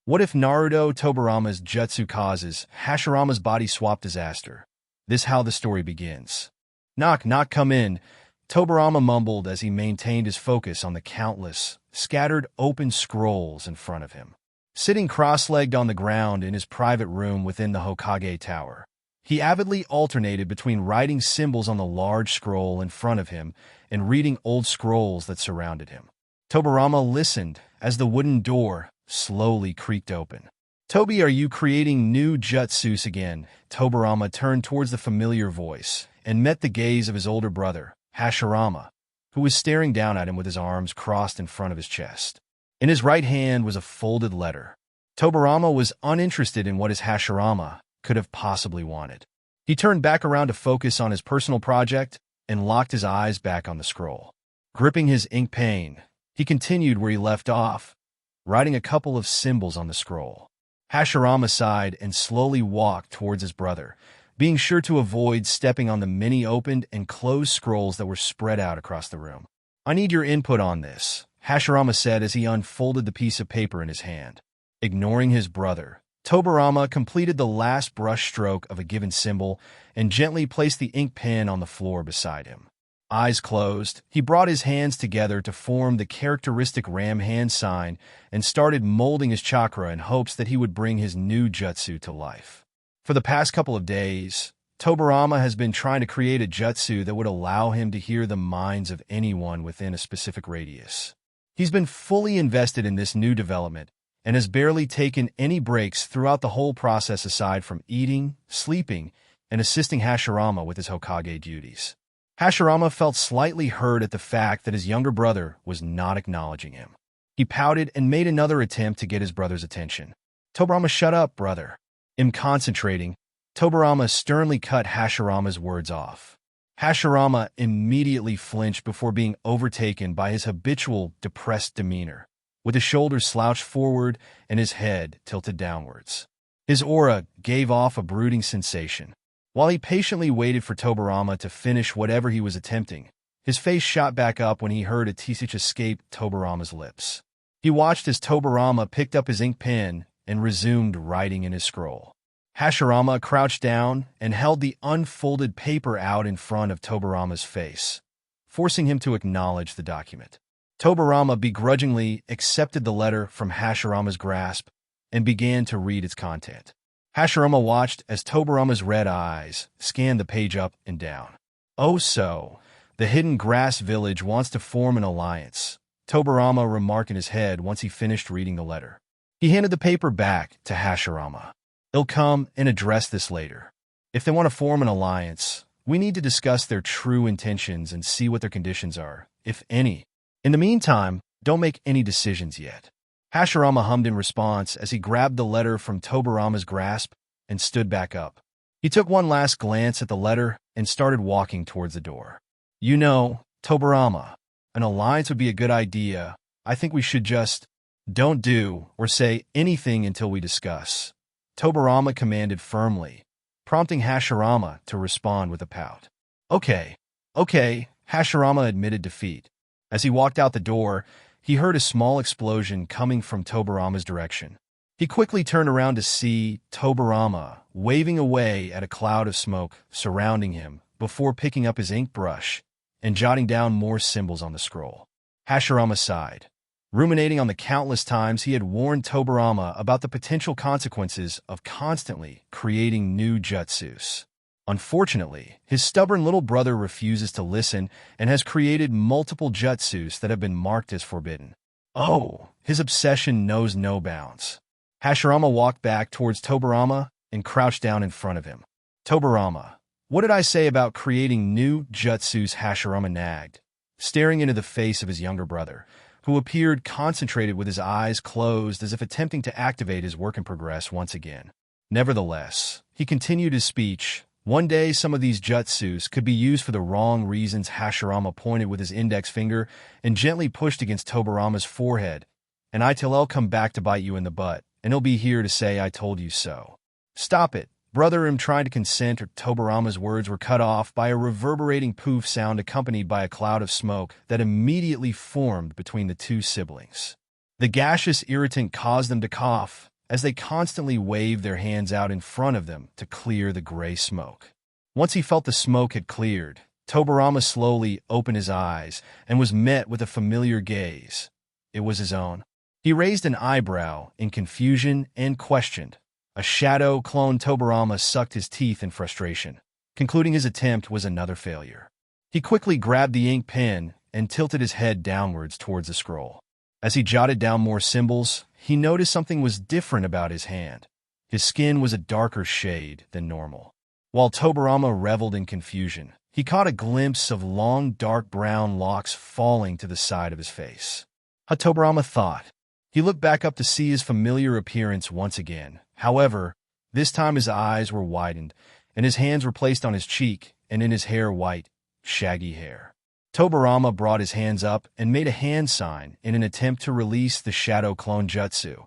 What if Naruto Tobirama's jutsu causes Hashirama's body swap disaster? This how the story begins. Knock, knock, come in. Tobirama mumbled as he maintained his focus on the countless, scattered open scrolls in front of him. Sitting cross-legged on the ground in his private room within the Hokage Tower, he avidly alternated between writing symbols on the large scroll in front of him and reading old scrolls that surrounded him. Tobirama listened as the wooden door slowly creaked open. "Tobi, are you creating new jutsus again?" Tobirama turned towards the familiar voice and met the gaze of his older brother, Hashirama, who was staring down at him with his arms crossed in front of his chest. In his right hand was a folded letter. Tobirama was uninterested in what his Hashirama could have possibly wanted. He turned back around to focus on his personal project and locked his eyes back on the scroll. Gripping his ink pen, he continued where he left off, writing a couple of symbols on the scroll. Hashirama sighed and slowly walked towards his brother, being sure to avoid stepping on the many opened and closed scrolls that were spread out across the room. "I need your input on this," Hashirama said as he unfolded the piece of paper in his hand. Ignoring his brother, Tobirama completed the last brush stroke of a given symbol and gently placed the ink pen on the floor beside him. Eyes closed, he brought his hands together to form the characteristic ram hand sign and started molding his chakra in hopes that he would bring his new jutsu to life. For the past couple of days, Tobirama has been trying to create a jutsu that would allow him to hear the minds of anyone within a specific radius. He's been fully invested in this new development and has barely taken any breaks throughout the whole process aside from eating, sleeping, and assisting Hashirama with his Hokage duties. Hashirama felt slightly hurt at the fact that his younger brother was not acknowledging him. He pouted and made another attempt to get his brother's attention. "Tobirama, shut up, brother." "I'm concentrating." Tobirama sternly cut Hashirama's words off. Hashirama immediately flinched before being overtaken by his habitual depressed demeanor, with his shoulders slouched forward and his head tilted downwards. His aura gave off a brooding sensation. While he patiently waited for Tobirama to finish whatever he was attempting, his face shot back up when he heard a tsh escape Tobirama's lips. He watched as Tobirama picked up his ink pen and resumed writing in his scroll. Hashirama crouched down and held the unfolded paper out in front of Tobirama's face, forcing him to acknowledge the document. Tobirama begrudgingly accepted the letter from Hashirama's grasp and began to read its content. Hashirama watched as Tobirama's red eyes scanned the page up and down. "Oh, so the hidden grass village wants to form an alliance," Tobirama remarked in his head once he finished reading the letter. He handed the paper back to Hashirama. "They'll come and address this later. If they want to form an alliance, we need to discuss their true intentions and see what their conditions are, if any. In the meantime, don't make any decisions yet." Hashirama hummed in response as he grabbed the letter from Tobirama's grasp and stood back up. He took one last glance at the letter and started walking towards the door. "You know, Tobirama, an alliance would be a good idea. I think we should just don't do or say anything until we discuss," Tobirama commanded firmly, prompting Hashirama to respond with a pout. Okay, Hashirama admitted defeat. As he walked out the door, he heard a small explosion coming from Tobirama's direction. He quickly turned around to see Tobirama waving away at a cloud of smoke surrounding him before picking up his ink brush and jotting down more symbols on the scroll. Hashirama sighed, ruminating on the countless times he had warned Tobirama about the potential consequences of constantly creating new jutsus. Unfortunately, his stubborn little brother refuses to listen and has created multiple jutsus that have been marked as forbidden. Oh, his obsession knows no bounds. Hashirama walked back towards Tobirama and crouched down in front of him. "Tobirama, what did I say about creating new jutsus?" Hashirama nagged, staring into the face of his younger brother, who appeared concentrated with his eyes closed as if attempting to activate his work in progress once again. Nevertheless, he continued his speech. "One day, some of these jutsus could be used for the wrong reasons." Hashirama pointed with his index finger and gently pushed against Tobirama's forehead. "And I'll come back to bite you in the butt, and he'll be here to say I told you so." "Stop it, brother." Trying to consent, or Tobirama's words were cut off by a reverberating poof sound accompanied by a cloud of smoke that immediately formed between the two siblings. The gaseous irritant caused them to cough, as they constantly waved their hands out in front of them to clear the gray smoke. Once he felt the smoke had cleared, Tobirama slowly opened his eyes and was met with a familiar gaze. It was his own. He raised an eyebrow in confusion and questioned. A shadow clone Tobirama sucked his teeth in frustration, concluding his attempt was another failure. He quickly grabbed the ink pen and tilted his head downwards towards the scroll. As he jotted down more symbols, he noticed something was different about his hand. His skin was a darker shade than normal. While Tobirama reveled in confusion, he caught a glimpse of long dark brown locks falling to the side of his face. Tobirama thought. He looked back up to see his familiar appearance once again. However, this time his eyes were widened, and his hands were placed on his cheek and in his hair white, shaggy hair. Tobirama brought his hands up and made a hand sign in an attempt to release the Shadow Clone Jutsu,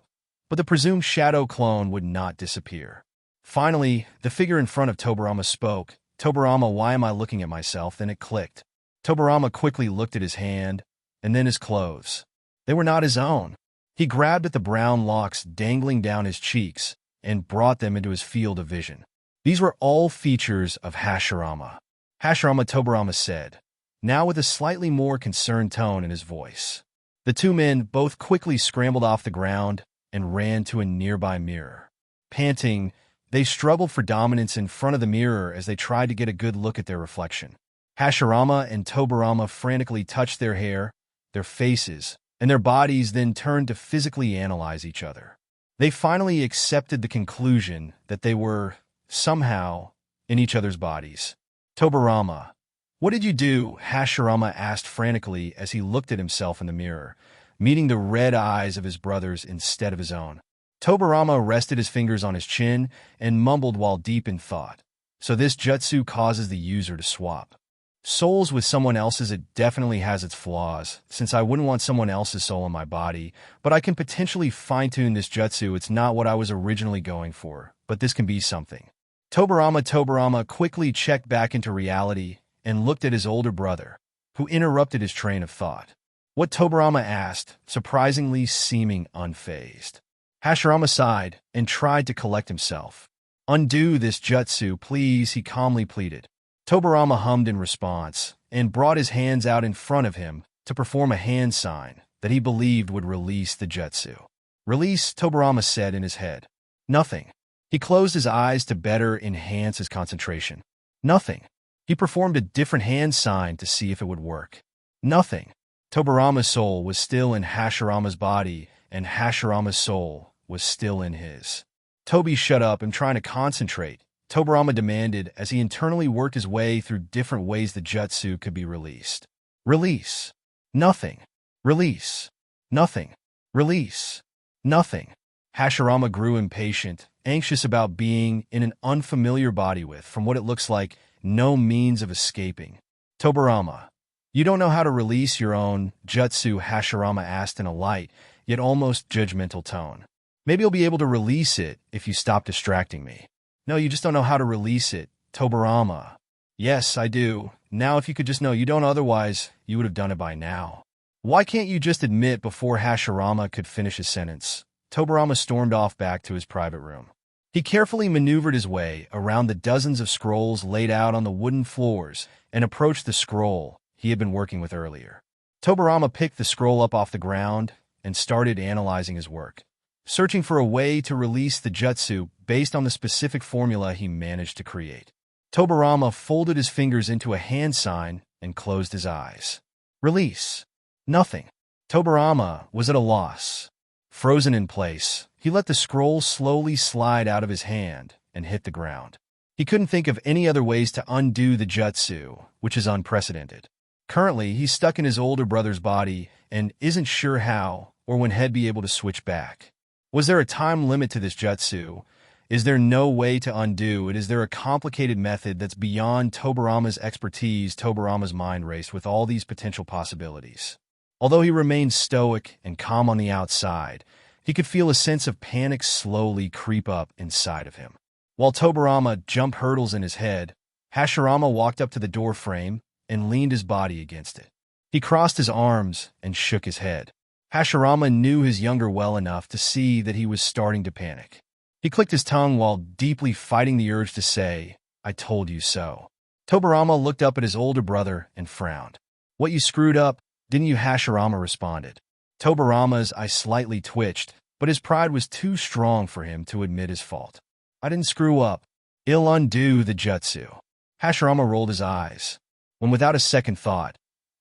but the presumed Shadow Clone would not disappear. Finally, the figure in front of Tobirama spoke. "Tobirama, why am I looking at myself?" Then it clicked. Tobirama quickly looked at his hand, and then his clothes. They were not his own. He grabbed at the brown locks dangling down his cheeks and brought them into his field of vision. These were all features of Hashirama. "Hashirama," Tobirama said, now with a slightly more concerned tone in his voice. The two men both quickly scrambled off the ground and ran to a nearby mirror. Panting, they struggled for dominance in front of the mirror as they tried to get a good look at their reflection. Hashirama and Tobirama frantically touched their hair, their faces, and their bodies, then turned to physically analyze each other. They finally accepted the conclusion that they were, somehow, in each other's bodies. "Tobirama, what did you do?" Hashirama asked frantically as he looked at himself in the mirror, meeting the red eyes of his brothers instead of his own. Tobirama rested his fingers on his chin and mumbled while deep in thought. "So this jutsu causes the user to swap souls with someone else's. It definitely has its flaws, since I wouldn't want someone else's soul in my body, but I can potentially fine-tune this jutsu. It's not what I was originally going for, but this can be something." Tobirama quickly checked back into reality and looked at his older brother, who interrupted his train of thought. What? Tobirama asked, surprisingly seeming unfazed. Hashirama sighed and tried to collect himself. "Undo this jutsu, please," he calmly pleaded. Tobirama hummed in response and brought his hands out in front of him to perform a hand sign that he believed would release the jutsu. "Release," Tobirama said in his head. Nothing. He closed his eyes to better enhance his concentration. Nothing. He performed a different hand sign to see if it would work. Nothing. Tobirama's soul was still in Hashirama's body, and Hashirama's soul was still in his. "Tobi, shut up. I'm trying to concentrate," Tobirama demanded as he internally worked his way through different ways the jutsu could be released. "Release. Nothing. Release. Nothing. Release. Nothing." Hashirama grew impatient, anxious about being in an unfamiliar body with, from what it looks like, no means of escaping. "Tobirama, you don't know how to release your own jutsu?" Hashirama asked in a light, yet almost judgmental tone. "Maybe you'll be able to release it if you stop distracting me." "No, you just don't know how to release it, Tobirama." "Yes, I do. Now if you could just know you don't, otherwise you would have done it by now." "Why can't you just admit?" Before Hashirama could finish his sentence, Tobirama stormed off back to his private room. He carefully maneuvered his way around the dozens of scrolls laid out on the wooden floors and approached the scroll he had been working with earlier. Tobirama picked the scroll up off the ground and started analyzing his work, searching for a way to release the jutsu based on the specific formula he managed to create. Tobirama folded his fingers into a hand sign and closed his eyes. "Release." Nothing. Tobirama was at a loss. Frozen in place, he let the scroll slowly slide out of his hand and hit the ground. He couldn't think of any other ways to undo the jutsu, which is unprecedented. Currently, he's stuck in his older brother's body and isn't sure how or when he'd be able to switch back. Was there a time limit to this jutsu? Is there no way to undo it? Is there a complicated method that's beyond Tobirama's expertise? Tobirama's mind raced with all these potential possibilities. Although he remained stoic and calm on the outside, he could feel a sense of panic slowly creep up inside of him. While Tobirama jumped hurdles in his head, Hashirama walked up to the door frame and leaned his body against it. He crossed his arms and shook his head. Hashirama knew his younger well enough to see that he was starting to panic. He clicked his tongue while deeply fighting the urge to say, "I told you so." Tobirama looked up at his older brother and frowned. "What, you screwed up, didn't you?" Hashirama responded. Tobirama's eye slightly twitched, but his pride was too strong for him to admit his fault. "I didn't screw up. I'll undo the jutsu." Hashirama rolled his eyes, when without a second thought,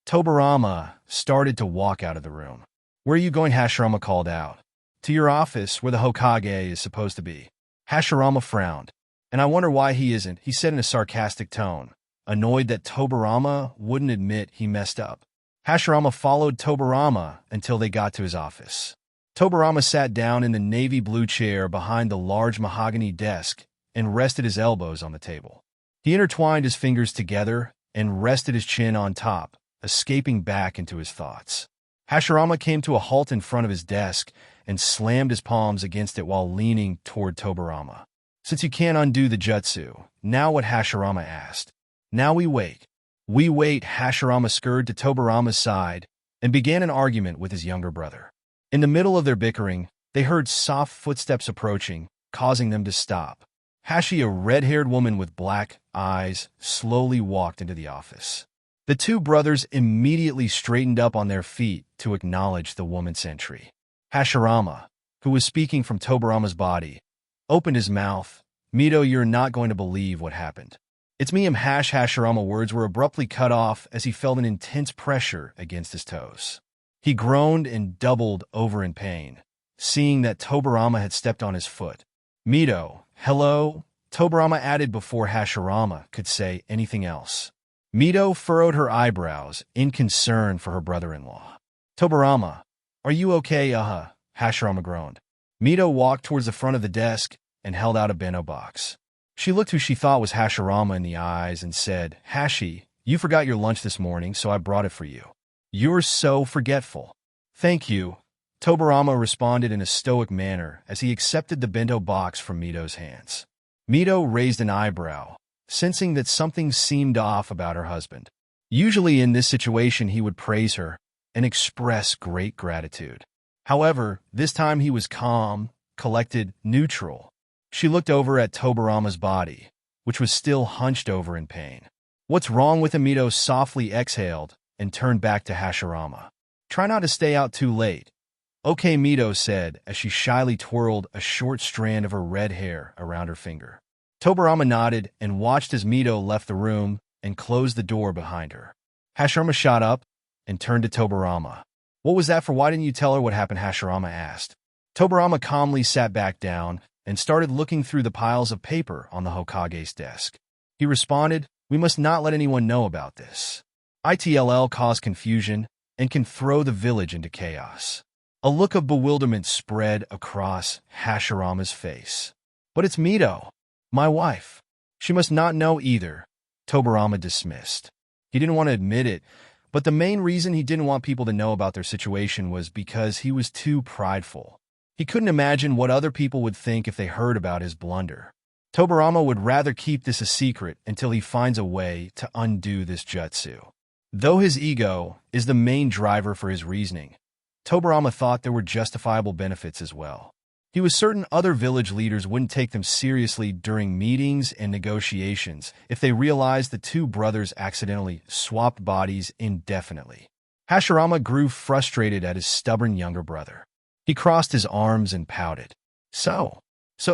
Tobirama started to walk out of the room. "Where are you going?" Hashirama called out. "To your office, where the Hokage is supposed to be." Hashirama frowned. "And I wonder why he isn't," he said in a sarcastic tone, annoyed that Tobirama wouldn't admit he messed up. Hashirama followed Tobirama until they got to his office. Tobirama sat down in the navy blue chair behind the large mahogany desk and rested his elbows on the table. He intertwined his fingers together and rested his chin on top, escaping back into his thoughts. Hashirama came to a halt in front of his desk and slammed his palms against it while leaning toward Tobirama. "Since you can't undo the jutsu, now what?" Hashirama asked. "Now we wait." "We wait." Hashirama scurried to Tobirama's side and began an argument with his younger brother. In the middle of their bickering, they heard soft footsteps approaching, causing them to stop. Hashi, a red-haired woman with black eyes, slowly walked into the office. The two brothers immediately straightened up on their feet to acknowledge the woman's entry. Hashirama, who was speaking from Tobirama's body, opened his mouth. "Mito, you're not going to believe what happened." "It's me, Hashirama." Words were abruptly cut off as he felt an intense pressure against his toes. He groaned and doubled over in pain, seeing that Tobirama had stepped on his foot. "Mito, hello?" Tobirama added before Hashirama could say anything else. Mito furrowed her eyebrows in concern for her brother-in-law. "Tobirama, are you okay?" Hashirama groaned. Mito walked towards the front of the desk and held out a bento box. She looked who she thought was Hashirama in the eyes and said, "Hashi, you forgot your lunch this morning, so I brought it for you." "You're so forgetful." "Thank you," Tobirama responded in a stoic manner as he accepted the bento box from Mito's hands. Mito raised an eyebrow, sensing that something seemed off about her husband. Usually in this situation he would praise her and express great gratitude. However, this time he was calm, collected, neutral. She looked over at Tobirama's body, which was still hunched over in pain. "What's wrong with him?" Mito softly exhaled and turned back to Hashirama. "Try not to stay out too late." "Okay," Mito said as she shyly twirled a short strand of her red hair around her finger. Tobirama nodded and watched as Mito left the room and closed the door behind her. Hashirama shot up and turned to Tobirama. "What was that for? Why didn't you tell her what happened?" Hashirama asked. Tobirama calmly sat back down and started looking through the piles of paper on the Hokage's desk. He responded, "We must not let anyone know about this. It'll cause confusion and can throw the village into chaos." A look of bewilderment spread across Hashirama's face. "But it's Mito, my wife. She must not know either," Tobirama dismissed. He didn't want to admit it, but the main reason he didn't want people to know about their situation was because he was too prideful. He couldn't imagine what other people would think if they heard about his blunder. Tobirama would rather keep this a secret until he finds a way to undo this jutsu. Though his ego is the main driver for his reasoning, Tobirama thought there were justifiable benefits as well. He was certain other village leaders wouldn't take them seriously during meetings and negotiations if they realized the two brothers accidentally swapped bodies indefinitely. Hashirama grew frustrated at his stubborn younger brother. He crossed his arms and pouted. So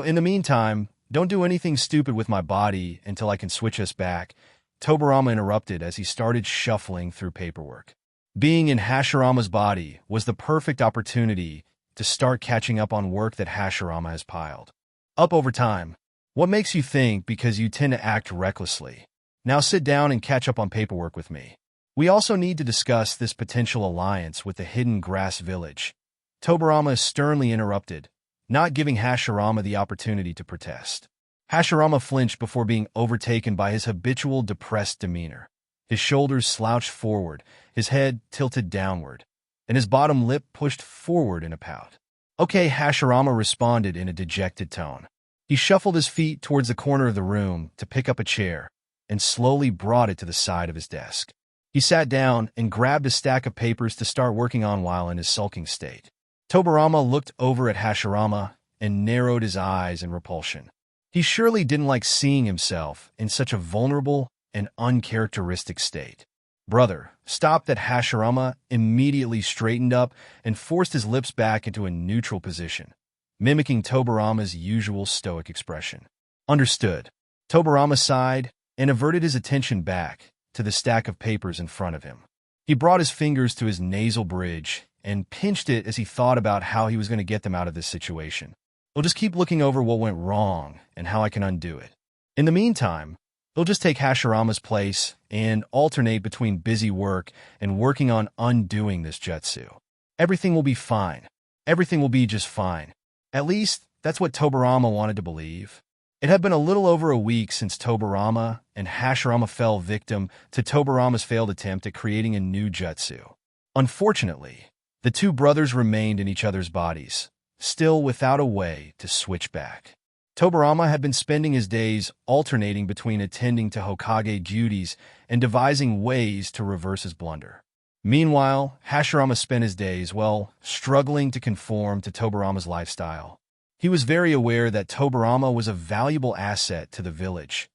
in the meantime, don't do anything stupid with my body until I can switch us back," Tobirama interrupted as he started shuffling through paperwork. Being in Hashirama's body was the perfect opportunity to start catching up on work that Hashirama has piled up over time. "What makes you think because you tend to act recklessly? Now sit down and catch up on paperwork with me. We also need to discuss this potential alliance with the Hidden Grass Village," Tobirama sternly interrupted, not giving Hashirama the opportunity to protest. Hashirama flinched before being overtaken by his habitual depressed demeanor. His shoulders slouched forward, his head tilted downward, and his bottom lip pushed forward in a pout. "Okay," Hashirama responded in a dejected tone. He shuffled his feet towards the corner of the room to pick up a chair and slowly brought it to the side of his desk. He sat down and grabbed a stack of papers to start working on while in his sulking state. Tobirama looked over at Hashirama and narrowed his eyes in repulsion. He surely didn't like seeing himself in such a vulnerable and uncharacteristic state. "Brother, stop that!" Hashirama immediately straightened up and forced his lips back into a neutral position, mimicking Tobirama's usual stoic expression. "Understood." Tobirama sighed and averted his attention back to the stack of papers in front of him. He brought his fingers to his nasal bridge and pinched it as he thought about how he was going to get them out of this situation. "He'll just keep looking over what went wrong and how I can undo it. In the meantime, he'll just take Hashirama's place and alternate between busy work and working on undoing this jutsu. Everything will be fine. Everything will be just fine." At least, that's what Tobirama wanted to believe. It had been a little over a week since Tobirama and Hashirama fell victim to Tobirama's failed attempt at creating a new jutsu. Unfortunately, the two brothers remained in each other's bodies, still without a way to switch back. Tobirama had been spending his days alternating between attending to Hokage duties and devising ways to reverse his blunder. Meanwhile, Hashirama spent his days, struggling to conform to Tobirama's lifestyle. He was very aware that Tobirama was a valuable asset to the village,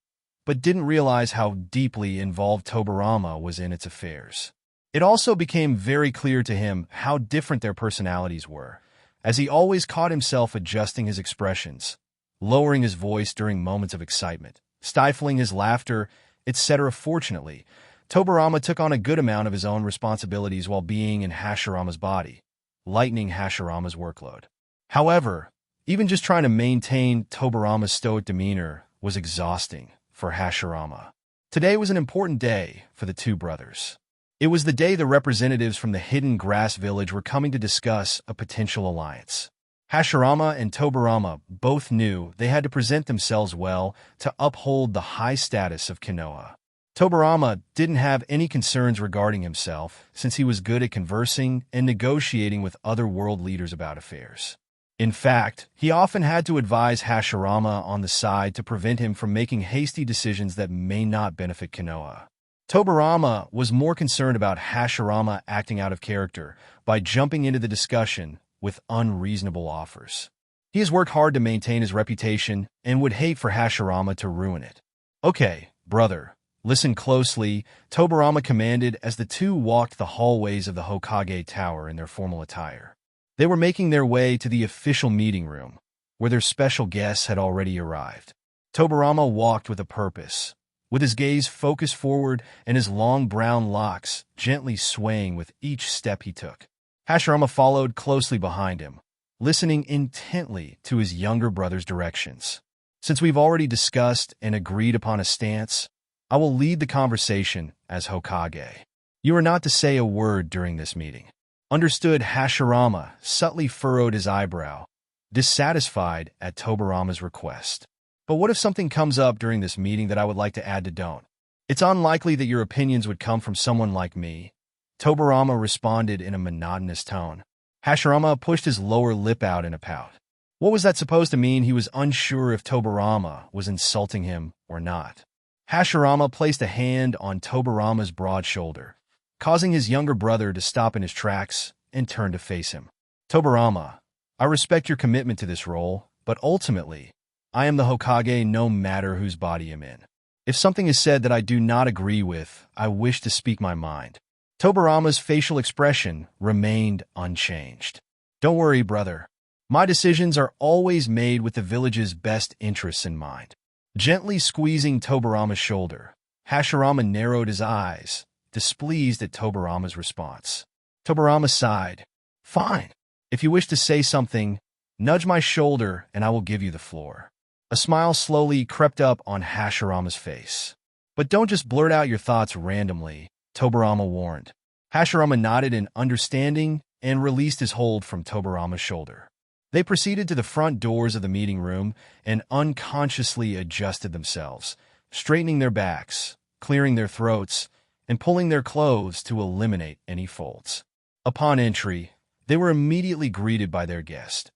but didn't realize how deeply involved Tobirama was in its affairs. It also became very clear to him how different their personalities were, as he always caught himself adjusting his expressions, lowering his voice during moments of excitement, stifling his laughter, etc. Fortunately, Tobirama took on a good amount of his own responsibilities while being in Hashirama's body, lightening Hashirama's workload. However, even just trying to maintain Tobirama's stoic demeanor was exhausting for Hashirama. Today was an important day for the two brothers. It was the day the representatives from the Hidden Grass Village were coming to discuss a potential alliance. Hashirama and Tobirama both knew they had to present themselves well to uphold the high status of Konoha. Tobirama didn't have any concerns regarding himself, since he was good at conversing and negotiating with other world leaders about affairs. In fact, he often had to advise Hashirama on the side to prevent him from making hasty decisions that may not benefit Konoha. Tobirama was more concerned about Hashirama acting out of character by jumping into the discussion with unreasonable offers. He has worked hard to maintain his reputation and would hate for Hashirama to ruin it. "Okay, brother, listen closely," Tobirama commanded as the two walked the hallways of the Hokage Tower in their formal attire. They were making their way to the official meeting room, where their special guests had already arrived. Tobirama walked with a purpose, with his gaze focused forward and his long brown locks gently swaying with each step he took. Hashirama followed closely behind him, listening intently to his younger brother's directions. "Since we've already discussed and agreed upon a stance, I will lead the conversation as Hokage. You are not to say a word during this meeting." "Understood." Hashirama subtly furrowed his eyebrow, dissatisfied at Tobirama's request. "But what if something comes up during this meeting that I would like to add to don't? It's unlikely that your opinions would come from someone like me," Tobirama responded in a monotonous tone. Hashirama pushed his lower lip out in a pout. What was that supposed to mean? He was unsure if Tobirama was insulting him or not. Hashirama placed a hand on Tobirama's broad shoulder, causing his younger brother to stop in his tracks and turn to face him. "Tobirama, I respect your commitment to this role, but ultimately, I am the Hokage no matter whose body I'm in. If something is said that I do not agree with, I wish to speak my mind." Tobirama's facial expression remained unchanged. "Don't worry, brother. My decisions are always made with the village's best interests in mind." Gently squeezing Tobirama's shoulder, Hashirama narrowed his eyes, displeased at Tobirama's response. Tobirama sighed. "Fine. If you wish to say something, nudge my shoulder and I will give you the floor." A smile slowly crept up on Hashirama's face. "But don't just blurt out your thoughts randomly," Tobirama warned. Hashirama nodded in understanding and released his hold from Tobirama's shoulder. They proceeded to the front doors of the meeting room and unconsciously adjusted themselves, straightening their backs, clearing their throats, and pulling their clothes to eliminate any folds. Upon entry, they were immediately greeted by their guest,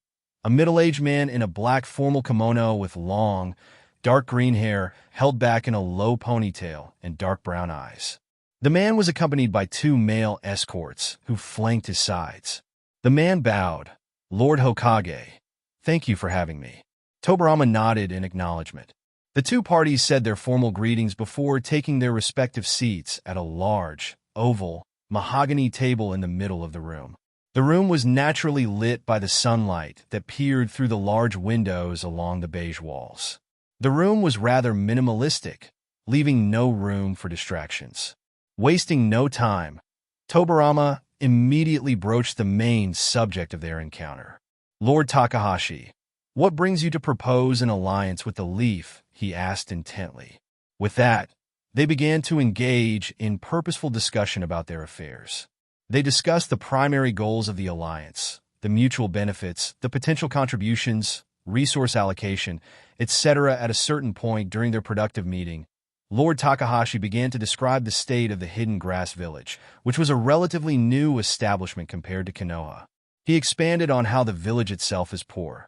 a middle-aged man in a black formal kimono with long, dark green hair held back in a low ponytail and dark brown eyes. The man was accompanied by 2 male escorts who flanked his sides. The man bowed. "Lord Hokage, thank you for having me." Tobirama nodded in acknowledgement. The 2 parties said their formal greetings before taking their respective seats at a large, oval, mahogany table in the middle of the room. The room was naturally lit by the sunlight that peered through the large windows along the beige walls. The room was rather minimalistic, leaving no room for distractions. Wasting no time, Tobirama immediately broached the main subject of their encounter. "Lord Takahashi, what brings you to propose an alliance with the Leaf?" he asked intently. With that, they began to engage in purposeful discussion about their affairs. They discussed the primary goals of the alliance, the mutual benefits, the potential contributions, resource allocation, etc. At a certain point during their productive meeting, Lord Takahashi began to describe the state of the Hidden Grass Village, which was a relatively new establishment compared to Konoha. He expanded on how the village itself is poor.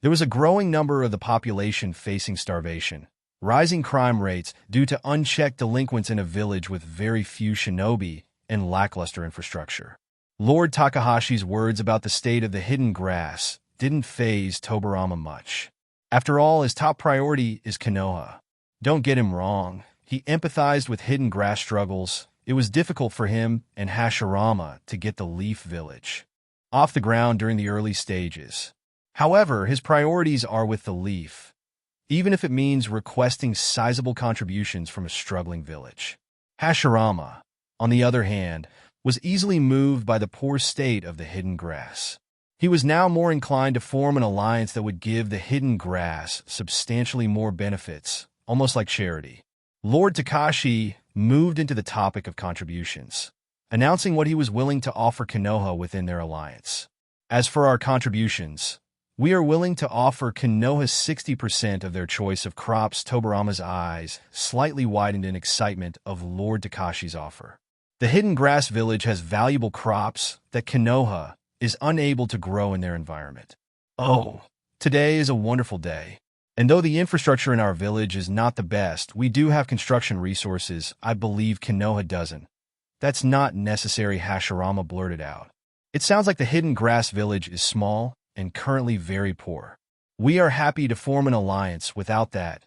There was a growing number of the population facing starvation, rising crime rates due to unchecked delinquents in a village with very few shinobi, and lackluster infrastructure. Lord Takahashi's words about the state of the hidden grass didn't faze Tobirama much. After all, his top priority is Konoha. Don't get him wrong, he empathized with hidden grass struggles. It was difficult for him and Hashirama to get the Leaf Village off the ground during the early stages. However, his priorities are with the Leaf, even if it means requesting sizable contributions from a struggling village. Hashirama, on the other hand, was easily moved by the poor state of the hidden grass. He was now more inclined to form an alliance that would give the hidden grass substantially more benefits, almost like charity. Lord Takashi moved into the topic of contributions, announcing what he was willing to offer Konoha within their alliance. "As for our contributions, we are willing to offer Konoha 60% of their choice of crops." Tobirama's eyes slightly widened in excitement of Lord Takashi's offer. The Hidden Grass Village has valuable crops that Konoha is unable to grow in their environment. "Oh, today is a wonderful day. And though the infrastructure in our village is not the best, we do have construction resources I believe Konoha doesn't." "That's not necessary," Hashirama blurted out. "It sounds like the Hidden Grass Village is small and currently very poor. We are happy to form an alliance without that."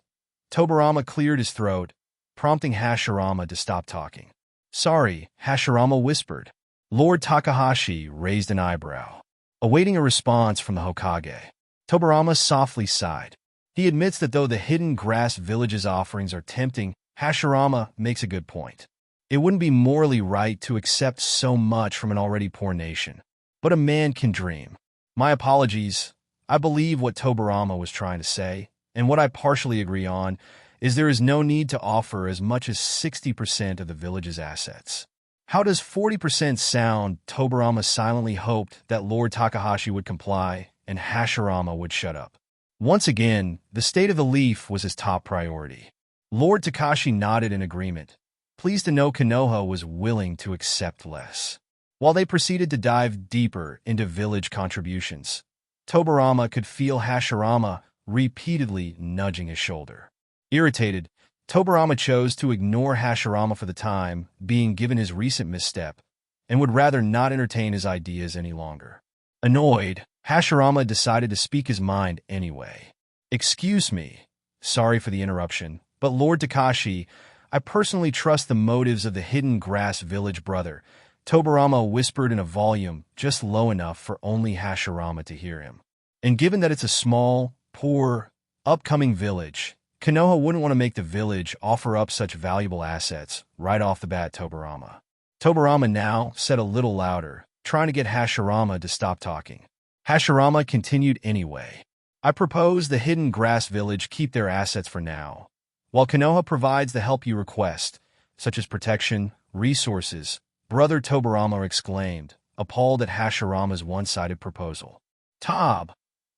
Tobirama cleared his throat, prompting Hashirama to stop talking. "Sorry," Hashirama whispered. Lord Takahashi raised an eyebrow, awaiting a response from the Hokage. Tobirama softly sighed. He admits that though the Hidden Grass Village's offerings are tempting, Hashirama makes a good point. It wouldn't be morally right to accept so much from an already poor nation. But a man can dream. My apologies. I believe what Tobirama was trying to say, and what I partially agree on, is there is no need to offer as much as 60% of the village's assets. How does 40% sound? Tobirama silently hoped that Lord Takahashi would comply, and Hashirama would shut up. Once again, the state of the Leaf was his top priority. Lord Takashi nodded in agreement, pleased to know Konoha was willing to accept less. While they proceeded to dive deeper into village contributions, Tobirama could feel Hashirama repeatedly nudging his shoulder. Irritated, Tobirama chose to ignore Hashirama for the time being given his recent misstep, and would rather not entertain his ideas any longer. Annoyed, Hashirama decided to speak his mind anyway. "Excuse me, sorry for the interruption, but Lord Takashi, I personally trust the motives of the Hidden Grass Village brother." Tobirama whispered in a volume just low enough for only Hashirama to hear him. And given that it's a small, poor, upcoming village, Konoha wouldn't want to make the village offer up such valuable assets right off the bat. Tobirama now said a little louder, trying to get Hashirama to stop talking. Hashirama continued anyway. "I propose the Hidden Grass Village keep their assets for now, while Konoha provides the help you request, such as protection, resources." Brother Tobirama exclaimed, appalled at Hashirama's one-sided proposal. "Tob!"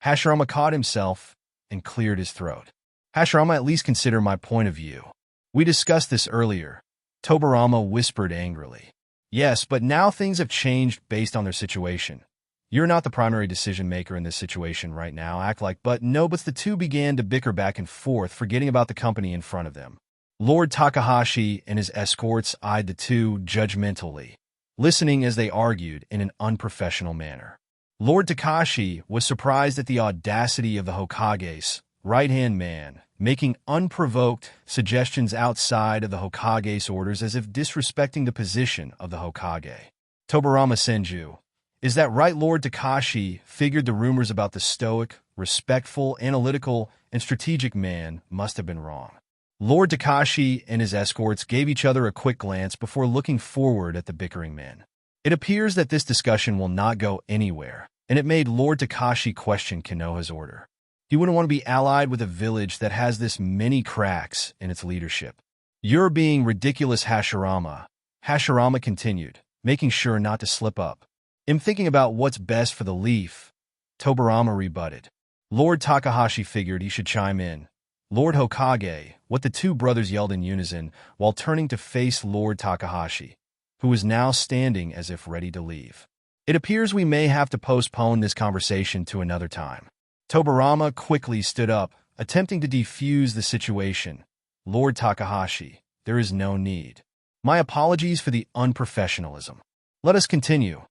Hashirama caught himself and cleared his throat. "Hashirama, at least consider my point of view. We discussed this earlier." Tobirama whispered angrily. "Yes, but now things have changed based on their situation. You're not the primary decision-maker in this situation right now, act like." But the two began to bicker back and forth, forgetting about the company in front of them. Lord Takahashi and his escorts eyed the two judgmentally, listening as they argued in an unprofessional manner. Lord Takashi was surprised at the audacity of the Hokage's right-hand man, making unprovoked suggestions outside of the Hokage's orders as if disrespecting the position of the Hokage. Tobirama Senju. Is that right? Lord Takashi figured the rumors about the stoic, respectful, analytical, and strategic man must have been wrong. Lord Takashi and his escorts gave each other a quick glance before looking forward at the bickering men. It appears that this discussion will not go anywhere, and it made Lord Takashi question Konoha's order. He wouldn't want to be allied with a village that has this many cracks in its leadership. You're being ridiculous, Hashirama. Hashirama continued, making sure not to slip up. I'm thinking about what's best for the leaf, Tobirama rebutted. Lord Takahashi figured he should chime in. Lord Hokage, what the two brothers yelled in unison while turning to face Lord Takahashi, who was now standing as if ready to leave. It appears we may have to postpone this conversation to another time. Tobirama quickly stood up, attempting to defuse the situation. Lord Takahashi, there is no need. My apologies for the unprofessionalism. Let us continue.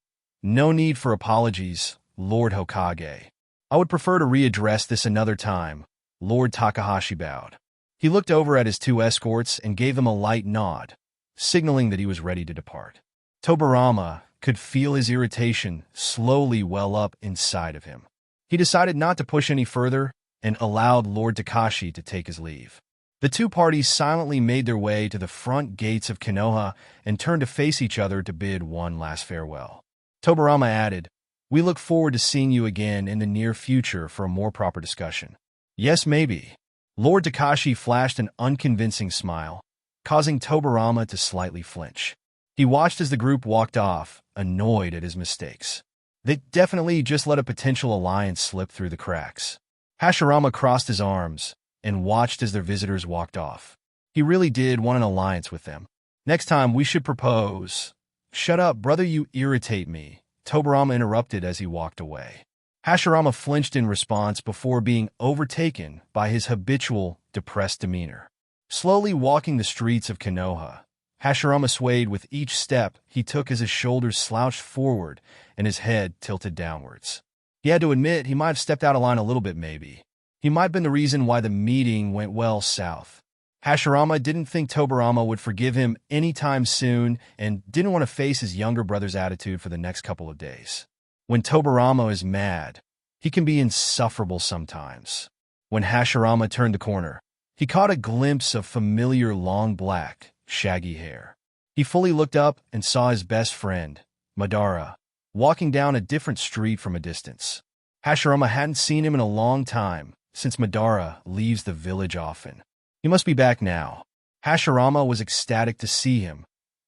No need for apologies, Lord Hokage. I would prefer to readdress this another time. Lord Takahashi bowed. He looked over at his two escorts and gave them a light nod, signaling that he was ready to depart. Tobirama could feel his irritation slowly well up inside of him. He decided not to push any further and allowed Lord Takashi to take his leave. The two parties silently made their way to the front gates of Konoha and turned to face each other to bid one last farewell. Tobirama added, "We look forward to seeing you again in the near future for a more proper discussion." Yes, maybe. Lord Takashi flashed an unconvincing smile, causing Tobirama to slightly flinch. He watched as the group walked off, annoyed at his mistakes. They definitely just let a potential alliance slip through the cracks. Hashirama crossed his arms and watched as their visitors walked off. He really did want an alliance with them. Next time we should propose. Shut up, brother, you irritate me, Tobirama interrupted as he walked away. Hashirama flinched in response before being overtaken by his habitual, depressed demeanor. Slowly walking the streets of Konoha, Hashirama swayed with each step he took as his shoulders slouched forward and his head tilted downwards. He had to admit he might have stepped out of line a little bit maybe. He might have been the reason why the meeting went well south. Hashirama didn't think Tobirama would forgive him anytime soon and didn't want to face his younger brother's attitude for the next couple of days. When Tobirama is mad, he can be insufferable sometimes. When Hashirama turned the corner, he caught a glimpse of familiar long black, shaggy hair. He fully looked up and saw his best friend, Madara, walking down a different street from a distance. Hashirama hadn't seen him in a long time, since Madara leaves the village often. He must be back now. Hashirama was ecstatic to see him,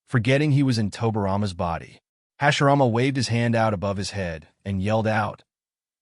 forgetting he was in Tobirama's body. Hashirama waved his hand out above his head and yelled out,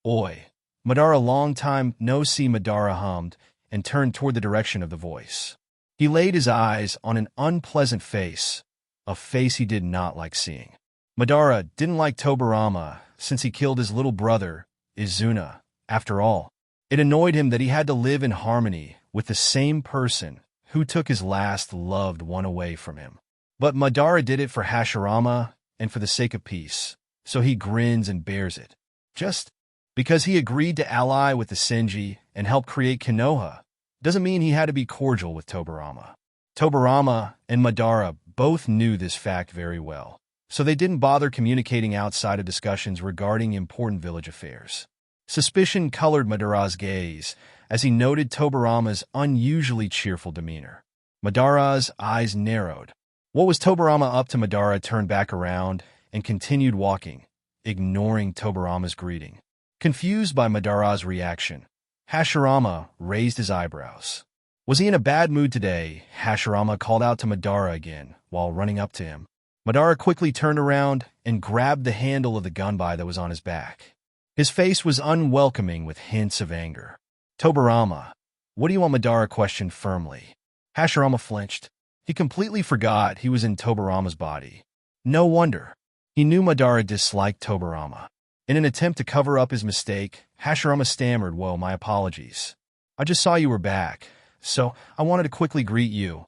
"Oi!" Madara, long time no see, Madara hummed and turned toward the direction of the voice. He laid his eyes on an unpleasant face, a face he did not like seeing. Madara didn't like Tobirama since he killed his little brother, Izuna. After all, it annoyed him that he had to live in harmony with the same person who took his last loved one away from him. But Madara did it for Hashirama and for the sake of peace, so he grins and bears it. Just because he agreed to ally with the Senji and help create Konoha doesn't mean he had to be cordial with Tobirama. Tobirama and Madara both knew this fact very well, so they didn't bother communicating outside of discussions regarding important village affairs. Suspicion colored Madara's gaze as he noted Tobirama's unusually cheerful demeanor. Madara's eyes narrowed. What was Tobirama up to? Madara turned back around and continued walking, ignoring Tobirama's greeting. Confused by Madara's reaction, Hashirama raised his eyebrows. Was he in a bad mood today? Hashirama called out to Madara again while running up to him. Madara quickly turned around and grabbed the handle of the gunbai that was on his back. His face was unwelcoming with hints of anger. Tobirama, what do you want? Madara questioned firmly. Hashirama flinched. He completely forgot he was in Tobirama's body. No wonder. He knew Madara disliked Tobirama. In an attempt to cover up his mistake, Hashirama stammered, "Whoa, my apologies. I just saw you were back, so I wanted to quickly greet you."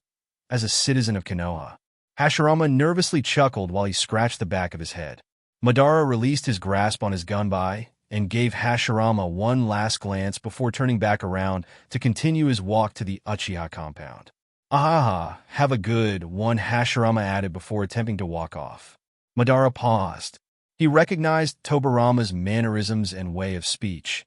as a citizen of Konoha. Hashirama nervously chuckled while he scratched the back of his head. Madara released his grasp on his gunbai and gave Hashirama one last glance before turning back around to continue his walk to the Uchiha compound. Ahaha, have a good one, Hashirama added before attempting to walk off. Madara paused. He recognized Tobirama's mannerisms and way of speech.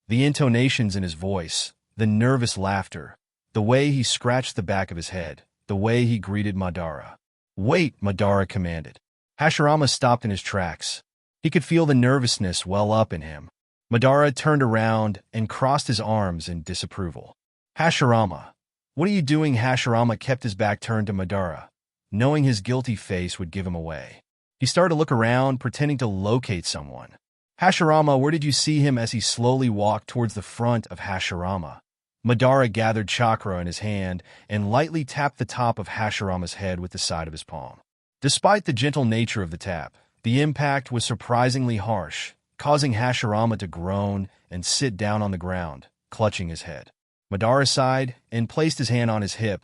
The intonations in his voice, the nervous laughter, the way he scratched the back of his head, the way he greeted Madara. Wait, Madara commanded. Hashirama stopped in his tracks. He could feel the nervousness well up in him. Madara turned around and crossed his arms in disapproval. Hashirama, what are you doing? Hashirama kept his back turned to Madara, knowing his guilty face would give him away. He started to look around, pretending to locate someone. Hashirama, where did you see him? As he slowly walked towards the front of Hashirama, Madara gathered chakra in his hand and lightly tapped the top of Hashirama's head with the side of his palm. Despite the gentle nature of the tap, the impact was surprisingly harsh, causing Hashirama to groan and sit down on the ground, clutching his head. Madara sighed and placed his hand on his hip.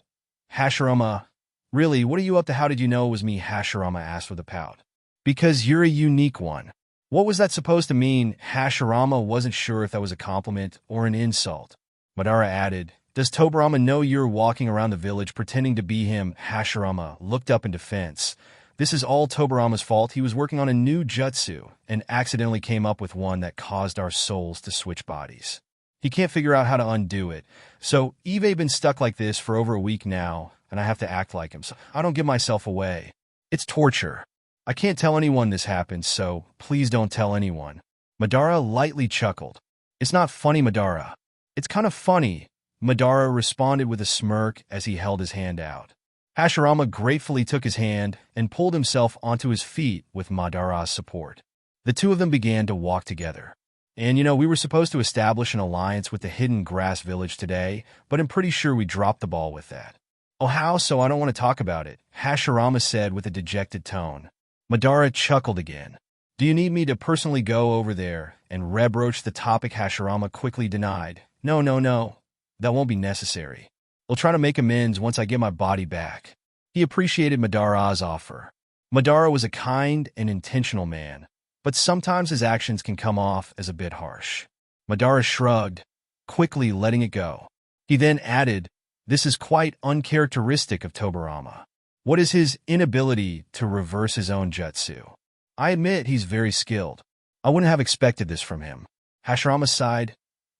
Hashirama, really, what are you up to? How did you know it was me? Hashirama asked with a pout. Because you're a unique one. What was that supposed to mean? Hashirama wasn't sure if that was a compliment or an insult. Madara added, does Tobirama know you're walking around the village pretending to be him? Hashirama looked up in defense. This is all Tobirama's fault. He was working on a new jutsu and accidentally came up with one that caused our souls to switch bodies. He can't figure out how to undo it. So Eve been stuck like this for over a week now, and I have to act like him. So I don't give myself away. It's torture. I can't tell anyone this happened, so please don't tell anyone. Madara lightly chuckled. It's not funny, Madara. It's kind of funny, Madara responded with a smirk as he held his hand out. Hashirama gratefully took his hand and pulled himself onto his feet with Madara's support. The two of them began to walk together. And we were supposed to establish an alliance with the Hidden Grass Village today, but I'm pretty sure we dropped the ball with that. Oh, how so? I don't want to talk about it, Hashirama said with a dejected tone. Madara chuckled again. Do you need me to personally go over there and rebroach the topic? Hashirama quickly denied. No. That won't be necessary. I'll try to make amends once I get my body back. He appreciated Madara's offer. Madara was a kind and intentional man, but sometimes his actions can come off as a bit harsh. Madara shrugged, quickly letting it go. He then added, this is quite uncharacteristic of Tobirama. What is his inability to reverse his own jutsu? I admit he's very skilled. I wouldn't have expected this from him. Hashirama sighed.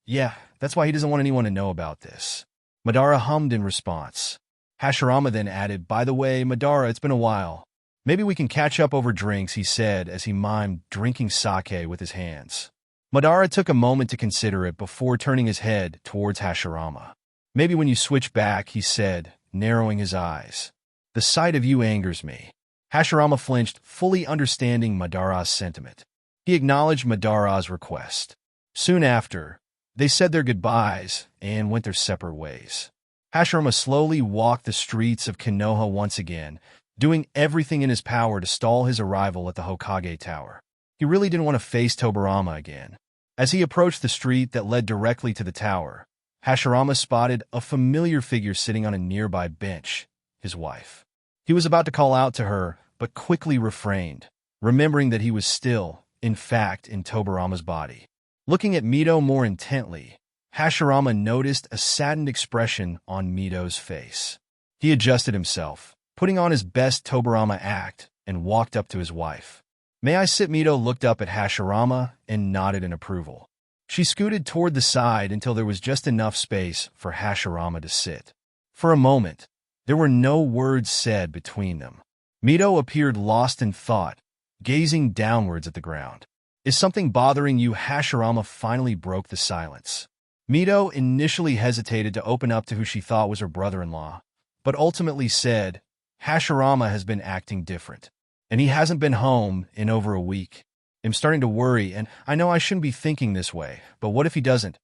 Yeah, that's why he doesn't want anyone to know about this. Madara hummed in response. Hashirama then added, by the way, Madara, it's been a while. Maybe we can catch up over drinks, he said as he mimed drinking sake with his hands. Madara took a moment to consider it before turning his head towards Hashirama. Maybe when you switch back, he said, narrowing his eyes. The sight of you angers me. Hashirama flinched, fully understanding Madara's sentiment. He acknowledged Madara's request. Soon after, they said their goodbyes and went their separate ways. Hashirama slowly walked the streets of Konoha once again, doing everything in his power to stall his arrival at the Hokage Tower. He really didn't want to face Tobirama again. As he approached the street that led directly to the tower, Hashirama spotted a familiar figure sitting on a nearby bench, his wife. He was about to call out to her, but quickly refrained, remembering that he was still, in fact, in Tobirama's body. Looking at Mito more intently, Hashirama noticed a saddened expression on Mito's face. He adjusted himself, putting on his best Tobirama act, and walked up to his wife. May I sit? Mito looked up at Hashirama and nodded in approval. She scooted toward the side until there was just enough space for Hashirama to sit. For a moment, there were no words said between them. Mito appeared lost in thought, gazing downwards at the ground. Is something bothering you? Hashirama finally broke the silence. Mito initially hesitated to open up to who she thought was her brother-in-law, but ultimately said, Hashirama has been acting different, and he hasn't been home in over a week. I'm starting to worry, and I know I shouldn't be thinking this way, but what if he doesn't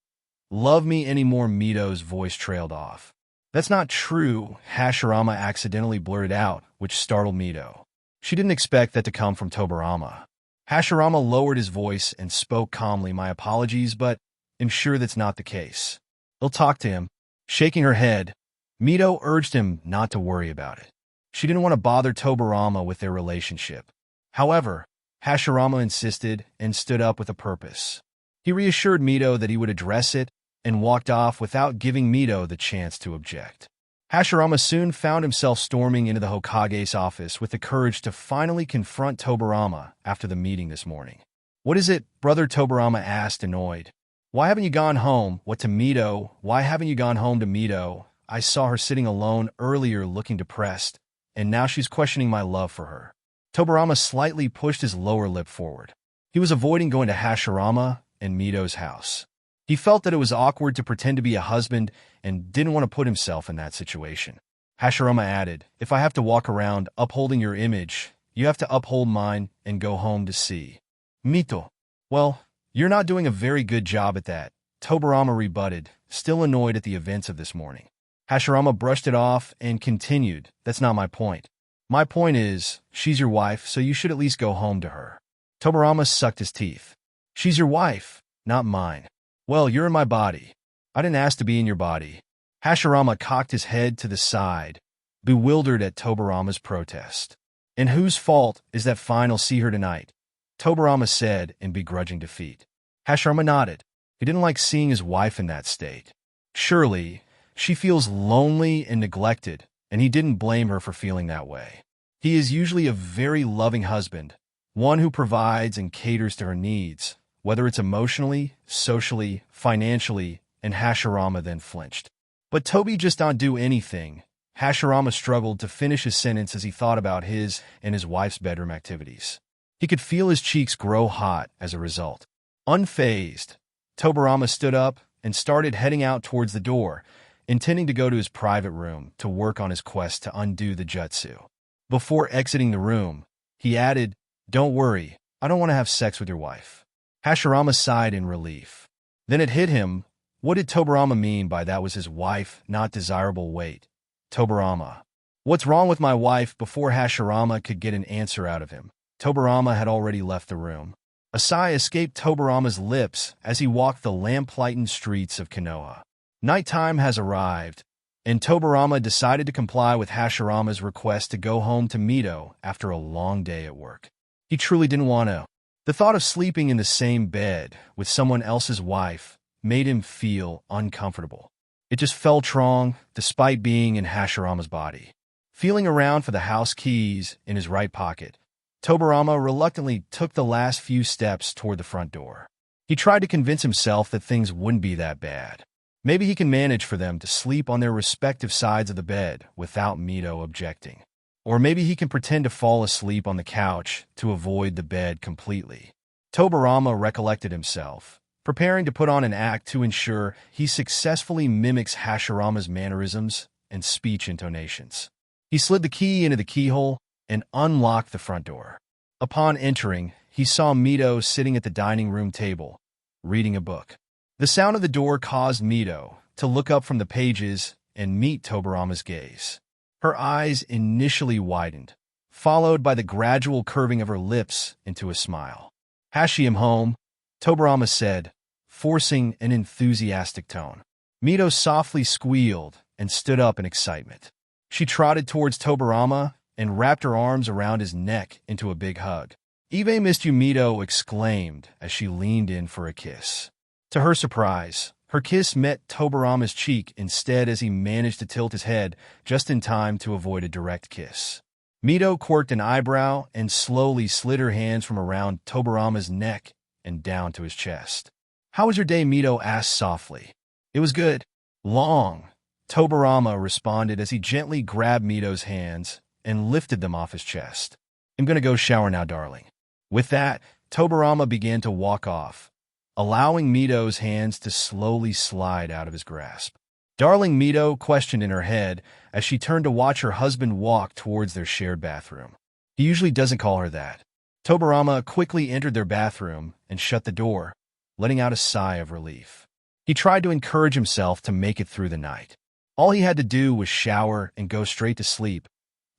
love me anymore? Mito's voice trailed off. That's not true, Hashirama accidentally blurted out, which startled Mito. She didn't expect that to come from Tobirama. Hashirama lowered his voice and spoke calmly. My apologies, but I'm sure that's not the case. I'll talk to him. Shaking her head, Mito urged him not to worry about it. She didn't want to bother Tobirama with their relationship. However, Hashirama insisted and stood up with a purpose. He reassured Mito that he would address it and walked off without giving Mito the chance to object. Hashirama soon found himself storming into the Hokage's office with the courage to finally confront Tobirama after the meeting this morning. "What is it?" Brother Tobirama asked, annoyed. "Why haven't you gone home?" "What to Mito? Why haven't you gone home to Mito? I saw her sitting alone earlier looking depressed, and now she's questioning my love for her." Tobirama slightly pushed his lower lip forward. He was avoiding going to Hashirama and Mito's house. He felt that it was awkward to pretend to be a husband and didn't want to put himself in that situation. Hashirama added, "If I have to walk around upholding your image, you have to uphold mine and go home to see Mito." "Well, you're not doing a very good job at that," Tobirama rebutted, still annoyed at the events of this morning. Hashirama brushed it off and continued, "That's not my point. My point is, she's your wife, so you should at least go home to her." Tobirama sucked his teeth. "She's your wife, not mine." "Well, you're in my body. I didn't ask to be in your body." Hashirama cocked his head to the side, bewildered at Tobirama's protest. "And whose fault is that? Fine, I'll see her tonight," Tobirama said in begrudging defeat. Hashirama nodded. He didn't like seeing his wife in that state. Surely, she feels lonely and neglected, and he didn't blame her for feeling that way. He is usually a very loving husband, one who provides and caters to her needs, whether it's emotionally, socially, financially, and Hashirama then flinched. "But Toby just don't do anything." Hashirama struggled to finish his sentence as he thought about his and his wife's bedroom activities. He could feel his cheeks grow hot as a result. Unfazed, Tobirama stood up and started heading out towards the door, intending to go to his private room to work on his quest to undo the jutsu. Before exiting the room, he added, "Don't worry, I don't want to have sex with your wife." Hashirama sighed in relief. Then it hit him. What did Tobirama mean by that was his wife, not desirable? Wait, Tobirama. What's wrong with my wife? Before Hashirama could get an answer out of him, Tobirama had already left the room. A sigh escaped Tobirama's lips as he walked the lamplightened streets of Konoha. Nighttime has arrived, and Tobirama decided to comply with Hashirama's request to go home to Mito after a long day at work. He truly didn't want to. The thought of sleeping in the same bed with someone else's wife made him feel uncomfortable. It just felt wrong, despite being in Hashirama's body. Feeling around for the house keys in his right pocket, Tobirama reluctantly took the last few steps toward the front door. He tried to convince himself that things wouldn't be that bad. Maybe he can manage for them to sleep on their respective sides of the bed without Mito objecting. Or maybe he can pretend to fall asleep on the couch to avoid the bed completely. Tobirama recollected himself, preparing to put on an act to ensure he successfully mimics Hashirama's mannerisms and speech intonations. He slid the key into the keyhole and unlocked the front door. Upon entering, he saw Mito sitting at the dining room table, reading a book. The sound of the door caused Mito to look up from the pages and meet Tobirama's gaze. Her eyes initially widened, followed by the gradual curving of her lips into a smile. "Hashi, home," Tobirama said, forcing an enthusiastic tone. Mito softly squealed and stood up in excitement. She trotted towards Tobirama and wrapped her arms around his neck into a big hug. "Ibe missed you," Mito exclaimed as she leaned in for a kiss. To her surprise, her kiss met Tobirama's cheek instead as he managed to tilt his head just in time to avoid a direct kiss. Mito quirked an eyebrow and slowly slid her hands from around Tobirama's neck and down to his chest. "How was your day?" Mito asked softly. "It was good." "Long," Tobirama responded as he gently grabbed Mito's hands and lifted them off his chest. "I'm gonna go shower now, darling." With that, Tobirama began to walk off, allowing Mito's hands to slowly slide out of his grasp. "Darling," Mito questioned in her head as she turned to watch her husband walk towards their shared bathroom. He usually doesn't call her that. Tobirama quickly entered their bathroom and shut the door, letting out a sigh of relief. He tried to encourage himself to make it through the night. All he had to do was shower and go straight to sleep,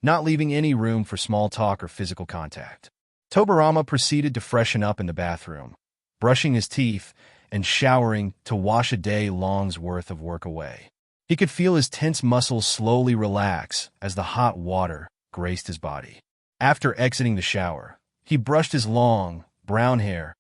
not leaving any room for small talk or physical contact. Tobirama proceeded to freshen up in the bathroom, brushing his teeth and showering to wash a day-long's worth of work away. He could feel his tense muscles slowly relax as the hot water graced his body. After exiting the shower, he brushed his long, brown hair,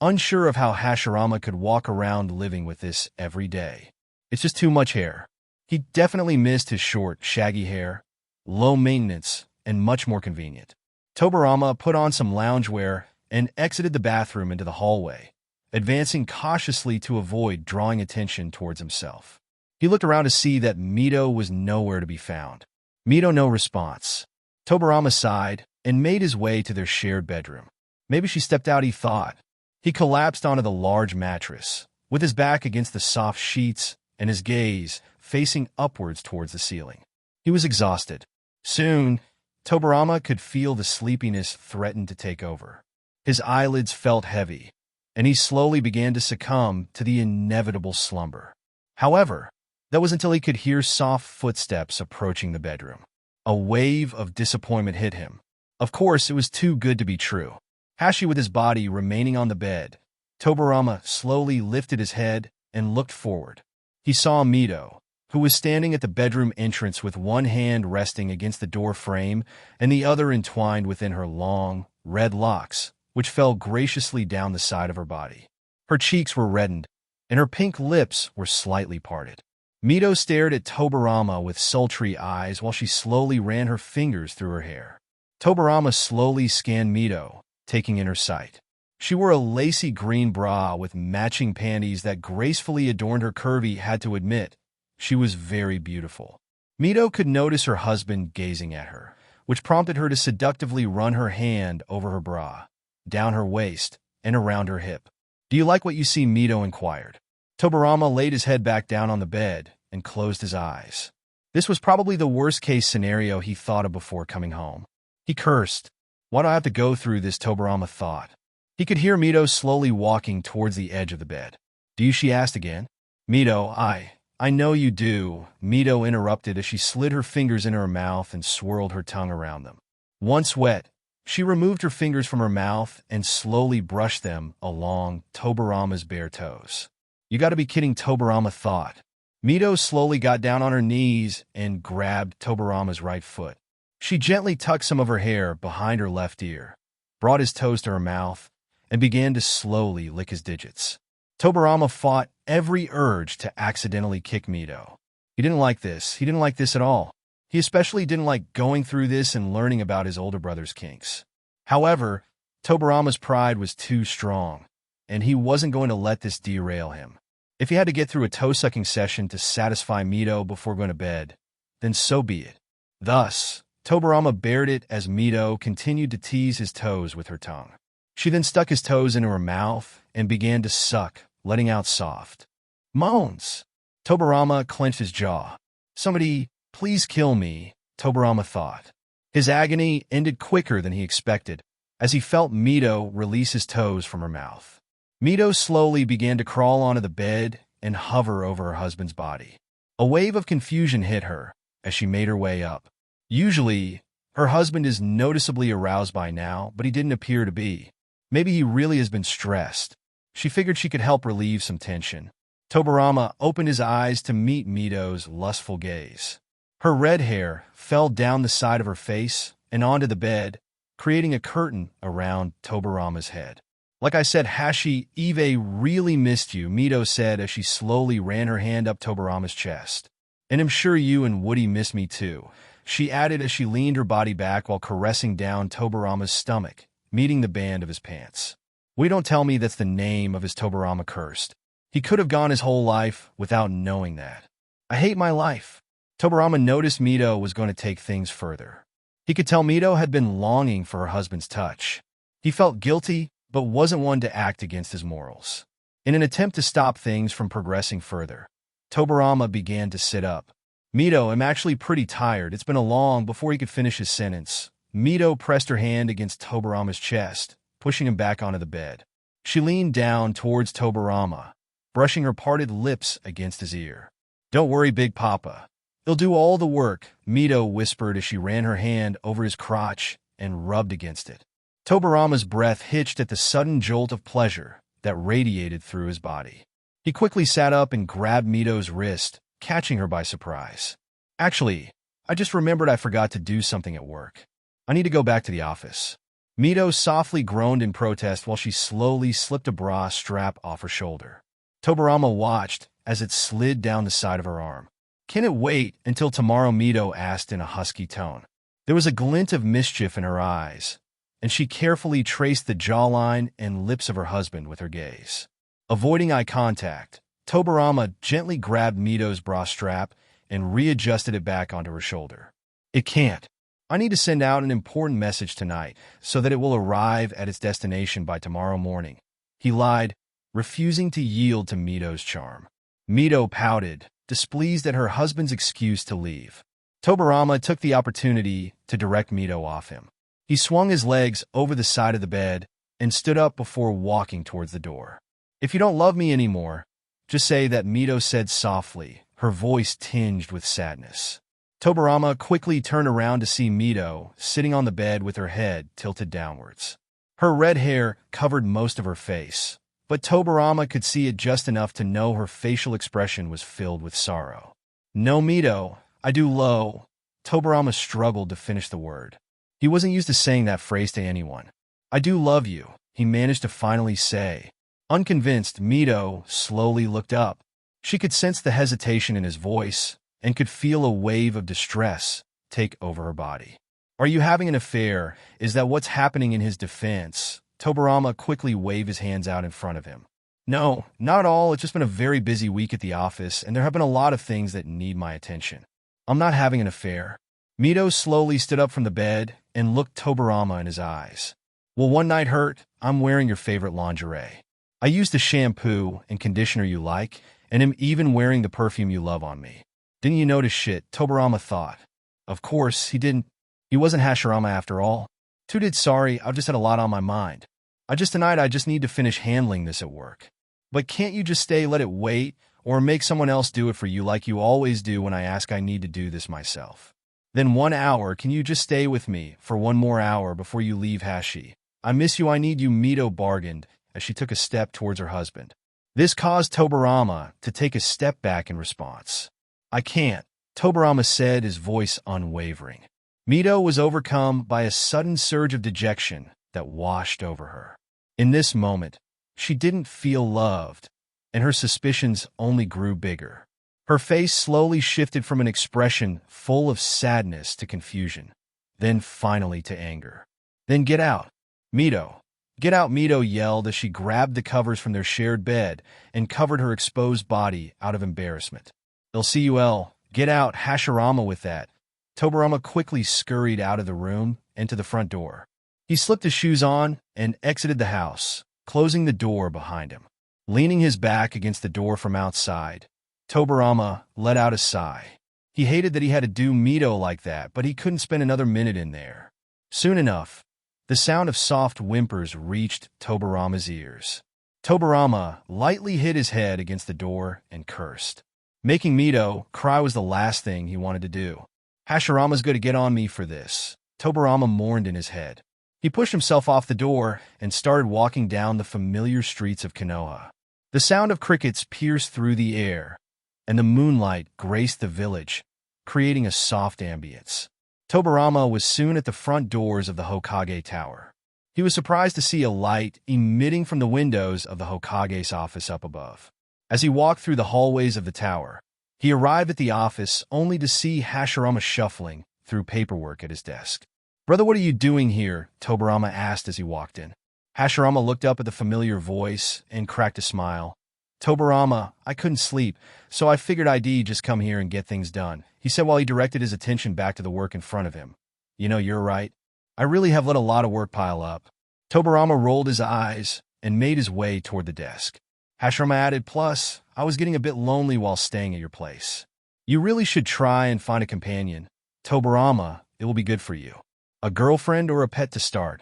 unsure of how Hashirama could walk around living with this every day. It's just too much hair. He definitely missed his short, shaggy hair, low maintenance, and much more convenient. Tobirama put on some loungewear and exited the bathroom into the hallway, advancing cautiously to avoid drawing attention towards himself. He looked around to see that Mito was nowhere to be found. Mito no response. Tobirama sighed and made his way to their shared bedroom. Maybe she stepped out, he thought. He collapsed onto the large mattress, with his back against the soft sheets and his gaze facing upwards towards the ceiling. He was exhausted. Soon, Tobirama could feel the sleepiness threaten to take over. His eyelids felt heavy, and he slowly began to succumb to the inevitable slumber. However, that was until he could hear soft footsteps approaching the bedroom. A wave of disappointment hit him. Of course, it was too good to be true. Hashi with his body remaining on the bed, Tobirama slowly lifted his head and looked forward. He saw Mito, who was standing at the bedroom entrance with one hand resting against the door frame and the other entwined within her long, red locks, which fell graciously down the side of her body. Her cheeks were reddened, and her pink lips were slightly parted. Mito stared at Tobirama with sultry eyes while she slowly ran her fingers through her hair. Tobirama slowly scanned Mito, taking in her sight. She wore a lacy green bra with matching panties that gracefully adorned her curvy. Had to admit, she was very beautiful. Mito could notice her husband gazing at her, which prompted her to seductively run her hand over her bra, down her waist, and around her hip. "Do you like what you see?" Mito inquired. Tobirama laid his head back down on the bed and closed his eyes. This was probably the worst-case scenario he thought of before coming home. He cursed. "Why do I have to go through this?" Tobirama thought. He could hear Mito slowly walking towards the edge of the bed. "Do you?" she asked again. "Mito, I know you do," Mito interrupted as she slid her fingers into her mouth and swirled her tongue around them. Once wet, she removed her fingers from her mouth and slowly brushed them along Tobirama's bare toes. "You gotta be kidding," Tobirama thought. Mito slowly got down on her knees and grabbed Tobirama's right foot. She gently tucked some of her hair behind her left ear, brought his toes to her mouth, and began to slowly lick his digits. Tobirama fought every urge to accidentally kick Mito. He didn't like this. He didn't like this at all. He especially didn't like going through this and learning about his older brother's kinks. However, Tobirama's pride was too strong, and he wasn't going to let this derail him. If he had to get through a toe-sucking session to satisfy Mito before going to bed, then so be it. Thus, Tobirama bared it as Mito continued to tease his toes with her tongue. She then stuck his toes into her mouth and began to suck, letting out soft moans. Tobirama clenched his jaw. "Somebody, please kill me," Tobirama thought. His agony ended quicker than he expected, as he felt Mito release his toes from her mouth. Mito slowly began to crawl onto the bed and hover over her husband's body. A wave of confusion hit her as she made her way up. Usually, her husband is noticeably aroused by now, but he didn't appear to be. Maybe he really has been stressed. She figured she could help relieve some tension. Tobirama opened his eyes to meet Mito's lustful gaze. Her red hair fell down the side of her face and onto the bed, creating a curtain around Tobirama's head. "Like I said, Hashi, Eve really missed you," Mito said as she slowly ran her hand up Tobirama's chest. "And I'm sure you and Woody miss me too," she added as she leaned her body back while caressing down Tobirama's stomach, meeting the band of his pants. "We don't tell me that's the name of his," Tobirama cursed. He could have gone his whole life without knowing that. "I hate my life." Tobirama noticed Mito was going to take things further. He could tell Mito had been longing for her husband's touch. He felt guilty, but wasn't one to act against his morals. In an attempt to stop things from progressing further, Tobirama began to sit up. "Mito, I'm actually pretty tired. It's been a long," before he could finish his sentence, Mito pressed her hand against Tobirama's chest, pushing him back onto the bed. She leaned down towards Tobirama, brushing her parted lips against his ear. "Don't worry, Big Papa. He'll do all the work," Mito whispered as she ran her hand over his crotch and rubbed against it. Tobirama's breath hitched at the sudden jolt of pleasure that radiated through his body. He quickly sat up and grabbed Mito's wrist, catching her by surprise. Actually, I just remembered I forgot to do something at work. I need to go back to the office. Mito softly groaned in protest while she slowly slipped a bra strap off her shoulder. Tobirama watched as it slid down the side of her arm. Can it wait until tomorrow? Mito asked in a husky tone. There was a glint of mischief in her eyes, and she carefully traced the jawline and lips of her husband with her gaze. Avoiding eye contact, Tobirama gently grabbed Mito's bra strap and readjusted it back onto her shoulder. It can't. I need to send out an important message tonight so that it will arrive at its destination by tomorrow morning. He lied, refusing to yield to Mito's charm. Mito pouted, displeased at her husband's excuse to leave. Tobirama took the opportunity to direct Mito off him. He swung his legs over the side of the bed and stood up before walking towards the door. If you don't love me anymore, just say that, Mito said softly, her voice tinged with sadness. Tobirama quickly turned around to see Mito sitting on the bed with her head tilted downwards. Her red hair covered most of her face, but Tobirama could see it just enough to know her facial expression was filled with sorrow. No, Mito, I do low. Tobirama struggled to finish the word. He wasn't used to saying that phrase to anyone. I do love you, he managed to finally say. Unconvinced, Mito slowly looked up. She could sense the hesitation in his voice and could feel a wave of distress take over her body. Are you having an affair? Is that what's happening? In his defense, Tobirama quickly waved his hands out in front of him. No, not at all. It's just been a very busy week at the office, and there have been a lot of things that need my attention. I'm not having an affair. Mito slowly stood up from the bed and looked Tobirama in his eyes. Will one night hurt? I'm wearing your favorite lingerie. I used the shampoo and conditioner you like, and am even wearing the perfume you love on me. Didn't you notice shit? Tobirama thought. Of course, he didn't. He wasn't Hashirama after all. Too did. Sorry, I've just had a lot on my mind. Tonight I just need to finish handling this at work. But can't you just stay, let it wait, or make someone else do it for you like you always do when I ask? I need to do this myself. Then 1 hour, can you just stay with me for 1 more hour before you leave, Hashi? I miss you, I need you, Mito bargained as she took a step towards her husband. This caused Tobirama to take a step back in response. I can't, Tobirama said, his voice unwavering. Mito was overcome by a sudden surge of dejection that washed over her. In this moment, she didn't feel loved, and her suspicions only grew bigger. Her face slowly shifted from an expression full of sadness to confusion, then finally to anger. Then get out, Mito. Get out, Mito yelled as she grabbed the covers from their shared bed and covered her exposed body out of embarrassment. LCUL, get out, Hashirama. With that, Tobirama quickly scurried out of the room and to the front door. He slipped his shoes on and exited the house, closing the door behind him. Leaning his back against the door from outside, Tobirama let out a sigh. He hated that he had to do Mito like that, but he couldn't spend another minute in there. Soon enough, the sound of soft whimpers reached Tobirama's ears. Tobirama lightly hit his head against the door and cursed. Making Mito cry was the last thing he wanted to do. Hashirama's going to get on me for this, Tobirama mourned in his head. He pushed himself off the door and started walking down the familiar streets of Konoha. The sound of crickets pierced through the air, and the moonlight graced the village, creating a soft ambience. Tobirama was soon at the front doors of the Hokage Tower. He was surprised to see a light emitting from the windows of the Hokage's office up above. As he walked through the hallways of the tower, he arrived at the office only to see Hashirama shuffling through paperwork at his desk. Brother, what are you doing here? Tobirama asked as he walked in. Hashirama looked up at the familiar voice and cracked a smile. Tobirama, I couldn't sleep, so I figured I'd just come here and get things done, he said while he directed his attention back to the work in front of him. You know, you're right. I really have let a lot of work pile up. Tobirama rolled his eyes and made his way toward the desk. Hashirama added, plus, I was getting a bit lonely while staying at your place. You really should try and find a companion. Tobirama, it will be good for you. A girlfriend or a pet to start.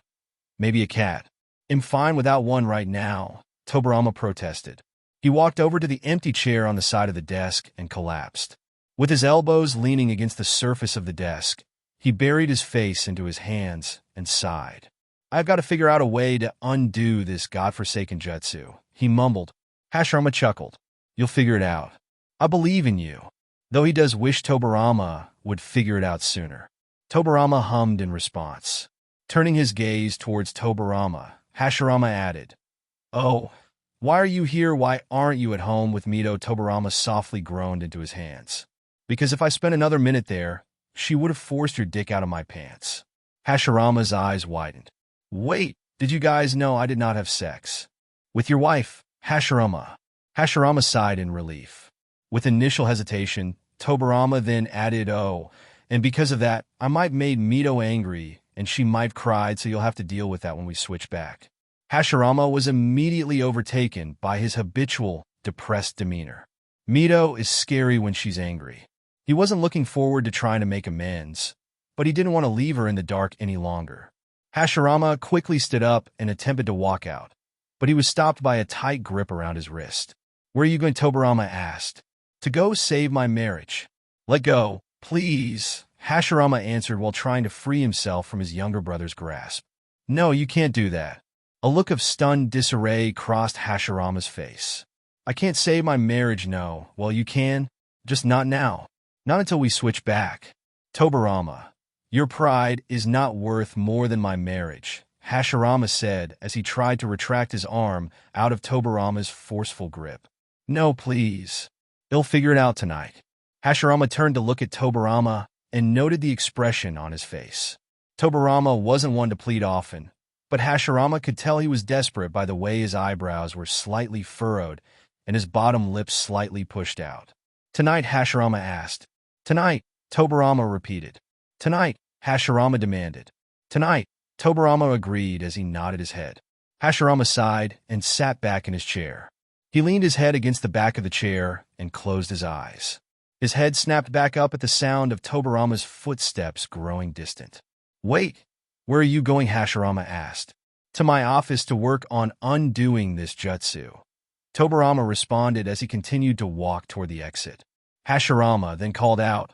Maybe a cat. I'm fine without one right now, Tobirama protested. He walked over to the empty chair on the side of the desk and collapsed. With his elbows leaning against the surface of the desk, he buried his face into his hands and sighed. I've got to figure out a way to undo this godforsaken jutsu, he mumbled. Hashirama chuckled. You'll figure it out. I believe in you. though he does wish Tobirama would figure it out sooner. Tobirama hummed in response. Turning his gaze towards Tobirama, Hashirama added, "Oh, why are you here? Why aren't you at home with Mito?" Tobirama softly groaned into his hands. "Because if I spent another minute there, she would have forced your dick out of my pants." Hashirama's eyes widened. "Wait, did you guys know I did not have sex with your wife, Hashirama?" Hashirama sighed in relief. With initial hesitation, Tobirama then added, "Oh, and because of that, I might made Mito angry, and she might have cried, so you'll have to deal with that when we switch back." Hashirama was immediately overtaken by his habitual, depressed demeanor. Mito is scary when she's angry. He wasn't looking forward to trying to make amends, but he didn't want to leave her in the dark any longer. Hashirama quickly stood up and attempted to walk out, but he was stopped by a tight grip around his wrist. "Where are you going?" Tobirama asked. "To go save my marriage." "Let go, please," Hashirama answered while trying to free himself from his younger brother's grasp. "No, you can't do that." A look of stunned disarray crossed Hashirama's face. "I can't save my marriage, no." "Well, you can, just not now. Not until we switch back." "Tobirama, your pride is not worth more than my marriage," Hashirama said as he tried to retract his arm out of Tobirama's forceful grip. "No, please. They'll figure it out tonight." Hashirama turned to look at Tobirama and noted the expression on his face. Tobirama wasn't one to plead often, but Hashirama could tell he was desperate by the way his eyebrows were slightly furrowed and his bottom lip slightly pushed out. "Tonight?" Hashirama asked. "Tonight," Tobirama repeated. "Tonight," Hashirama demanded. "Tonight," Tobirama agreed as he nodded his head. Hashirama sighed and sat back in his chair. He leaned his head against the back of the chair and closed his eyes. His head snapped back up at the sound of Tobirama's footsteps growing distant. "Wait, where are you going?" Hashirama asked. "To my office to work on undoing this jutsu," Tobirama responded as he continued to walk toward the exit. Hashirama then called out,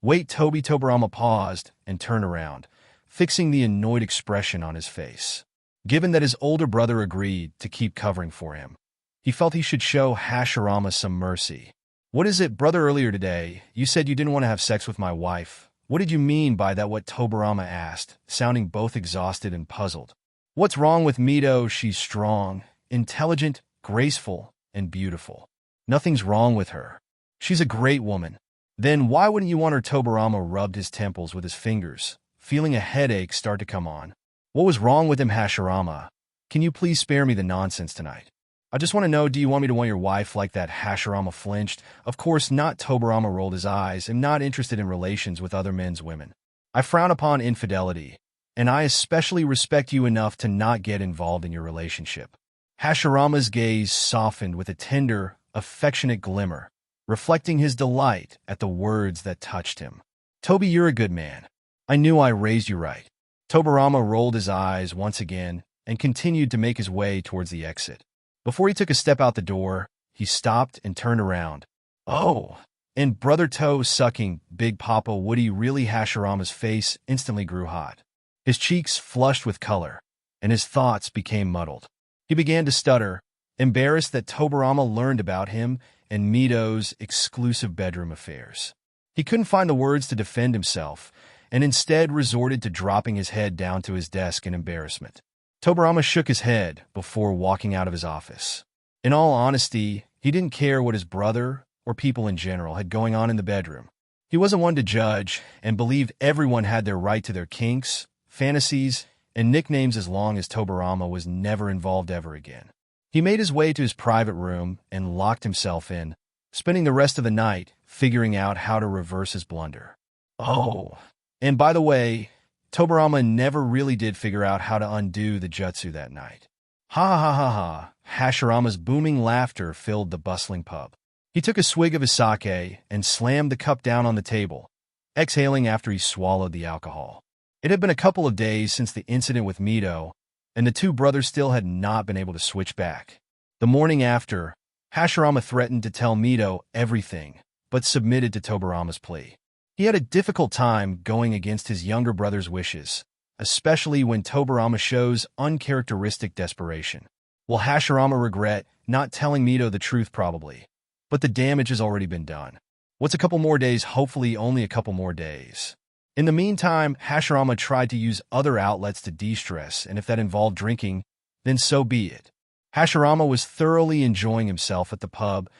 "Wait, Toby." Tobirama paused and turned around, fixing the annoyed expression on his face. Given that his older brother agreed to keep covering for him, he felt he should show Hashirama some mercy. "What is it, brother? Earlier today, you said you didn't want to have sex with my wife. What did you mean by that?" What Tobirama asked, sounding both exhausted and puzzled. "What's wrong with Mito? She's strong, intelligent, graceful, and beautiful. Nothing's wrong with her. She's a great woman. Then why wouldn't you want her?" Tobirama rubbed his temples with his fingers, feeling a headache start to come on. "What was wrong with him, Hashirama? Can you please spare me the nonsense tonight? I just want to know, do you want me to want your wife like that?" Hashirama flinched. "Of course not." Tobirama rolled his eyes. "I'm not interested in relations with other men's women. I frown upon infidelity, and I especially respect you enough to not get involved in your relationship." Hashirama's gaze softened with a tender, affectionate glimmer, reflecting his delight at the words that touched him. "Toby, you're a good man. I knew I raised you right." Tobirama rolled his eyes once again and continued to make his way towards the exit. Before he took a step out the door, he stopped and turned around. "Oh, and Brother Toe sucking Big Papa Woody really?" Hashirama's face instantly grew hot. His cheeks flushed with color, and his thoughts became muddled. He began to stutter, embarrassed that Tobirama learned about him and Mito's exclusive bedroom affairs. He couldn't find the words to defend himself, and instead resorted to dropping his head down to his desk in embarrassment. Tobirama shook his head before walking out of his office. In all honesty, he didn't care what his brother, or people in general, had going on in the bedroom. He wasn't one to judge, and believed everyone had their right to their kinks, fantasies, and nicknames as long as Tobirama was never involved ever again. He made his way to his private room and locked himself in, spending the rest of the night figuring out how to reverse his blunder. Oh, and by the way, Tobirama never really did figure out how to undo the jutsu that night. Ha ha ha ha. Hashirama's booming laughter filled the bustling pub. He took a swig of his sake and slammed the cup down on the table, exhaling after he swallowed the alcohol. It had been a couple of days since the incident with Mito, and the two brothers still had not been able to switch back. The morning after, Hashirama threatened to tell Mito everything, but submitted to Tobirama's plea. He had a difficult time going against his younger brother's wishes, especially when Tobirama shows uncharacteristic desperation. Will Hashirama regret not telling Mito the truth? Probably, but the damage has already been done. What's a couple more days? Hopefully only a couple more days. In the meantime, Hashirama tried to use other outlets to de-stress, and if that involved drinking, then so be it. Hashirama was thoroughly enjoying himself at the pub,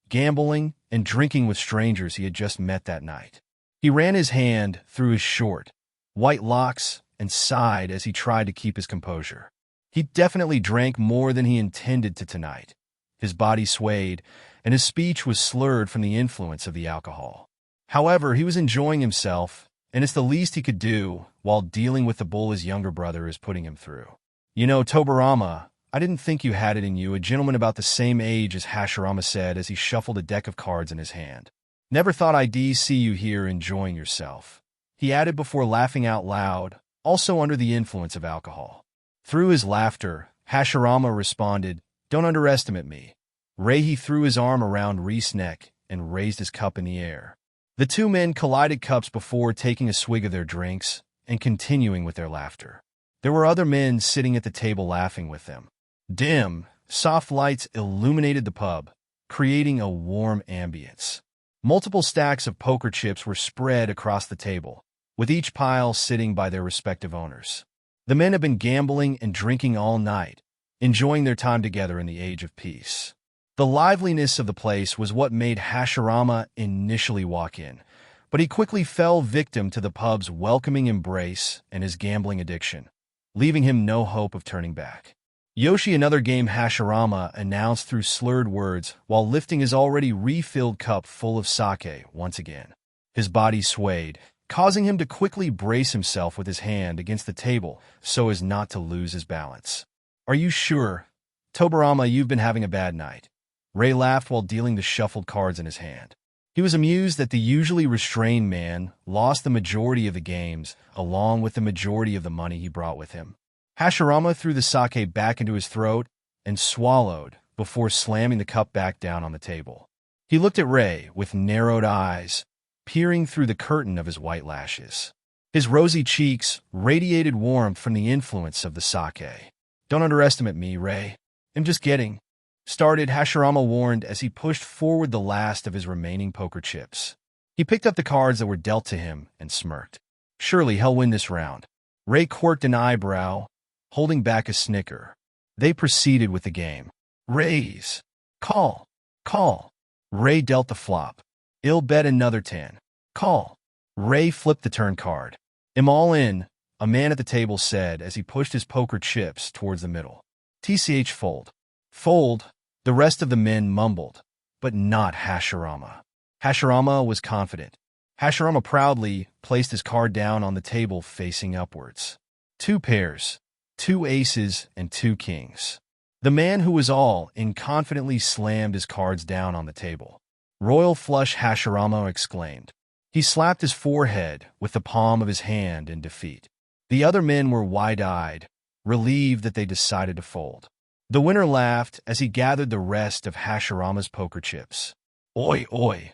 gambling and drinking with strangers he had just met that night. He ran his hand through his short, white locks and sighed as he tried to keep his composure. He definitely drank more than he intended to tonight. His body swayed, and his speech was slurred from the influence of the alcohol. However, he was enjoying himself, and it's the least he could do while dealing with the bull his younger brother is putting him through. You know, Tobirama, I didn't think you had it in you, a gentleman about the same age as Hashirama said as he shuffled a deck of cards in his hand. Never thought I'd see you here enjoying yourself, he added before laughing out loud, also under the influence of alcohol. Through his laughter, Hashirama responded, "Don't underestimate me." He threw his arm around Reese's neck and raised his cup in the air. The two men collided cups before taking a swig of their drinks and continuing with their laughter. There were other men sitting at the table laughing with them. Dim, soft lights illuminated the pub, creating a warm ambience. Multiple stacks of poker chips were spread across the table, with each pile sitting by their respective owners. The men had been gambling and drinking all night, enjoying their time together in the age of peace. The liveliness of the place was what made Hashirama initially walk in, but he quickly fell victim to the pub's welcoming embrace and his gambling addiction, leaving him no hope of turning back. "Yoshi, another game," Hashirama announced through slurred words while lifting his already refilled cup full of sake once again. His body swayed, causing him to quickly brace himself with his hand against the table so as not to lose his balance. "Are you sure? Tobirama, you've been having a bad night." Ray laughed while dealing the shuffled cards in his hand. He was amused that the usually restrained man lost the majority of the games, along with the majority of the money he brought with him. Hashirama threw the sake back into his throat and swallowed before slamming the cup back down on the table. He looked at Ray with narrowed eyes, peering through the curtain of his white lashes. His rosy cheeks radiated warmth from the influence of the sake. "Don't underestimate me, Ray. I'm just getting started," Hashirama warned as he pushed forward the last of his remaining poker chips. He picked up the cards that were dealt to him and smirked. "Surely he'll win this round." Ray quirked an eyebrow, holding back a snicker. They proceeded with the game. "Raise. Call. Call." Ray dealt the flop. "I'll bet another 10. Call." Ray flipped the turn card. "I'm all in," a man at the table said as he pushed his poker chips towards the middle. "TCH fold." "Fold," the rest of the men mumbled, but not Hashirama. Hashirama was confident. Hashirama proudly placed his card down on the table facing upwards. 2 pairs, 2 aces, and 2 kings. The man who was all in confidently slammed his cards down on the table. "Royal flush," Hashirama exclaimed. He slapped his forehead with the palm of his hand in defeat. The other men were wide-eyed, relieved that they decided to fold. The winner laughed as he gathered the rest of Hashirama's poker chips. "Oi, oi.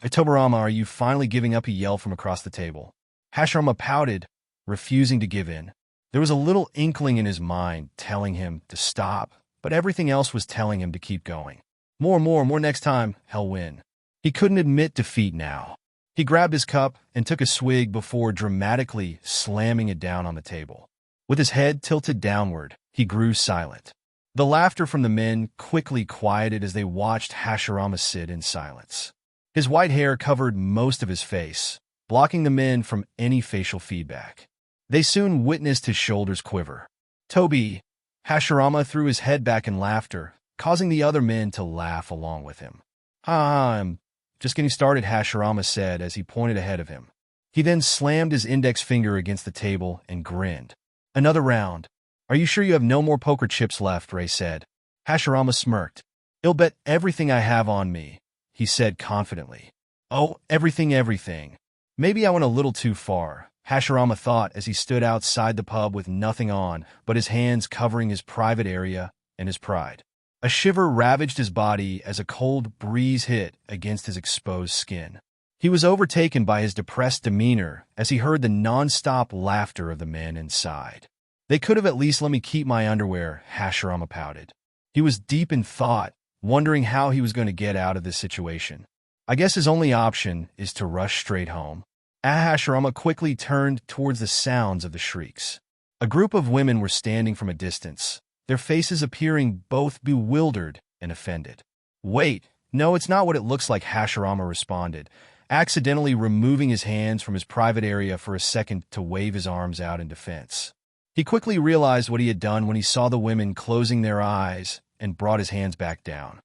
Tobirama, are you finally giving up?" he yelled from across the table. Hashirama pouted, refusing to give in. There was a little inkling in his mind telling him to stop, but everything else was telling him to keep going. More next time, he'll win. He couldn't admit defeat now. He grabbed his cup and took a swig before dramatically slamming it down on the table. With his head tilted downward, he grew silent. The laughter from the men quickly quieted as they watched Hashirama sit in silence. His white hair covered most of his face, blocking the men from any facial feedback. They soon witnessed his shoulders quiver. "Toby!" Hashirama threw his head back in laughter, causing the other men to laugh along with him. I'm just getting started," Hashirama said as he pointed ahead of him. He then slammed his index finger against the table and grinned. "Another round. Are you sure you have no more poker chips left?" Ray said. Hashirama smirked. "I'll bet everything I have on me," he said confidently. "Oh, everything. Maybe I went a little too far," Hashirama thought as he stood outside the pub with nothing on but his hands covering his private area and his pride. A shiver ravaged his body as a cold breeze hit against his exposed skin. He was overtaken by his depressed demeanor as he heard the non-stop laughter of the men inside. "They could have at least let me keep my underwear," Hashirama pouted. He was deep in thought, wondering how he was going to get out of this situation. I guess his only option is to rush straight home. Hashirama quickly turned towards the sounds of the shrieks. A group of women were standing from a distance, their faces appearing both bewildered and offended. "Wait, no, it's not what it looks like," Hashirama responded, accidentally removing his hands from his private area for a second to wave his arms out in defense. He quickly realized what he had done when he saw the women closing their eyes and brought his hands back down.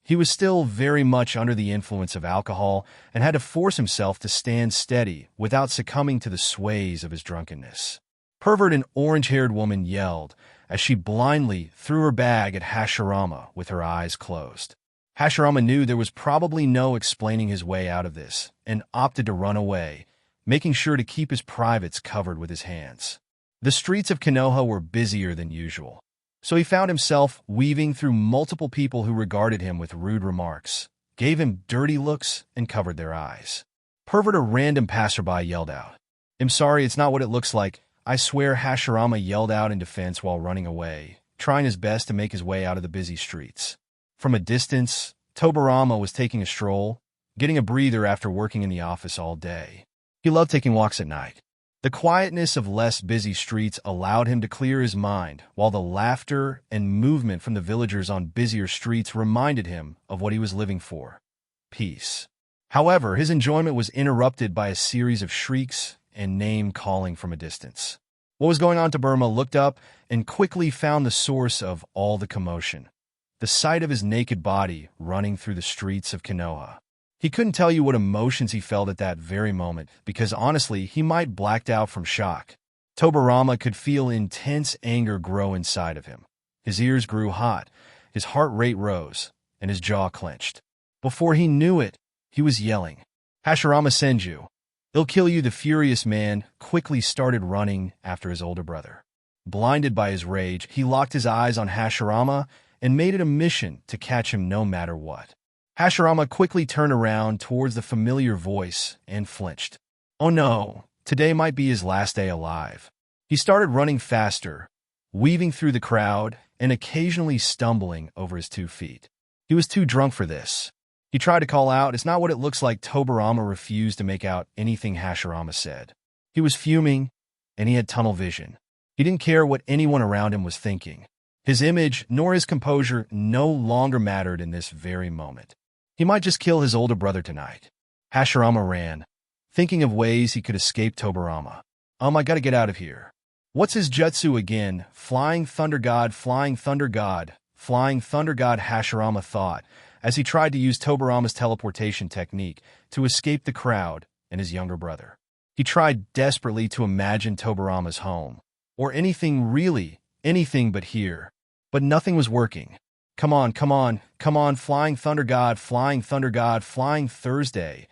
He was still very much under the influence of alcohol and had to force himself to stand steady without succumbing to the sways of his drunkenness. Pervert, an orange-haired woman, yelled as she blindly threw her bag at Hashirama with her eyes closed. Hashirama knew there was probably no explaining his way out of this and opted to run away, making sure to keep his privates covered with his hands. The streets of Konoha were busier than usual, so he found himself weaving through multiple people who regarded him with rude remarks, gave him dirty looks, and covered their eyes. "Pervert," a random passerby yelled out. "I'm sorry, it's not what it looks like. I swear," Hashirama yelled out in defense while running away, trying his best to make his way out of the busy streets. From a distance, Tobirama was taking a stroll, getting a breather after working in the office all day. He loved taking walks at night. The quietness of less busy streets allowed him to clear his mind, while the laughter and movement from the villagers on busier streets reminded him of what he was living for: peace. However, his enjoyment was interrupted by a series of shrieks and name-calling from a distance. What was going on? Tobirama looked up and quickly found the source of all the commotion: the sight of his naked body running through the streets of Konoha. He couldn't tell you what emotions he felt at that very moment, because honestly, he might blacked out from shock. Tobirama could feel intense anger grow inside of him. His ears grew hot, his heart rate rose, and his jaw clenched. Before he knew it, he was yelling, "Hashirama Senju! They'll kill you!" The furious man quickly started running after his older brother. Blinded by his rage, he locked his eyes on Hashirama and made it a mission to catch him no matter what. Hashirama quickly turned around towards the familiar voice and flinched. Oh no, today might be his last day alive. He started running faster, weaving through the crowd and occasionally stumbling over his 2 feet. He was too drunk for this. He tried to call out, "It's not what it looks like." Tobirama refused to make out anything Hashirama said. He was fuming, and he had tunnel vision. He didn't care what anyone around him was thinking. His image nor his composure no longer mattered in this very moment. He might just kill his older brother tonight. Hashirama ran, thinking of ways he could escape Tobirama. I gotta get out of here. What's his jutsu again? Flying Thunder God, Flying Thunder God, Flying Thunder God, Hashirama thought, as he tried to use Tobirama's teleportation technique to escape the crowd and his younger brother. He tried desperately to imagine Tobirama's home, or anything really, anything but here. But nothing was working. Come on, Flying Thunder God, Flying Thunder God, Flying Thursday.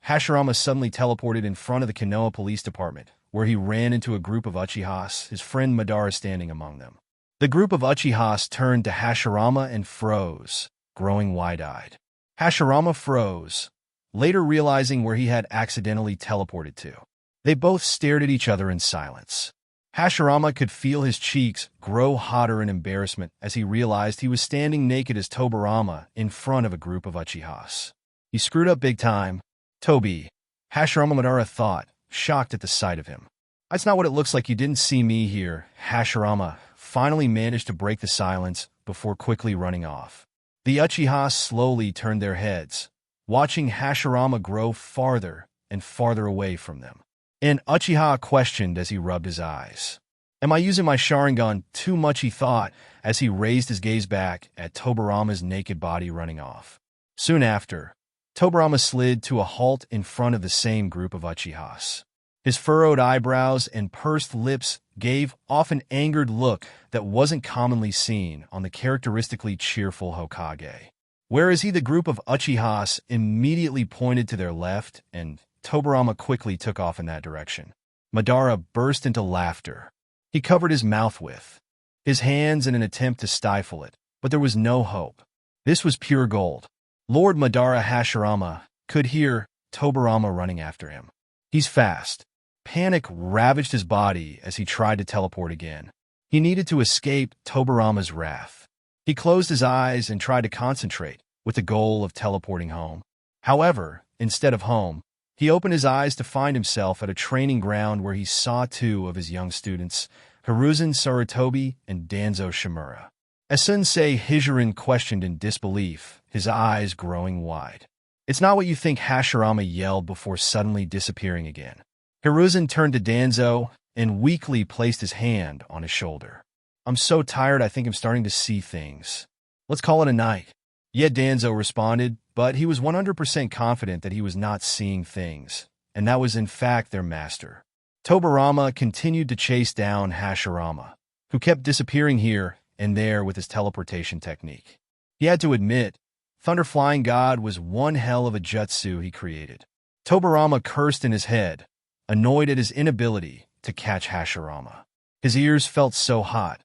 Hashirama suddenly teleported in front of the Konoha Police Department, where he ran into a group of Uchihas, his friend Madara standing among them. The group of Uchihas turned to Hashirama and froze, growing wide-eyed. Hashirama froze, later realizing where he had accidentally teleported to. They both stared at each other in silence. Hashirama could feel his cheeks grow hotter in embarrassment as he realized he was standing naked as Tobirama in front of a group of Uchihas. He screwed up big time. "Tobi," Hashirama Madara thought, shocked at the sight of him. "That's not what it looks like. You didn't see me here." Hashirama finally managed to break the silence before quickly running off. The Uchihas slowly turned their heads, watching Hashirama grow farther and farther away from them. An Uchiha questioned as he rubbed his eyes. "Am I using my Sharingan too much?" he thought as he raised his gaze back at Tobirama's naked body running off. Soon after, Tobirama slid to a halt in front of the same group of Uchihas. His furrowed eyebrows and pursed lips gave off an angered look that wasn't commonly seen on the characteristically cheerful Hokage. Whereas the group of Uchihas immediately pointed to their left, and Tobirama quickly took off in that direction. Madara burst into laughter. He covered his mouth with his hands in an attempt to stifle it, but there was no hope. This was pure gold. Lord Madara Hashirama could hear Tobirama running after him. He's fast. Panic ravaged his body as he tried to teleport again. He needed to escape Tobirama's wrath. He closed his eyes and tried to concentrate, with the goal of teleporting home. However, instead of home, he opened his eyes to find himself at a training ground where he saw two of his young students, Hiruzen Sarutobi and Danzo Shimura. As Sensei Hashiran questioned in disbelief, his eyes growing wide. "It's not what you think," Hashirama yelled before suddenly disappearing again. Hiruzen turned to Danzo and weakly placed his hand on his shoulder. "I'm so tired I think I'm starting to see things. Let's call it a night." Yet Danzo responded, but he was 100% confident that he was not seeing things, and that was in fact their master. Tobirama continued to chase down Hashirama, who kept disappearing here and there with his teleportation technique. He had to admit, Thunder Flying God was one hell of a jutsu he created. Tobirama cursed in his head, annoyed at his inability to catch Hashirama. His ears felt so hot,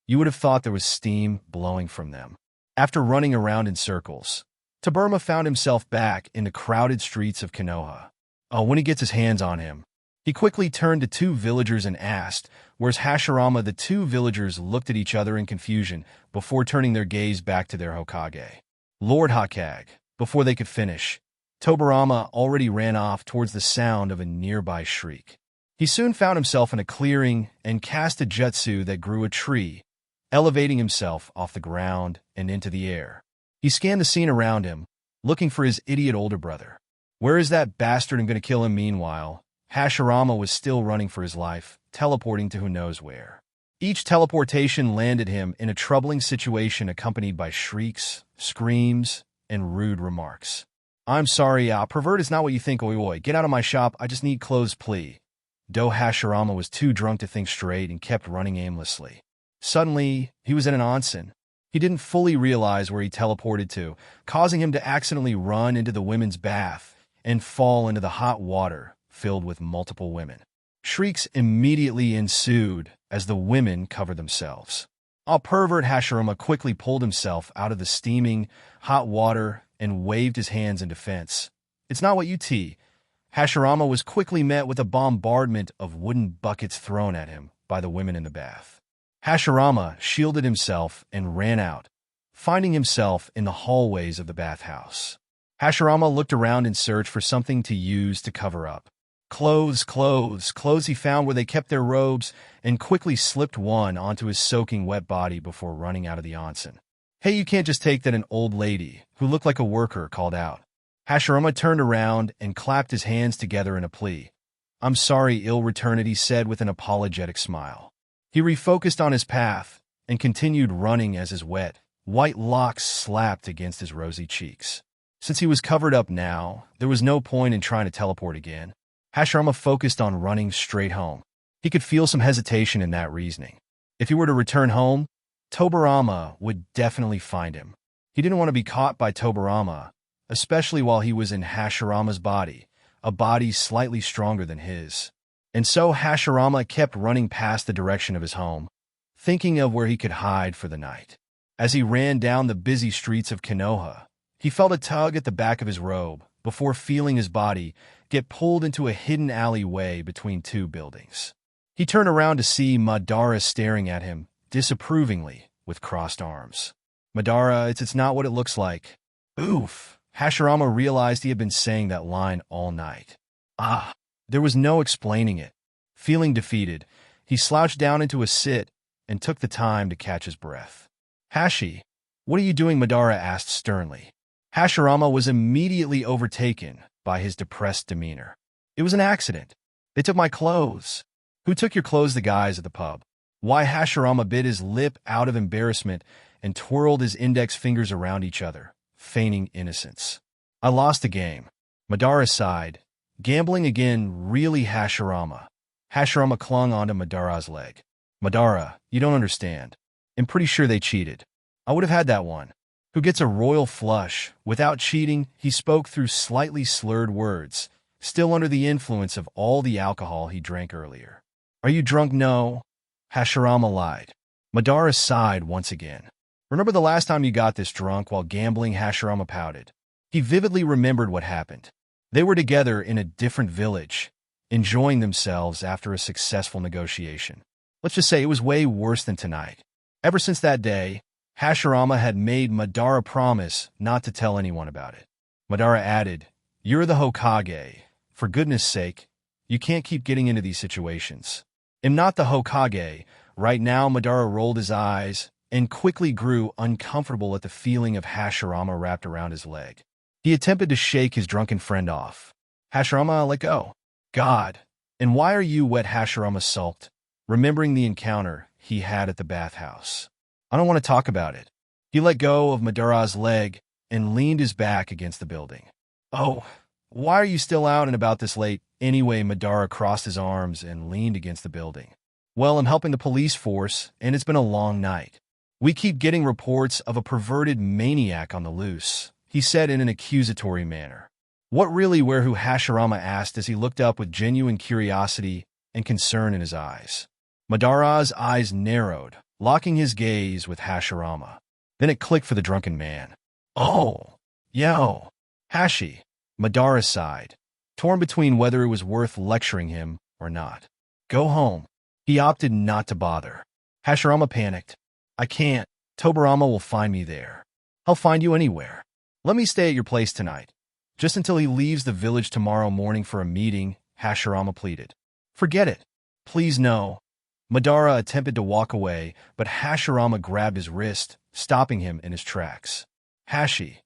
you would have thought there was steam blowing from them. After running around in circles, Tobirama found himself back in the crowded streets of Konoha. When he gets his hands on him, he quickly turned to two villagers and asked, "Where's Hashirama?" The two villagers looked at each other in confusion before turning their gaze back to their Hokage, Lord Hokage. Before they could finish, Tobirama already ran off towards the sound of a nearby shriek. He soon found himself in a clearing and cast a jutsu that grew a tree, elevating himself off the ground and into the air. He scanned the scene around him, looking for his idiot older brother. "Where is that bastard? I'm going to kill him." Meanwhile, Hashirama was still running for his life, teleporting to who knows where. Each teleportation landed him in a troubling situation accompanied by shrieks, screams, and rude remarks. "I'm sorry, pervert is not what you think, oi oi. Get out of my shop, I just need clothes, please." Though Hashirama was too drunk to think straight and kept running aimlessly. Suddenly, he was in an onsen. He didn't fully realize where he teleported to, causing him to accidentally run into the women's bath and fall into the hot water filled with multiple women. Shrieks immediately ensued as the women covered themselves. Pervert! Hashirama quickly pulled himself out of the steaming, hot water and waved his hands in defense. "It's not what you tea." Hashirama was quickly met with a bombardment of wooden buckets thrown at him by the women in the bath. Hashirama shielded himself and ran out, finding himself in the hallways of the bathhouse. Hashirama looked around in search for something to use to cover up. Clothes he found where they kept their robes and quickly slipped one onto his soaking wet body before running out of the onsen. "Hey, you can't just take that," an old lady, who looked like a worker, called out. Hashirama turned around and clapped his hands together in a plea. "I'm sorry, ill return it," he said with an apologetic smile. He refocused on his path and continued running as his wet, white locks slapped against his rosy cheeks. Since he was covered up now, there was no point in trying to teleport again. Hashirama focused on running straight home. He could feel some hesitation in that reasoning. If he were to return home, Tobirama would definitely find him. He didn't want to be caught by Tobirama, especially while he was in Hashirama's body, a body slightly stronger than his. And so Hashirama kept running past the direction of his home, thinking of where he could hide for the night. As he ran down the busy streets of Konoha, he felt a tug at the back of his robe before feeling his body get pulled into a hidden alleyway between two buildings. He turned around to see Madara staring at him disapprovingly with crossed arms. "Madara, it's not what it looks like." Oof! Hashirama realized he had been saying that line all night. There was no explaining it. Feeling defeated, he slouched down into a sit and took the time to catch his breath. "Hashi, what are you doing?" Madara asked sternly. Hashirama was immediately overtaken by his depressed demeanor. "It was an accident. They took my clothes." "Who took your clothes?" "The guys at the pub." Why? Hashirama bit his lip out of embarrassment and twirled his index fingers around each other, feigning innocence. "I lost the game." Madara sighed. "Gambling again, really, Hashirama?" Hashirama clung onto Madara's leg. "Madara, you don't understand. I'm pretty sure they cheated. I would have had that one." "Who gets a royal flush without cheating?" He spoke through slightly slurred words, still under the influence of all the alcohol he drank earlier. "Are you drunk?" "No." Hashirama lied. Madara sighed once again. "Remember the last time you got this drunk while gambling?" Hashirama pouted. He vividly remembered what happened. They were together in a different village, enjoying themselves after a successful negotiation. Let's just say it was way worse than tonight. Ever since that day, Hashirama had made Madara promise not to tell anyone about it. Madara added, "You're the Hokage. For goodness sake, you can't keep getting into these situations." "I'm not the Hokage." Right now, Madara rolled his eyes and quickly grew uncomfortable at the feeling of Hashirama wrapped around his leg. He attempted to shake his drunken friend off. "Hashirama, let go." "God, and why are you wet?" Hashirama sulked, remembering the encounter he had at the bathhouse. "I don't want to talk about it." He let go of Madara's leg and leaned his back against the building. "Oh, why are you still out and about this late?" Anyway, Madara crossed his arms and leaned against the building. "Well, I'm helping the police force, and it's been a long night. We keep getting reports of a perverted maniac on the loose," he said in an accusatory manner. "What really, where, who?" Hashirama asked as he looked up with genuine curiosity and concern in his eyes. Madara's eyes narrowed, locking his gaze with Hashirama. Then it clicked for the drunken man. "Oh, yo, Hashi," Madara sighed, torn between whether it was worth lecturing him or not. "Go home." He opted not to bother. Hashirama panicked. "I can't. Tobirama will find me there." "I'll find you anywhere. Let me stay at your place tonight, just until he leaves the village tomorrow morning for a meeting," Hashirama pleaded. "Forget it. Please no." Madara attempted to walk away, but Hashirama grabbed his wrist, stopping him in his tracks. "Hashi,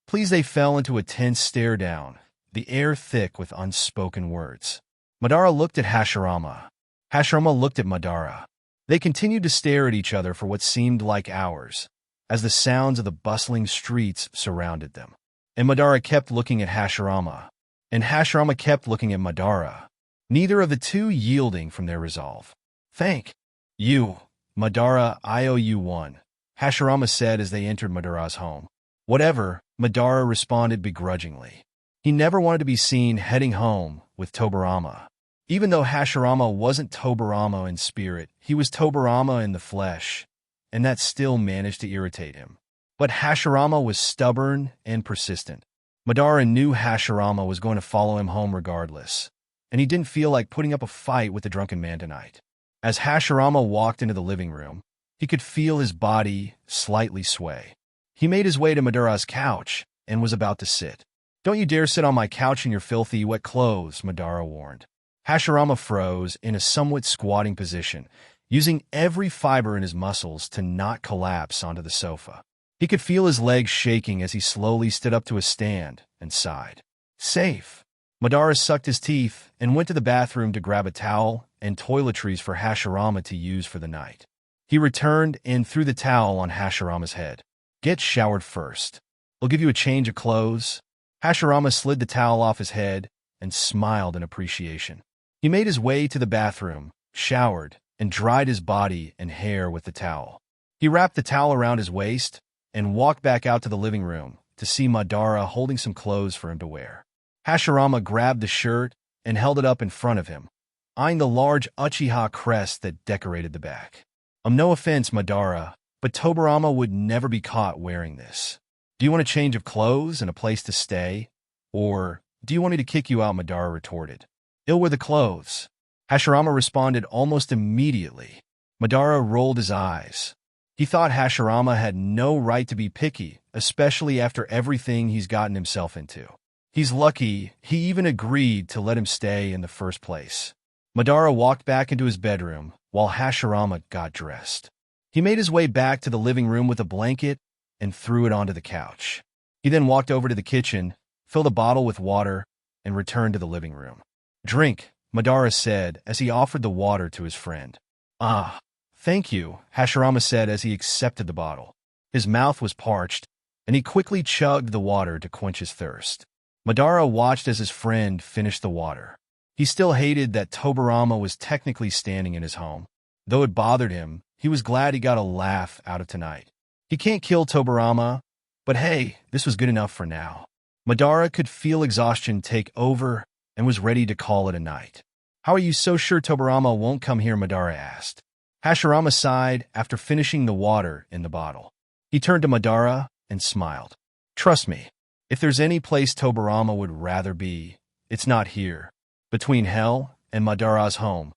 please." They fell into a tense stare down, the air thick with unspoken words. Madara looked at Hashirama. Hashirama looked at Madara. They continued to stare at each other for what seemed like hours, as the sounds of the bustling streets surrounded them. And Madara kept looking at Hashirama, and Hashirama kept looking at Madara, neither of the two yielding from their resolve. "Thank you, Madara, I owe you one," Hashirama said as they entered Madara's home. "Whatever," Madara responded begrudgingly. He never wanted to be seen heading home with Tobirama. Even though Hashirama wasn't Tobirama in spirit, he was Tobirama in the flesh, and that still managed to irritate him. But Hashirama was stubborn and persistent. Madara knew Hashirama was going to follow him home regardless, and he didn't feel like putting up a fight with the drunken man tonight. As Hashirama walked into the living room, he could feel his body slightly sway. He made his way to Madara's couch and was about to sit. "Don't you dare sit on my couch in your filthy, wet clothes," Madara warned. Hashirama froze in a somewhat squatting position, using every fiber in his muscles to not collapse onto the sofa. He could feel his legs shaking as he slowly stood up to a stand and sighed. "Safe." Madara sucked his teeth and went to the bathroom to grab a towel and toiletries for Hashirama to use for the night. He returned and threw the towel on Hashirama's head. "Get showered first. I'll give you a change of clothes." Hashirama slid the towel off his head and smiled in appreciation. He made his way to the bathroom, showered, and dried his body and hair with the towel. He wrapped the towel around his waist and walked back out to the living room to see Madara holding some clothes for him to wear. Hashirama grabbed the shirt and held it up in front of him, eyeing the large Uchiha crest that decorated the back. No offense, Madara, but Tobirama would never be caught wearing this. Do you want a change of clothes and a place to stay? Or do you want me to kick you out?" Madara retorted. "I'll wear the clothes." Hashirama responded almost immediately. Madara rolled his eyes. He thought Hashirama had no right to be picky, especially after everything he's gotten himself into. He's lucky he even agreed to let him stay in the first place. Madara walked back into his bedroom while Hashirama got dressed. He made his way back to the living room with a blanket and threw it onto the couch. He then walked over to the kitchen, filled a bottle with water, and returned to the living room. "Drink," Madara said as he offered the water to his friend. "Ah, thank you," Hashirama said as he accepted the bottle. His mouth was parched, and he quickly chugged the water to quench his thirst. Madara watched as his friend finished the water. He still hated that Tobirama was technically standing in his home. Though it bothered him, he was glad he got a laugh out of tonight. He can't kill Tobirama, but hey, this was good enough for now. Madara could feel exhaustion take over and was ready to call it a night. "How are you so sure Tobirama won't come here?" Madara asked. Hashirama sighed after finishing the water in the bottle. He turned to Madara and smiled. "Trust me, if there's any place Tobirama would rather be, it's not here. Between hell and Madara's home,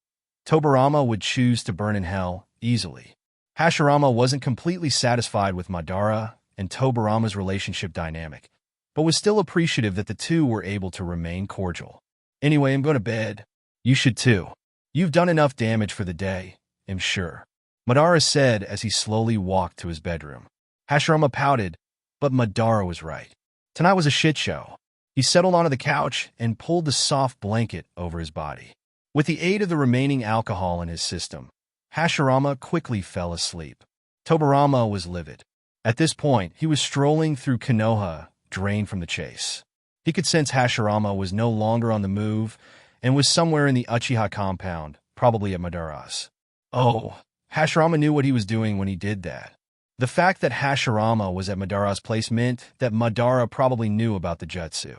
Tobirama would choose to burn in hell easily." Hashirama wasn't completely satisfied with Madara and Tobirama's relationship dynamic, but was still appreciative that the two were able to remain cordial. "Anyway, I'm going to bed. You should too. You've done enough damage for the day, I'm sure," Madara said as he slowly walked to his bedroom. Hashirama pouted, but Madara was right. Tonight was a shit show. He settled onto the couch and pulled the soft blanket over his body. With the aid of the remaining alcohol in his system, Hashirama quickly fell asleep. Tobirama was livid. At this point, he was strolling through Konoha, drained from the chase. He could sense Hashirama was no longer on the move and was somewhere in the Uchiha compound, probably at Madara's. Oh, Hashirama knew what he was doing when he did that. The fact that Hashirama was at Madara's place meant that Madara probably knew about the jutsu.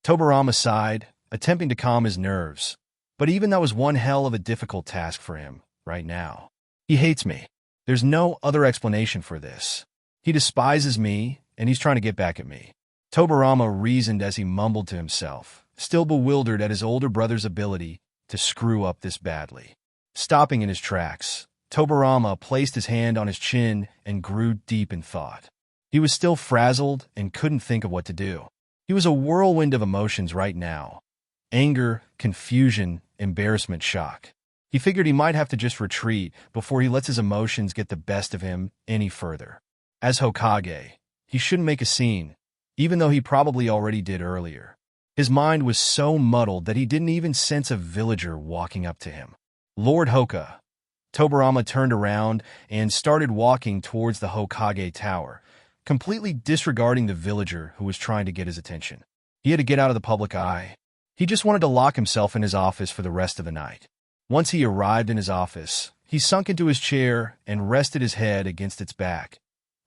Tobirama sighed, attempting to calm his nerves, but even that was one hell of a difficult task for him right now. He hates me. There's no other explanation for this. He despises me, and he's trying to get back at me. Tobirama reasoned as he mumbled to himself, still bewildered at his older brother's ability to screw up this badly. Stopping in his tracks, Tobirama placed his hand on his chin and grew deep in thought. He was still frazzled and couldn't think of what to do. He was a whirlwind of emotions right now. Anger, confusion, embarrassment, shock. He figured he might have to just retreat before he lets his emotions get the best of him any further. As Hokage, he shouldn't make a scene, even though he probably already did earlier. His mind was so muddled that he didn't even sense a villager walking up to him. "Lord Hoka." Tobirama turned around and started walking towards the Hokage tower, completely disregarding the villager who was trying to get his attention. He had to get out of the public eye. He just wanted to lock himself in his office for the rest of the night. Once he arrived in his office, he sunk into his chair and rested his head against its back,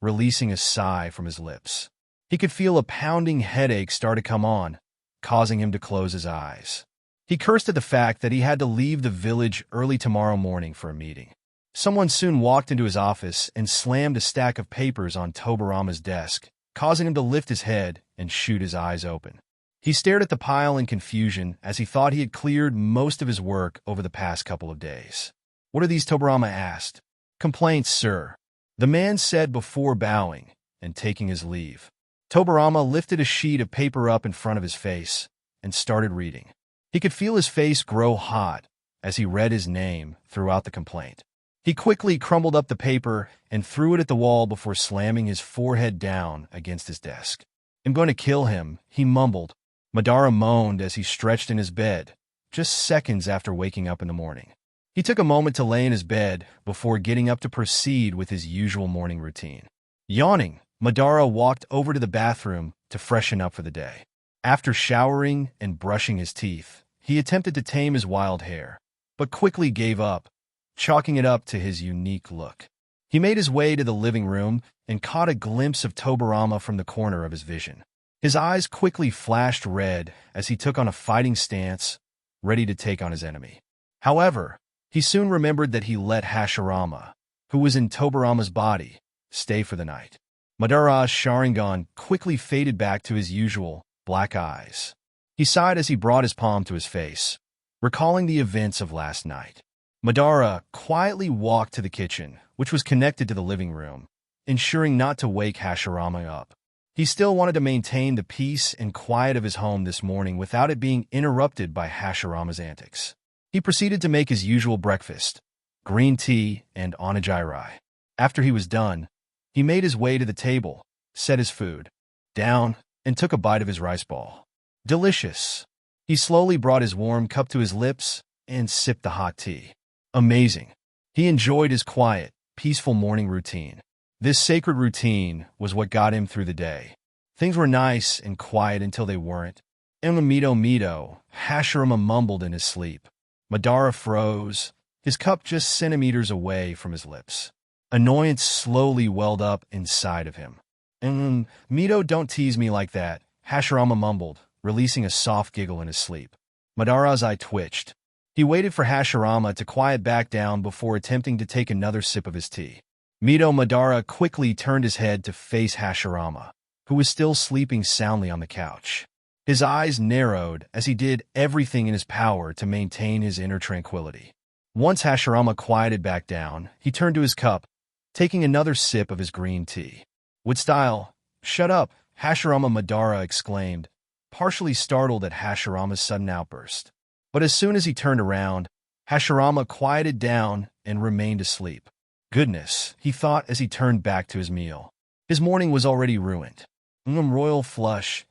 releasing a sigh from his lips. He could feel a pounding headache start to come on, causing him to close his eyes. He cursed at the fact that he had to leave the village early tomorrow morning for a meeting. Someone soon walked into his office and slammed a stack of papers on Tobirama's desk, causing him to lift his head and shoot his eyes open. He stared at the pile in confusion as he thought he had cleared most of his work over the past couple of days. "What are these?" Tobirama asked. "Complaints, sir," the man said before bowing and taking his leave. Tobirama lifted a sheet of paper up in front of his face and started reading. He could feel his face grow hot as he read his name throughout the complaint. He quickly crumbled up the paper and threw it at the wall before slamming his forehead down against his desk. "I'm going to kill him," he mumbled. Madara moaned as he stretched in his bed, just seconds after waking up in the morning. He took a moment to lay in his bed before getting up to proceed with his usual morning routine. Yawning, Madara walked over to the bathroom to freshen up for the day. After showering and brushing his teeth, he attempted to tame his wild hair, but quickly gave up, chalking it up to his unique look. He made his way to the living room and caught a glimpse of Tobirama from the corner of his vision. His eyes quickly flashed red as he took on a fighting stance, ready to take on his enemy. However, he soon remembered that he let Hashirama, who was in Tobirama's body, stay for the night. Madara's Sharingan quickly faded back to his usual black eyes. He sighed as he brought his palm to his face, recalling the events of last night. Madara quietly walked to the kitchen, which was connected to the living room, ensuring not to wake Hashirama up. He still wanted to maintain the peace and quiet of his home this morning without it being interrupted by Hashirama's antics. He proceeded to make his usual breakfast, green tea and onigiri. After he was done, he made his way to the table, set his food down, and took a bite of his rice ball. Delicious. He slowly brought his warm cup to his lips and sipped the hot tea. Amazing. He enjoyed his quiet, peaceful morning routine. This sacred routine was what got him through the day. Things were nice and quiet until they weren't. Mito, Hashirama mumbled in his sleep. Madara froze, his cup just centimeters away from his lips. Annoyance slowly welled up inside of him. Mito, don't tease me like that, Hashirama mumbled, releasing a soft giggle in his sleep. Madara's eye twitched. He waited for Hashirama to quiet back down before attempting to take another sip of his tea. Madara quickly turned his head to face Hashirama, who was still sleeping soundly on the couch. His eyes narrowed as he did everything in his power to maintain his inner tranquility. Once Hashirama quieted back down, he turned to his cup, taking another sip of his green tea. With style, "Shut up," Hashirama Madara exclaimed, partially startled at Hashirama's sudden outburst. But as soon as he turned around, Hashirama quieted down and remained asleep. Goodness, he thought as he turned back to his meal. His morning was already ruined. Royal flush.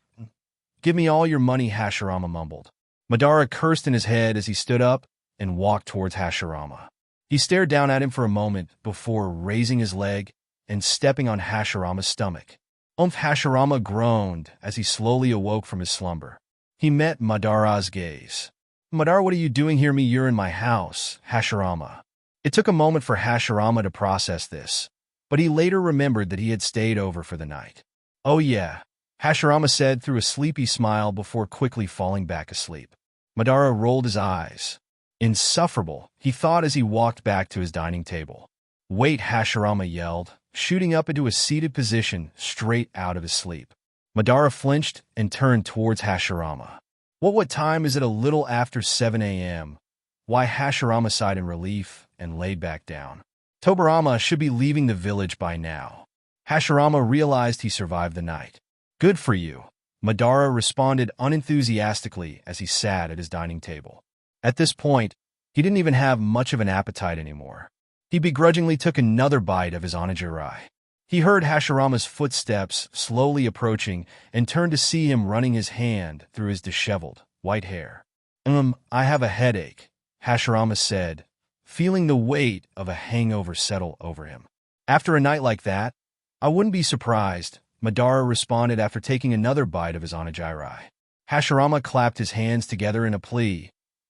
Give me all your money, Hashirama mumbled. Madara cursed in his head as he stood up and walked towards Hashirama. He stared down at him for a moment before raising his leg and stepping on Hashirama's stomach. Hashirama groaned as he slowly awoke from his slumber. He met Madara's gaze. Madara, what are you doing here? You're in my house, Hashirama. It took a moment for Hashirama to process this, but he later remembered that he had stayed over for the night. Oh yeah, Hashirama said through a sleepy smile before quickly falling back asleep. Madara rolled his eyes. Insufferable, he thought as he walked back to his dining table. Wait, Hashirama yelled, shooting up into a seated position straight out of his sleep. Madara flinched and turned towards Hashirama. What time is it? A little after 7 a.m. Why? Hashirama sighed in relief and laid back down. Tobirama should be leaving the village by now. Hashirama realized he survived the night. Good for you, Madara responded unenthusiastically as he sat at his dining table. At this point, he didn't even have much of an appetite anymore. He begrudgingly took another bite of his onigiri. He heard Hashirama's footsteps slowly approaching and turned to see him running his hand through his disheveled, white hair. I have a headache, Hashirama said, feeling the weight of a hangover settle over him. After a night like that, I wouldn't be surprised, Madara responded after taking another bite of his onigiri. Hashirama clapped his hands together in a plea.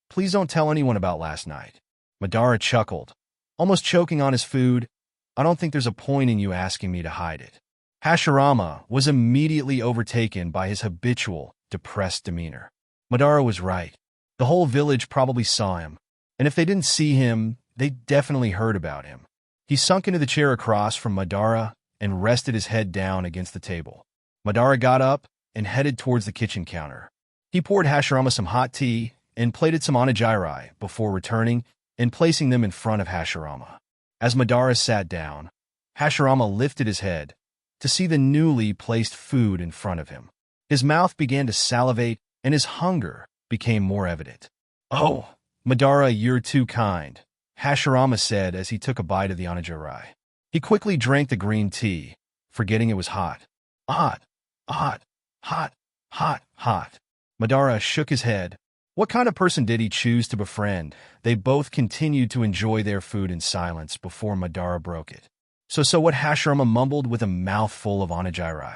Please don't tell anyone about last night. Madara chuckled, almost choking on his food. I don't think there's a point in you asking me to hide it. Hashirama was immediately overtaken by his habitual, depressed demeanor. Madara was right. The whole village probably saw him, and if they didn't see him, they definitely heard about him. He sunk into the chair across from Madara and rested his head down against the table. Madara got up and headed towards the kitchen counter. He poured Hashirama some hot tea and plated some onigiri before returning and placing them in front of Hashirama. As Madara sat down, Hashirama lifted his head to see the newly placed food in front of him. His mouth began to salivate and his hunger became more evident. Oh, Madara, you're too kind, Hashirama said as he took a bite of the onigiri. He quickly drank the green tea, forgetting it was hot. Hot, hot, hot, hot, hot. Madara shook his head. What kind of person did he choose to befriend? They both continued to enjoy their food in silence before Madara broke it. So what? Hashirama mumbled with a mouthful of onigiri.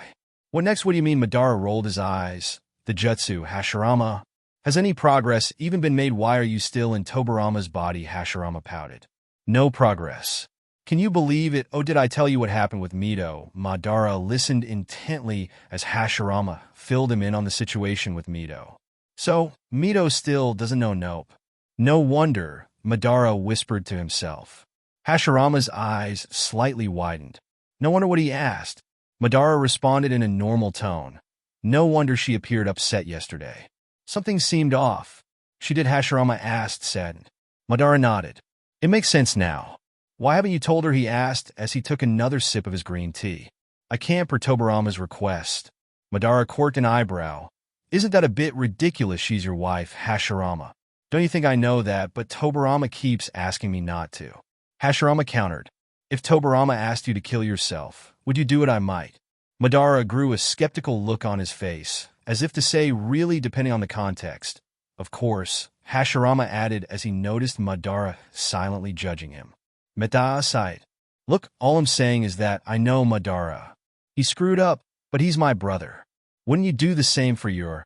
What next? What do you mean? Madara rolled his eyes. The jutsu, Hashirama. Has any progress even been made? Why are you still in Tobirama's body? Hashirama pouted. No progress. Can you believe it? Oh, did I tell you what happened with Mito? Madara listened intently as Hashirama filled him in on the situation with Mito. So, Mito still doesn't know. Nope. No wonder, Madara whispered to himself. Hashirama's eyes slightly widened. No wonder what he asked. Madara responded in a normal tone. No wonder she appeared upset yesterday. Something seemed off. She did? Hashirama asked, saddened. Madara nodded. It makes sense now. Why haven't you told her? He asked as he took another sip of his green tea. I can't per Tobirama's request. Madara quirked an eyebrow. Isn't that a bit ridiculous? She's your wife, Hashirama. Don't you think I know that, but Tobirama keeps asking me not to. Hashirama countered. If Tobirama asked you to kill yourself, would you do it? I might. Madara grew a skeptical look on his face, as if to say, really, depending on the context. Of course, Hashirama added as he noticed Madara silently judging him. Meta aside. Look, all I'm saying is that I know Madara. He screwed up, but he's my brother. Wouldn't you do the same for your...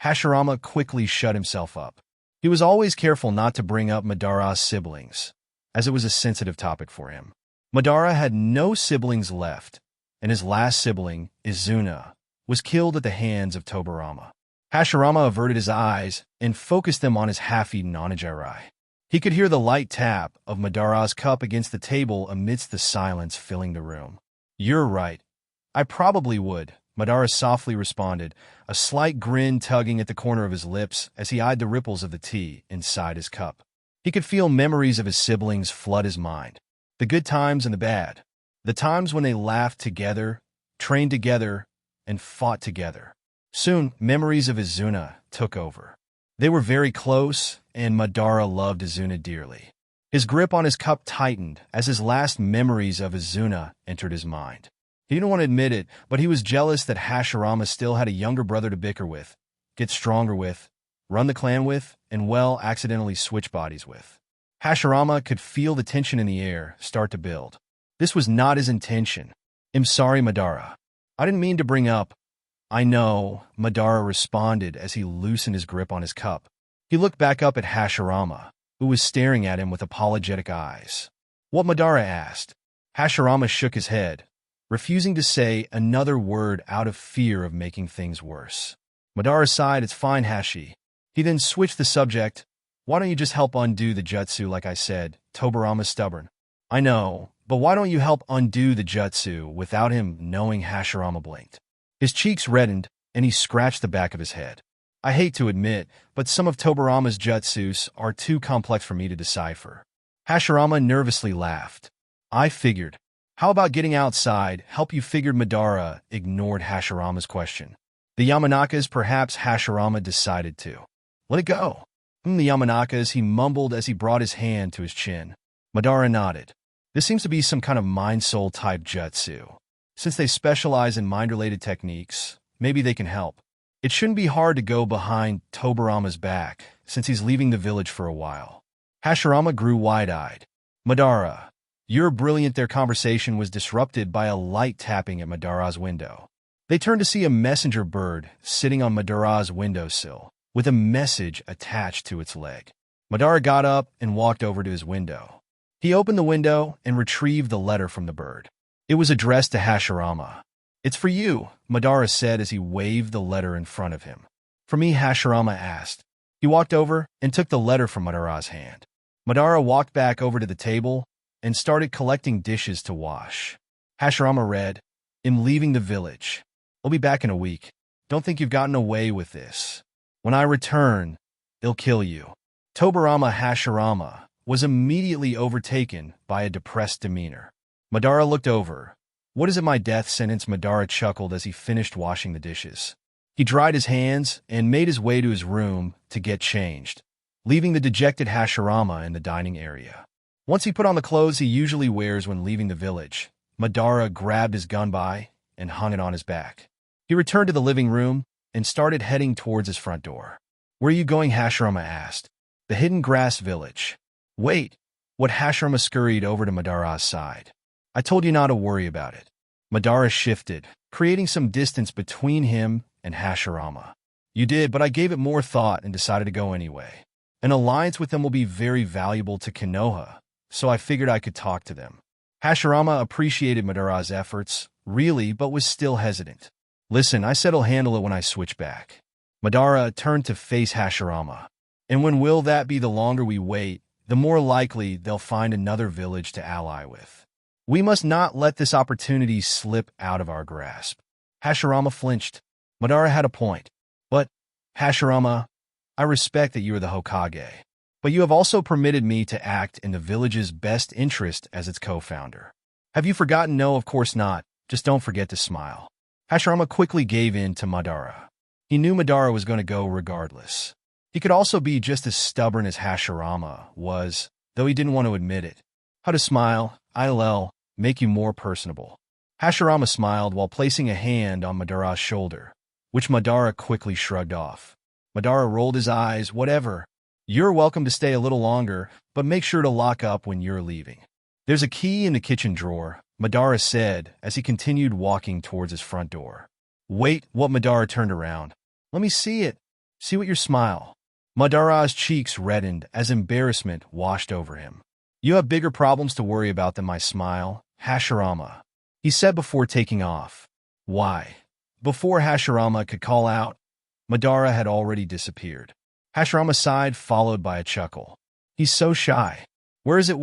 Hashirama quickly shut himself up. He was always careful not to bring up Madara's siblings, as it was a sensitive topic for him. Madara had no siblings left, and his last sibling, Izuna, was killed at the hands of Tobirama. Hashirama averted his eyes and focused them on his half-eaten onigiri. He could hear the light tap of Madara's cup against the table amidst the silence filling the room. You're right. I probably would, Madara softly responded, a slight grin tugging at the corner of his lips as he eyed the ripples of the tea inside his cup. He could feel memories of his siblings flood his mind. The good times and the bad. The times when they laughed together, trained together, and fought together. Soon, memories of Izuna took over. They were very close, and Madara loved Izuna dearly. His grip on his cup tightened as his last memories of Izuna entered his mind. He didn't want to admit it, but he was jealous that Hashirama still had a younger brother to bicker with, get stronger with, run the clan with, and, well, accidentally switch bodies with. Hashirama could feel the tension in the air start to build. This was not his intention. "I'm sorry, Madara. I didn't mean to bring up." "I know," Madara responded as he loosened his grip on his cup. He looked back up at Hashirama, who was staring at him with apologetic eyes. "What?" Madara asked. Hashirama shook his head, refusing to say another word out of fear of making things worse. Madara sighed. "It's fine, Hashi." He then switched the subject. "Why don't you just help undo the jutsu like I said?" Tobirama's stubborn. "I know, but why don't you help undo the jutsu without him knowing?" Hashirama blinked. His cheeks reddened, and he scratched the back of his head. "I hate to admit, but some of Tobirama's jutsus are too complex for me to decipher." Hashirama nervously laughed. "I figured. How about getting outside? Help you figured." Madara ignored Hashirama's question. "The Yamanakas?" Perhaps Hashirama decided to. "Let it go." The Yamanakas," he mumbled as he brought his hand to his chin. Madara nodded. "This seems to be some kind of mind-soul type jutsu. Since they specialize in mind-related techniques, maybe they can help. It shouldn't be hard to go behind Tobirama's back, since he's leaving the village for a while." Hashirama grew wide-eyed. "Madara, you're brilliant." Their conversation was disrupted by a light tapping at Madara's window. They turned to see a messenger bird sitting on Madara's windowsill, with a message attached to its leg. Madara got up and walked over to his window. He opened the window and retrieved the letter from the bird. It was addressed to Hashirama. "It's for you," Madara said as he waved the letter in front of him. "For me?" Hashirama asked. He walked over and took the letter from Madara's hand. Madara walked back over to the table and started collecting dishes to wash. Hashirama read, "I'm leaving the village. I'll be back in a week. Don't think you've gotten away with this. When I return, they'll kill you." Tobirama Hashirama was immediately overtaken by a depressed demeanor. Madara looked over. "What is it, my death sentence?" Madara chuckled as he finished washing the dishes. He dried his hands and made his way to his room to get changed, leaving the dejected Hashirama in the dining area. Once he put on the clothes he usually wears when leaving the village, Madara grabbed his gunbai and hung it on his back. He returned to the living room and started heading towards his front door. "Where are you going?" Hashirama asked. "The hidden grass village." "Wait." What? Hashirama scurried over to Madara's side. "I told you not to worry about it." Madara shifted, creating some distance between him and Hashirama. "You did, but I gave it more thought and decided to go anyway. An alliance with them will be very valuable to Konoha, so I figured I could talk to them." Hashirama appreciated Madara's efforts, really, but was still hesitant. "Listen, I said I'll handle it when I switch back." Madara turned to face Hashirama. "And when will that be?" "The longer we wait, the more likely they'll find another village to ally with. We must not let this opportunity slip out of our grasp." Hashirama flinched. Madara had a point. "But, Hashirama, I respect that you are the Hokage. But you have also permitted me to act in the village's best interest as its co-founder. Have you forgotten?" "No, of course not. Just don't forget to smile." Hashirama quickly gave in to Madara. He knew Madara was going to go regardless. He could also be just as stubborn as Hashirama was, though he didn't want to admit it. "How to smile, I'll make you more personable." Hashirama smiled while placing a hand on Madara's shoulder, which Madara quickly shrugged off. Madara rolled his eyes. "Whatever. You're welcome to stay a little longer, but make sure to lock up when you're leaving." "There's a key in the kitchen drawer," Madara said as he continued walking towards his front door. "Wait." What? Madara turned around. "Let me see it. See what your smile." Madara's cheeks reddened as embarrassment washed over him. "You have bigger problems to worry about than my smile, Hashirama," he said before taking off. "Why?" Before Hashirama could call out, Madara had already disappeared. Hashirama sighed, followed by a chuckle. "He's so shy." Where is it?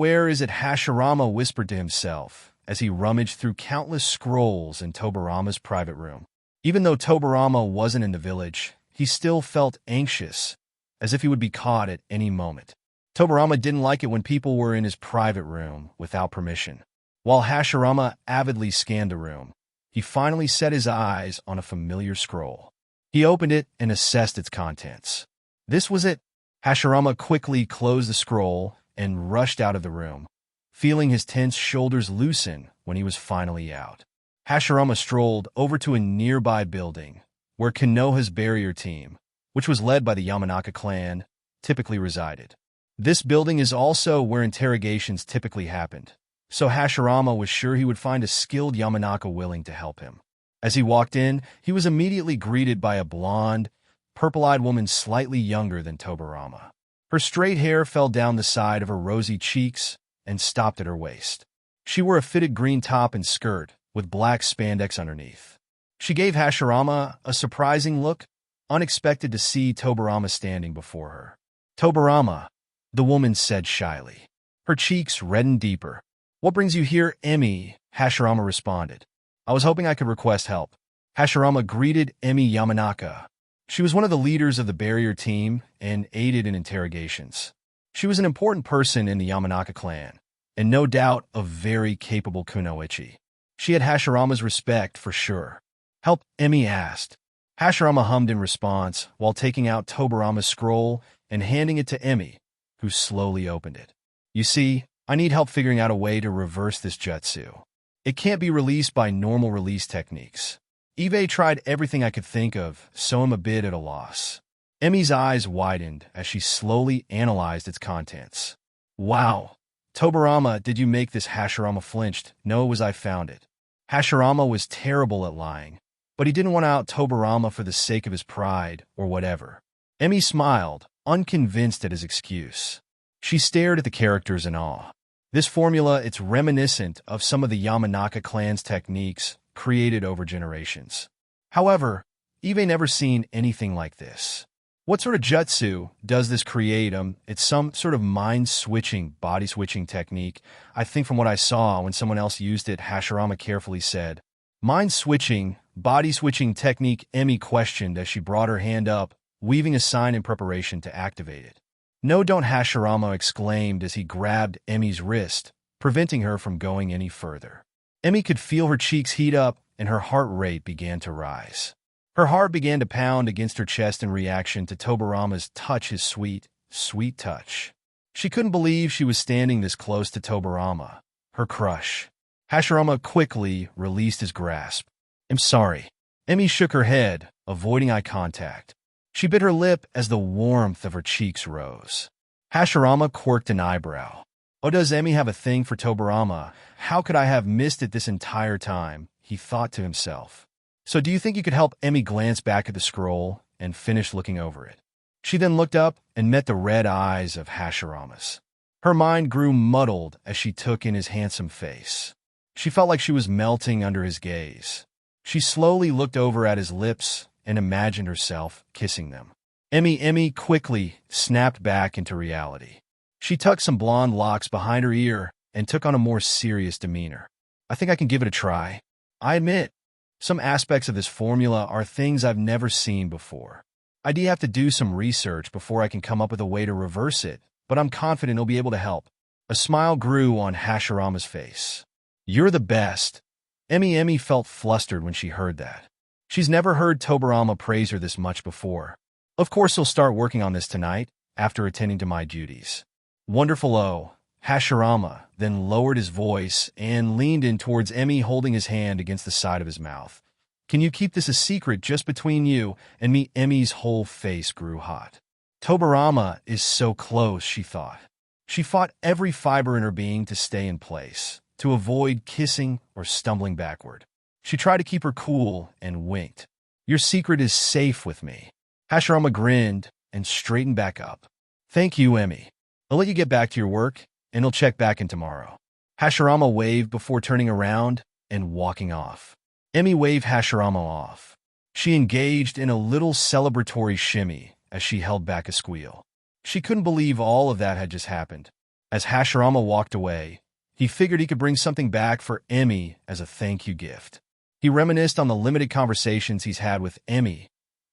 Hashirama whispered to himself as he rummaged through countless scrolls in Tobirama's private room. Even though Tobirama wasn't in the village, he still felt anxious, as if he would be caught at any moment. Tobirama didn't like it when people were in his private room without permission. While Hashirama avidly scanned the room, he finally set his eyes on a familiar scroll. He opened it and assessed its contents. This was it. Hashirama quickly closed the scroll and rushed out of the room, feeling his tense shoulders loosen when he was finally out. Hashirama strolled over to a nearby building where Konoha's barrier team, which was led by the Yamanaka clan, typically resided. This building is also where interrogations typically happened, so Hashirama was sure he would find a skilled Yamanaka willing to help him. As he walked in, he was immediately greeted by a blonde, purple-eyed woman slightly younger than Tobirama. Her straight hair fell down the side of her rosy cheeks and stopped at her waist. She wore a fitted green top and skirt with black spandex underneath. She gave Hashirama a surprising look, unexpected to see Tobirama standing before her. "Tobirama," the woman said shyly. Her cheeks reddened deeper. "What brings you here, Emi?" Hashirama responded. "I was hoping I could request help." Hashirama greeted Emi Yamanaka. She was one of the leaders of the barrier team and aided in interrogations. She was an important person in the Yamanaka clan, and no doubt a very capable kunoichi. She had Hashirama's respect for sure. "Help?" Emi asked. Hashirama hummed in response while taking out Tobirama's scroll and handing it to Emi, who slowly opened it. "You see, I need help figuring out a way to reverse this jutsu. It can't be released by normal release techniques. Eve tried everything I could think of, so I'm a bit at a loss." Emi's eyes widened as she slowly analyzed its contents. "Wow. Tobirama, did you make this?" Hashirama flinched. "No, it was I found it." Hashirama was terrible at lying, but he didn't want to out Tobirama for the sake of his pride or whatever. Emi smiled, unconvinced at his excuse. She stared at the characters in awe. This formula, it's reminiscent of some of the Yamanaka clan's techniques created over generations. However, Eve never seen anything like this. "What sort of jutsu does this create?" It's some sort of mind-switching, body-switching technique. I think from what I saw when someone else used it, Hashirama carefully said. "Mind-switching, body-switching technique?" Emi questioned as she brought her hand up, weaving a sign in preparation to activate it. "No, don't," Hashirama exclaimed as he grabbed Emi's wrist, preventing her from going any further. Emi could feel her cheeks heat up and her heart rate began to rise. Her heart began to pound against her chest in reaction to Tobirama's touch, his sweet, sweet touch. She couldn't believe she was standing this close to Tobirama, her crush. Hashirama quickly released his grasp. "I'm sorry." Emi shook her head, avoiding eye contact. She bit her lip as the warmth of her cheeks rose. Hashirama quirked an eyebrow. "Oh, does Emi have a thing for Tobirama? How could I have missed it this entire time?" he thought to himself. "So do you think you could help?" Emi glanced back at the scroll and finished looking over it. She then looked up and met the red eyes of Hashirama's. Her mind grew muddled as she took in his handsome face. She felt like she was melting under his gaze. She slowly looked over at his lips and imagined herself kissing them. Emi quickly snapped back into reality. She tucked some blonde locks behind her ear and took on a more serious demeanor. "I think I can give it a try. I admit, some aspects of this formula are things I've never seen before. I do have to do some research before I can come up with a way to reverse it, but I'm confident it'll be able to help." A smile grew on Hashirama's face. "You're the best." Emi felt flustered when she heard that. She's never heard Tobirama praise her this much before. "Of course he'll start working on this tonight, after attending to my duties." "Wonderful." Oh, Hashirama then lowered his voice and leaned in towards Emi, holding his hand against the side of his mouth. "Can you keep this a secret just between you and me?" Emi's whole face grew hot. Tobirama is so close, she thought. She fought every fiber in her being to stay in place, to avoid kissing or stumbling backward. She tried to keep her cool and winked. "Your secret is safe with me." Hashirama grinned and straightened back up. "Thank you, Emi. I'll let you get back to your work, and I'll check back in tomorrow." Hashirama waved before turning around and walking off. Emi waved Hashirama off. She engaged in a little celebratory shimmy as she held back a squeal. She couldn't believe all of that had just happened. As Hashirama walked away, he figured he could bring something back for Emi as a thank you gift. He reminisced on the limited conversations he's had with Emi,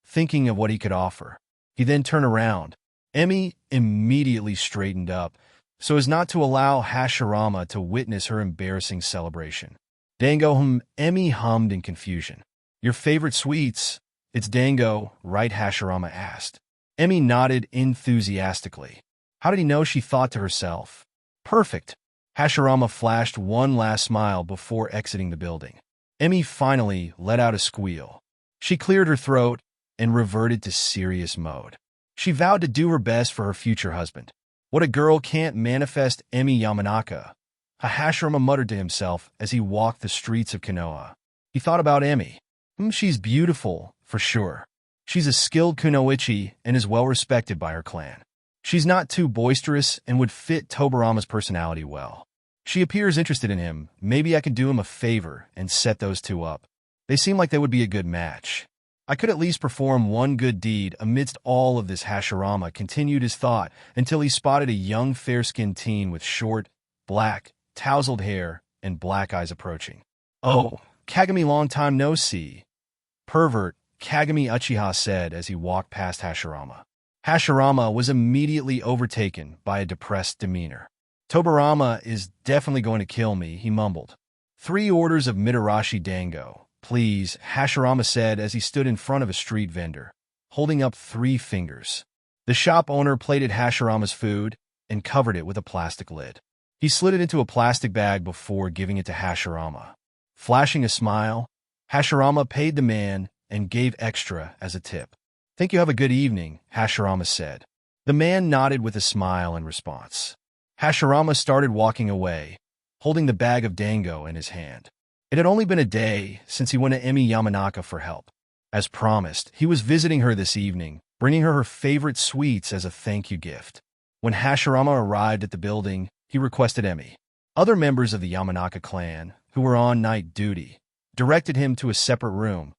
thinking of what he could offer. He then turned around. Emi immediately straightened up, so as not to allow Hashirama to witness her embarrassing celebration. Dango Emmy hummed in confusion. Your favorite sweets? It's Dango, right? Hashirama asked. Emmy nodded enthusiastically. How did he know? She thought to herself. Perfect. Hashirama flashed one last smile before exiting the building. Emmy finally let out a squeal. She cleared her throat and reverted to serious mode. She vowed to do her best for her future husband. What a girl can't manifest. Emmy Yamanaka, Hashirama muttered to himself as he walked the streets of Konoha. He thought about Emmy. She's beautiful, for sure. She's a skilled kunoichi and is well respected by her clan. She's not too boisterous and would fit Tobirama's personality well. She appears interested in him. Maybe I can do him a favor and set those two up. They seem like they would be a good match. I could at least perform one good deed amidst all of this. Hashirama continued his thought until he spotted a young fair-skinned teen with short, black, tousled hair and black eyes approaching. Oh, Kagami, long time no see. Pervert, Kagami Uchiha said as he walked past Hashirama. Hashirama was immediately overtaken by a depressed demeanor. Tobirama is definitely going to kill me, he mumbled. 3 orders of Mitarashi Dango, please, Hashirama said as he stood in front of a street vendor, holding up 3 fingers. The shop owner plated Hashirama's food and covered it with a plastic lid. He slid it into a plastic bag before giving it to Hashirama. Flashing a smile, Hashirama paid the man and gave extra as a tip. Think you have a good evening, Hashirama said. The man nodded with a smile in response. Hashirama started walking away, holding the bag of dango in his hand. It had only been a day since he went to Emmy Yamanaka for help. As promised, he was visiting her this evening, bringing her favorite sweets as a thank you gift. When Hashirama arrived at the building, he requested Emmy. Other members of the Yamanaka clan, who were on night duty, directed him to a separate room,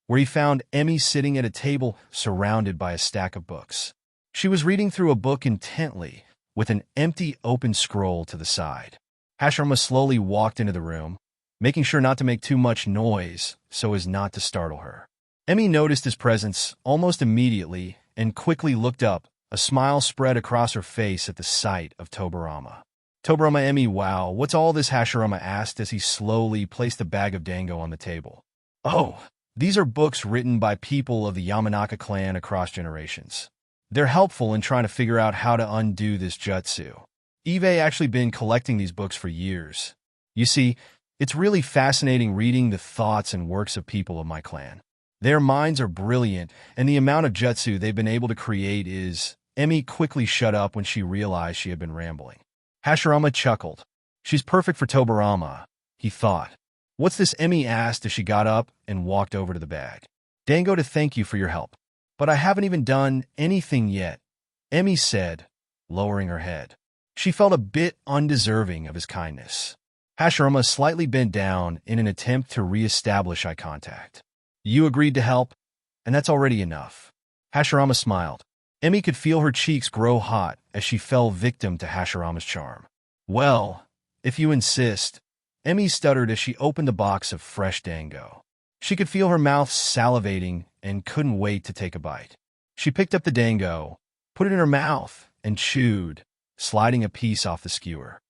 where he found Emmy sitting at a table surrounded by a stack of books. She was reading through a book intently, with an empty open scroll to the side. Hashirama slowly walked into the room, making sure not to make too much noise so as not to startle her. Emmy noticed his presence almost immediately and quickly looked up. A smile spread across her face at the sight of Tobirama. Tobirama, Emmy, wow, what's all this? Hashirama asked as he slowly placed a bag of dango on the table. Oh, these are books written by people of the Yamanaka clan across generations. They're helpful in trying to figure out how to undo this jutsu. Eve actually been collecting these books for years. You see, it's really fascinating reading the thoughts and works of people of my clan. Their minds are brilliant, and the amount of jutsu they've been able to create is... Emmy quickly shut up when she realized she had been rambling. Hashirama chuckled. She's perfect for Tobirama, he thought. What's this? Emmy asked as she got up and walked over to the bag. Dango, to thank you for your help. But I haven't even done anything yet, Emmy said, lowering her head. She felt a bit undeserving of his kindness. Hashirama slightly bent down in an attempt to re-establish eye contact. You agreed to help, and that's already enough. Hashirama smiled. Emmy could feel her cheeks grow hot as she fell victim to Hashirama's charm. Well, if you insist, Emmy stuttered as she opened the box of fresh dango. She could feel her mouth salivating and couldn't wait to take a bite. She picked up the dango, put it in her mouth, and chewed, sliding a piece off the skewer.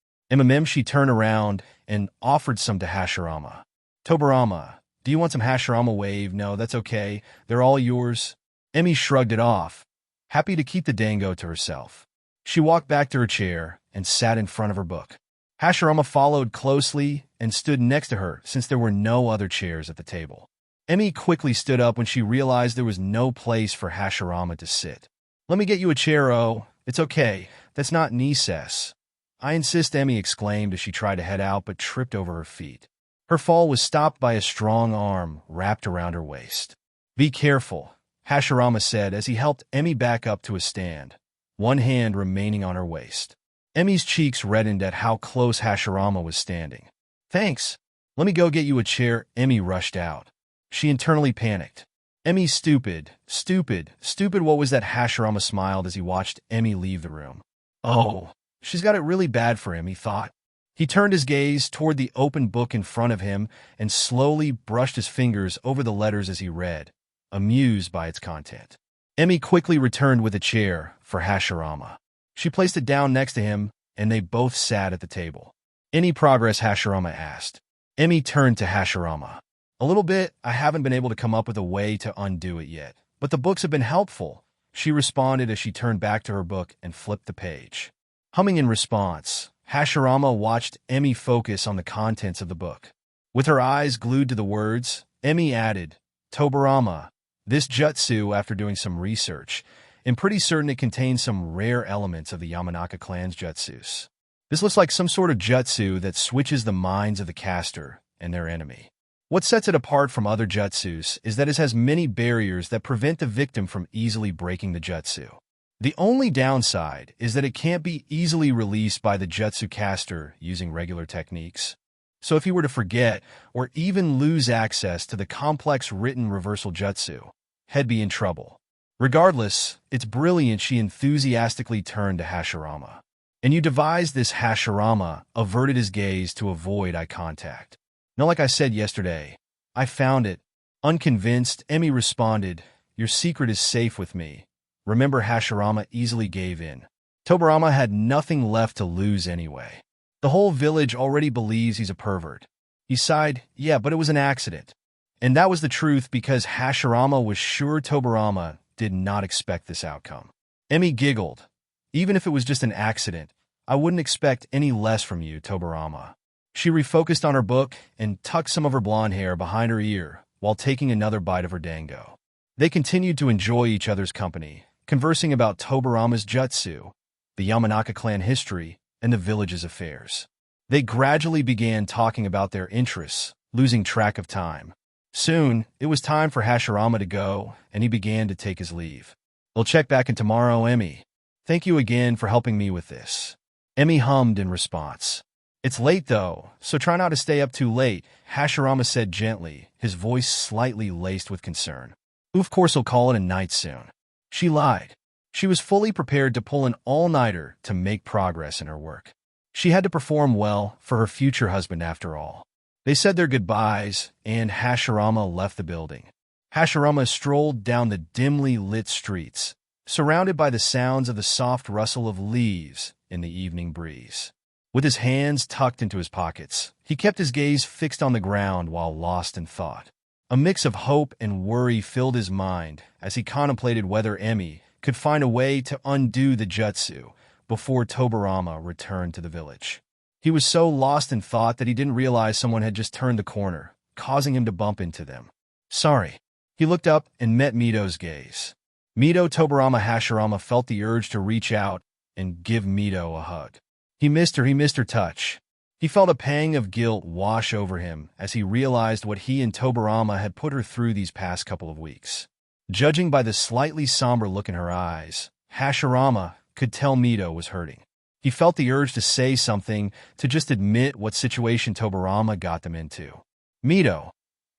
She turned around and offered some to Hashirama. Tobirama, do you want some? Hashirama waved. No, that's okay. They're all yours. Emmy shrugged it off, happy to keep the dango to herself. She walked back to her chair and sat in front of her book. Hashirama followed closely and stood next to her since there were no other chairs at the table. Emmy quickly stood up when she realized there was no place for Hashirama to sit. Let me get you a chair. Oh, it's okay. That's not Nises. I insist, Emmy exclaimed as she tried to head out but tripped over her feet. Her fall was stopped by a strong arm wrapped around her waist. Be careful, Hashirama said as he helped Emmy back up to a stand, one hand remaining on her waist. Emmy's cheeks reddened at how close Hashirama was standing. Thanks. Let me go get you a chair. Emmy rushed out. She internally panicked. Emmy, stupid. What was that? Hashirama smiled as he watched Emmy leave the room. Oh, she's got it really bad for him, he thought. He turned his gaze toward the open book in front of him and slowly brushed his fingers over the letters as he read, amused by its content. Emmy quickly returned with a chair for Hashirama. She placed it down next to him, and they both sat at the table. Any progress? Hashirama asked. Emmy turned to Hashirama. A little bit. I haven't been able to come up with a way to undo it yet, but the books have been helpful, she responded as she turned back to her book and flipped the page. Humming in response, Hashirama watched Emmy focus on the contents of the book. With her eyes glued to the words, Emmy added, Tobirama, this jutsu, after doing some research, I'm pretty certain it contains some rare elements of the Yamanaka clan's jutsus. This looks like some sort of jutsu that switches the minds of the caster and their enemy. What sets it apart from other jutsus is that it has many barriers that prevent the victim from easily breaking the jutsu. The only downside is that it can't be easily released by the jutsu caster using regular techniques. So if he were to forget or even lose access to the complex written reversal jutsu, he'd be in trouble. Regardless, it's brilliant, she enthusiastically turned to Hashirama. And you devised this. Hashirama averted his gaze to avoid eye contact. No, like I said yesterday, I found it. Unconvinced, Emmy responded, your secret is safe with me. Remember, Hashirama easily gave in. Tobirama had nothing left to lose anyway. The whole village already believes he's a pervert. He sighed, yeah, but it was an accident. And that was the truth because Hashirama was sure Tobirama did not expect this outcome. Emmy giggled. Even if it was just an accident, I wouldn't expect any less from you, Tobirama. She refocused on her book and tucked some of her blonde hair behind her ear while taking another bite of her dango. They continued to enjoy each other's company, conversing about Tobirama's jutsu, the Yamanaka clan history, and the village's affairs. They gradually began talking about their interests, losing track of time. Soon, it was time for Hashirama to go, and he began to take his leave. We'll check back in tomorrow, Emmy. Thank you again for helping me with this. Emmy hummed in response. It's late, though, so try not to stay up too late, Hashirama said gently, his voice slightly laced with concern. Of course, he'll call it a night soon. She lied. She was fully prepared to pull an all-nighter to make progress in her work. She had to perform well for her future husband after all. They said their goodbyes, and Hashirama left the building. Hashirama strolled down the dimly lit streets, surrounded by the sounds of the soft rustle of leaves in the evening breeze. With his hands tucked into his pockets, he kept his gaze fixed on the ground while lost in thought. A mix of hope and worry filled his mind as he contemplated whether Emmy could find a way to undo the jutsu before Tobirama returned to the village. He was so lost in thought that he didn't realize someone had just turned the corner, causing him to bump into them. Sorry. He looked up and met Mito's gaze. Mito. Tobirama Hashirama felt the urge to reach out and give Mito a hug. He missed her touch. He felt a pang of guilt wash over him as he realized what he and Tobirama had put her through these past couple of weeks. Judging by the slightly somber look in her eyes, Hashirama could tell Mito was hurting. He felt the urge to say something, to just admit what situation Tobirama got them into. Mito,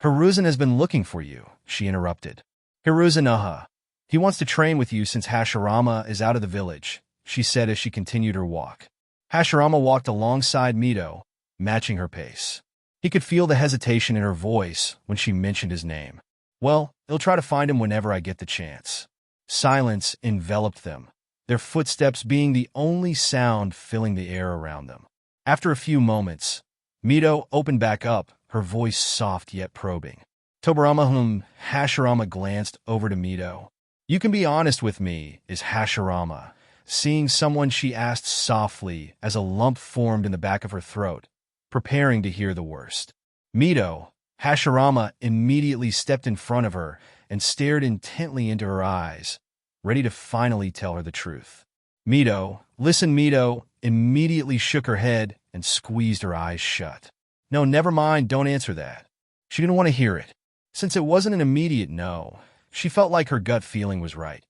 Hiruzen has been looking for you, she interrupted. Hiruzen, he wants to train with you since Hashirama is out of the village, she said as she continued her walk. Hashirama walked alongside Mito, matching her pace. He could feel the hesitation in her voice when she mentioned his name. Well, I'll try to find him whenever I get the chance. Silence enveloped them, their footsteps being the only sound filling the air around them. After a few moments, Mito opened back up, her voice soft yet probing. Tobirama. Hashirama glanced over to Mito. You can be honest with me, is Hashirama. Seeing someone, she asked softly as a lump formed in the back of her throat, preparing to hear the worst. Mito. Hashirama immediately stepped in front of her and stared intently into her eyes, ready to finally tell her the truth. Mito, listen. Mito immediately shook her head and squeezed her eyes shut. No, never mind, don't answer that. She didn't want to hear it. Since it wasn't an immediate no, she felt like her gut feeling was right.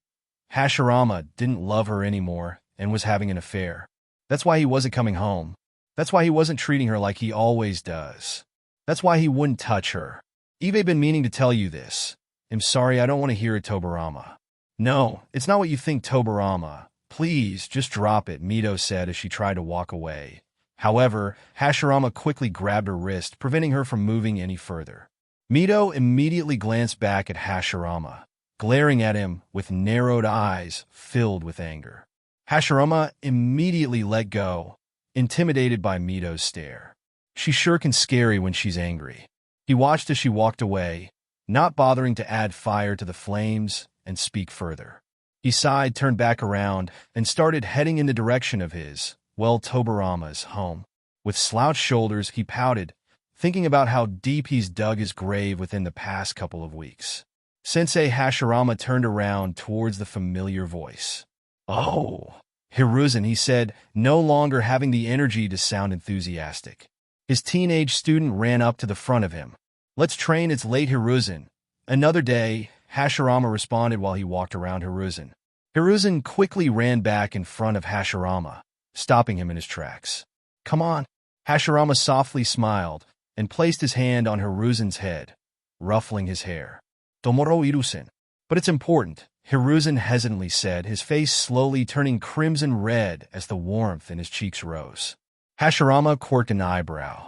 Hashirama didn't love her anymore and was having an affair. That's why he wasn't coming home. That's why he wasn't treating her like he always does. That's why he wouldn't touch her. I've been meaning to tell you this. I'm sorry, I don't want to hear it, Tobirama. No, it's not what you think, Tobirama. Please, just drop it, Mito said as she tried to walk away. However, Hashirama quickly grabbed her wrist, preventing her from moving any further. Mito immediately glanced back at Hashirama, glaring at him with narrowed eyes filled with anger. Hashirama immediately let go, intimidated by Mito's stare. She sure can scary when she's angry. He watched as she walked away, not bothering to add fire to the flames and speak further. He sighed, turned back around, and started heading in the direction of his, Tobirama's home. With slouched shoulders, he pouted, thinking about how deep he's dug his grave within the past couple of weeks. Sensei Hashirama turned around towards the familiar voice. "Oh, Hiruzen," he said, no longer having the energy to sound enthusiastic. His teenage student ran up to the front of him. "Let's train, it's late, Hiruzen." "Another day," Hashirama responded while he walked around Hiruzen. Hiruzen quickly ran back in front of Hashirama, stopping him in his tracks. "Come on." Hashirama softly smiled and placed his hand on Hiruzen's head, ruffling his hair. "Tomoro irusen." "But it's important," Hiruzen hesitantly said, his face slowly turning crimson red as the warmth in his cheeks rose. Hashirama quirked an eyebrow.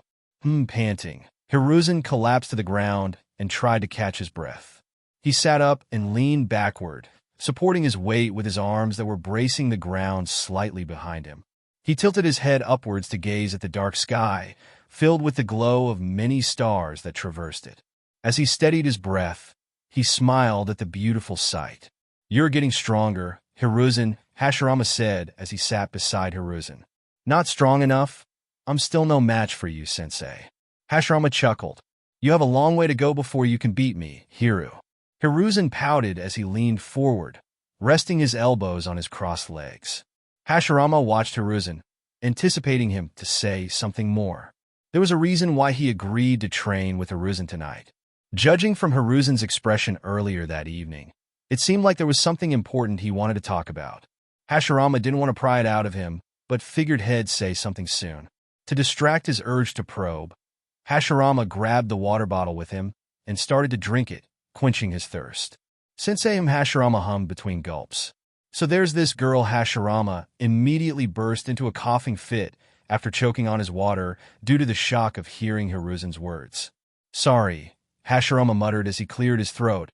Panting. Hiruzen collapsed to the ground and tried to catch his breath. He sat up and leaned backward, supporting his weight with his arms that were bracing the ground slightly behind him. He tilted his head upwards to gaze at the dark sky, filled with the glow of many stars that traversed it. As he steadied his breath, he smiled at the beautiful sight. "You're getting stronger, Hiruzen," Hashirama said as he sat beside Hiruzen. "Not strong enough? I'm still no match for you, sensei." Hashirama chuckled. "You have a long way to go before you can beat me, Hiru." Hiruzen pouted as he leaned forward, resting his elbows on his crossed legs. Hashirama watched Hiruzen, anticipating him to say something more. There was a reason why he agreed to train with Hiruzen tonight. Judging from Hiruzen's expression earlier that evening, it seemed like there was something important he wanted to talk about. Hashirama didn't want to pry it out of him, but figured he'd say something soon. To distract his urge to probe, Hashirama grabbed the water bottle with him and started to drink it, quenching his thirst. Sensei Hashirama hummed between gulps. "So there's this girl." Hashirama immediately burst into a coughing fit after choking on his water due to the shock of hearing Hiruzen's words. "Sorry," Hashirama muttered as he cleared his throat,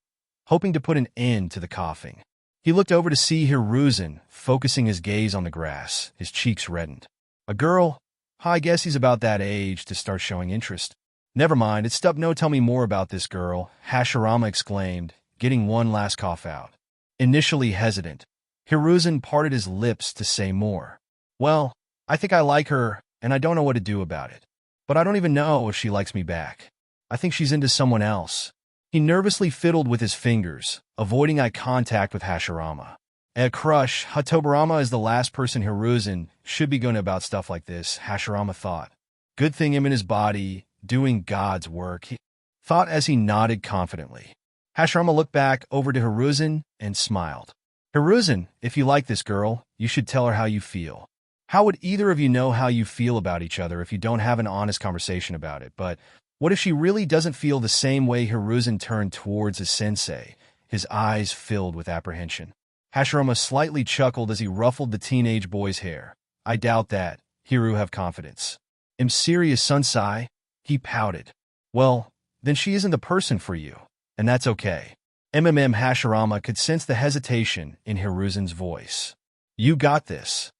hoping to put an end to the coughing. He looked over to see Hiruzen, focusing his gaze on the grass. His cheeks reddened. "A girl? I guess he's about that age to start showing interest." "Never mind, it's stub. No, tell me more about this girl," Hashirama exclaimed, getting one last cough out. Initially hesitant, Hiruzen parted his lips to say more. "Well, I think I like her, and I don't know what to do about it. But I don't even know if she likes me back. I think she's into someone else." He nervously fiddled with his fingers, avoiding eye contact with Hashirama. A crush, Tobirama is the last person Hiruzen should be going about stuff like this, Hashirama thought. Good thing him in his body, doing God's work, he thought as he nodded confidently. Hashirama looked back over to Hiruzen and smiled. "Hiruzen, if you like this girl, you should tell her how you feel." How would either of you know how you feel about each other if you don't have an honest conversation about it? But what if she really doesn't feel the same way? Hiruzen turned towards his sensei, his eyes filled with apprehension. Hashirama slightly chuckled as he ruffled the teenage boy's hair. "I doubt that. Hiru, have confidence." "I'm serious, sensei," he pouted. "Well, then she isn't the person for you, and that's okay." Hashirama could sense the hesitation in Hiruzen's voice. "You got this.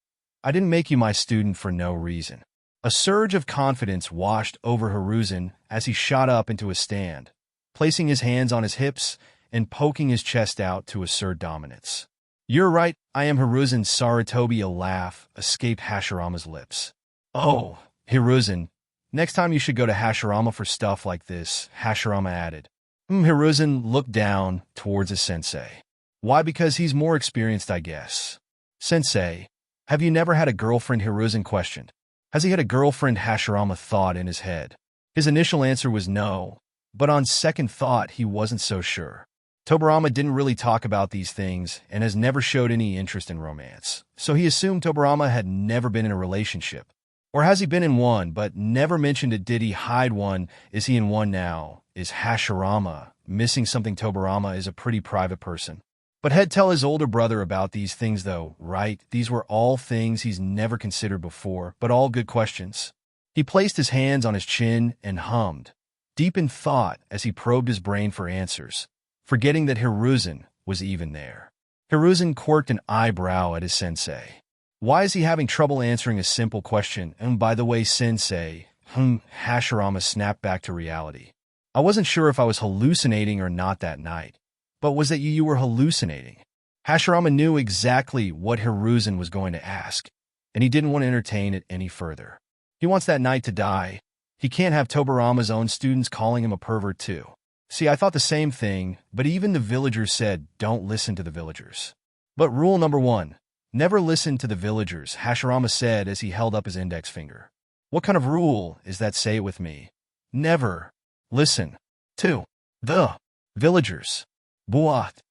I didn't make you my student for no reason." A surge of confidence washed over Hiruzen as he shot up into a stand, placing his hands on his hips and poking his chest out to assert dominance. "You're right, I am Hiruzen." Sarutobi, a laugh escaped Hashirama's lips. "Oh, Hiruzen, next time you should go to Hashirama for stuff like this," Hashirama added. Hiruzen looked down towards his sensei. "Why? Because he's more experienced, I guess." "Sensei, have you never had a girlfriend?" Hiruzen questioned. Has he had a girlfriend? Hashirama thought in his head. His initial answer was no, but on second thought he wasn't so sure. Tobirama didn't really talk about these things and has never showed any interest in romance, so he assumed Tobirama had never been in a relationship. Or has he been in one, but never mentioned it? Did he hide one? Is he in one now? Is Hashirama missing something? Tobirama is a pretty private person. But he'd tell his older brother about these things though, right? These were all things he's never considered before, but all good questions. He placed his hands on his chin and hummed, deep in thought as he probed his brain for answers, forgetting that Hiruzen was even there. Hiruzen quirked an eyebrow at his sensei. Why is he having trouble answering a simple question? And by the way, sensei, Hashirama snapped back to reality. I wasn't sure if I was hallucinating or not that night. But was it you were hallucinating? Hashirama knew exactly what Hiruzen was going to ask, and he didn't want to entertain it any further. He wants that night to die. He can't have Tobirama's own students calling him a pervert too. See, I thought the same thing, but even the villagers said, don't listen to the villagers. But rule number 1, never listen to the villagers, Hashirama said as he held up his index finger. What kind of rule is that? Say it with me. Never listen to the villagers. Buat.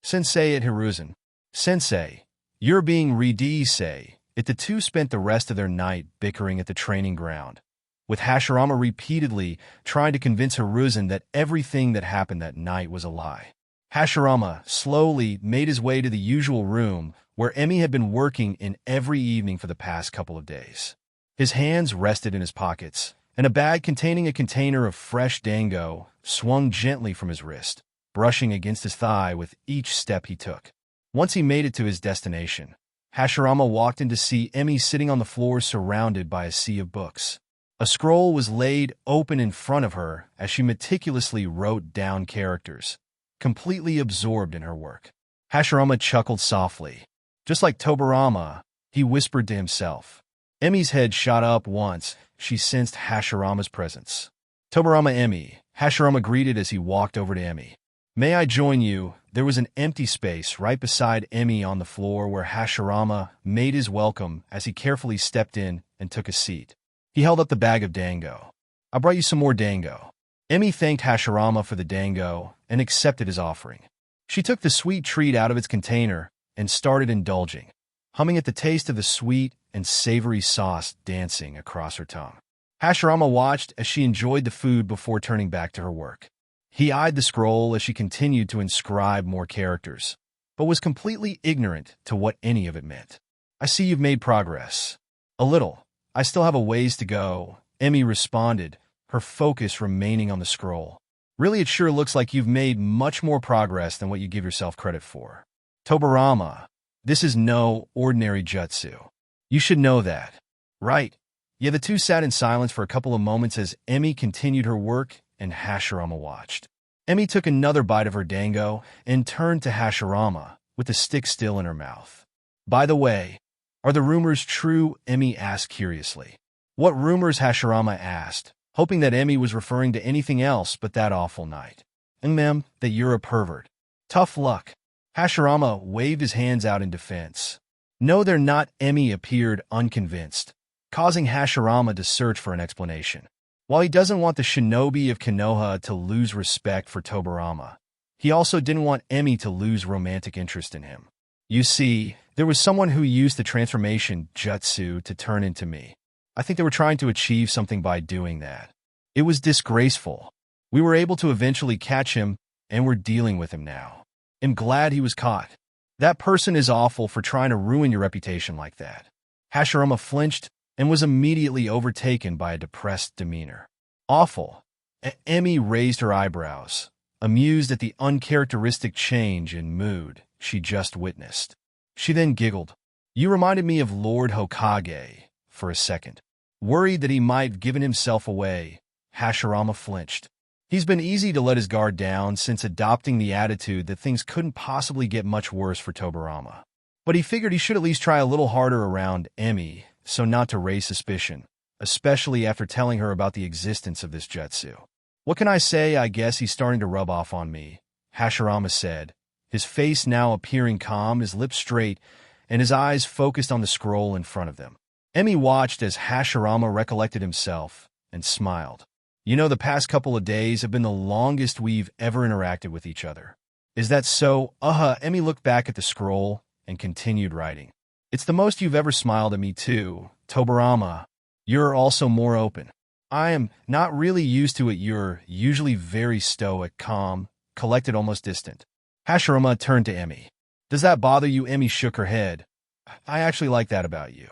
Sensei at Hiruzen. Sensei, you're being say. The two spent the rest of their night bickering at the training ground, with Hashirama repeatedly trying to convince Hiruzen that everything that happened that night was a lie. Hashirama slowly made his way to the usual room where Emi had been working in every evening for the past couple of days. His hands rested in his pockets, and a bag containing a container of fresh dango swung gently from his wrist, brushing against his thigh with each step he took. Once he made it to his destination, Hashirama walked in to see Emi sitting on the floor surrounded by a sea of books. A scroll was laid open in front of her as she meticulously wrote down characters, completely absorbed in her work. Hashirama chuckled softly. Just like Tobirama, he whispered to himself. Emi's head shot up once she sensed Hashirama's presence. Tobirama Emi, Hashirama greeted as he walked over to Emi. May I join you? There was an empty space right beside Emi on the floor where Hashirama made his welcome as he carefully stepped in and took a seat. He held up the bag of dango. I brought you some more dango. Emi thanked Hashirama for the dango and accepted his offering. She took the sweet treat out of its container and started indulging, humming at the taste of the sweet and savory sauce dancing across her tongue. Hashirama watched as she enjoyed the food before turning back to her work. He eyed the scroll as she continued to inscribe more characters, but was completely ignorant to what any of it meant. I see you've made progress. A little. I still have a ways to go, Emi responded, her focus remaining on the scroll. Really, it sure looks like you've made much more progress than what you give yourself credit for. Tobirama, this is no ordinary jutsu. You should know that. Right. Yeah, the two sat in silence for a couple of moments as Emi continued her work and Hashirama watched. Emi took another bite of her dango and turned to Hashirama with the stick still in her mouth. By the way, are the rumors true? Emi asked curiously. What rumors? Hashirama asked, hoping that Emi was referring to anything else but that awful night. Ma'am, that you're a pervert. Tough luck. Hashirama waved his hands out in defense. No, they're not. Emi appeared unconvinced, causing Hashirama to search for an explanation. While he doesn't want the shinobi of Konoha to lose respect for Tobirama, he also didn't want Emi to lose romantic interest in him. You see, there was someone who used the transformation jutsu to turn into me. I think they were trying to achieve something by doing that. It was disgraceful. We were able to eventually catch him, and we're dealing with him now. I'm glad he was caught. That person is awful for trying to ruin your reputation like that. Hashirama flinched and was immediately overtaken by a depressed demeanor. Awful. Emi raised her eyebrows, amused at the uncharacteristic change in mood she just witnessed. She then giggled. You reminded me of Lord Hokage for a second. Worried that he might have given himself away, Hashirama flinched. He's been easy to let his guard down since adopting the attitude that things couldn't possibly get much worse for Tobirama. But he figured he should at least try a little harder around Emi, so not to raise suspicion, especially after telling her about the existence of this jutsu. What can I say? I guess he's starting to rub off on me, Hashirama said, his face now appearing calm, his lips straight, and his eyes focused on the scroll in front of them. Emi watched as Hashirama recollected himself and smiled. You know, the past couple of days have been the longest we've ever interacted with each other. Is that so? Emi looked back at the scroll and continued writing. It's the most you've ever smiled at me too, Tobirama. You're also more open. I am not really used to it. You're usually very stoic, calm, collected, almost distant. Hashirama turned to Emi. Does that bother you? Emi shook her head. I actually like that about you.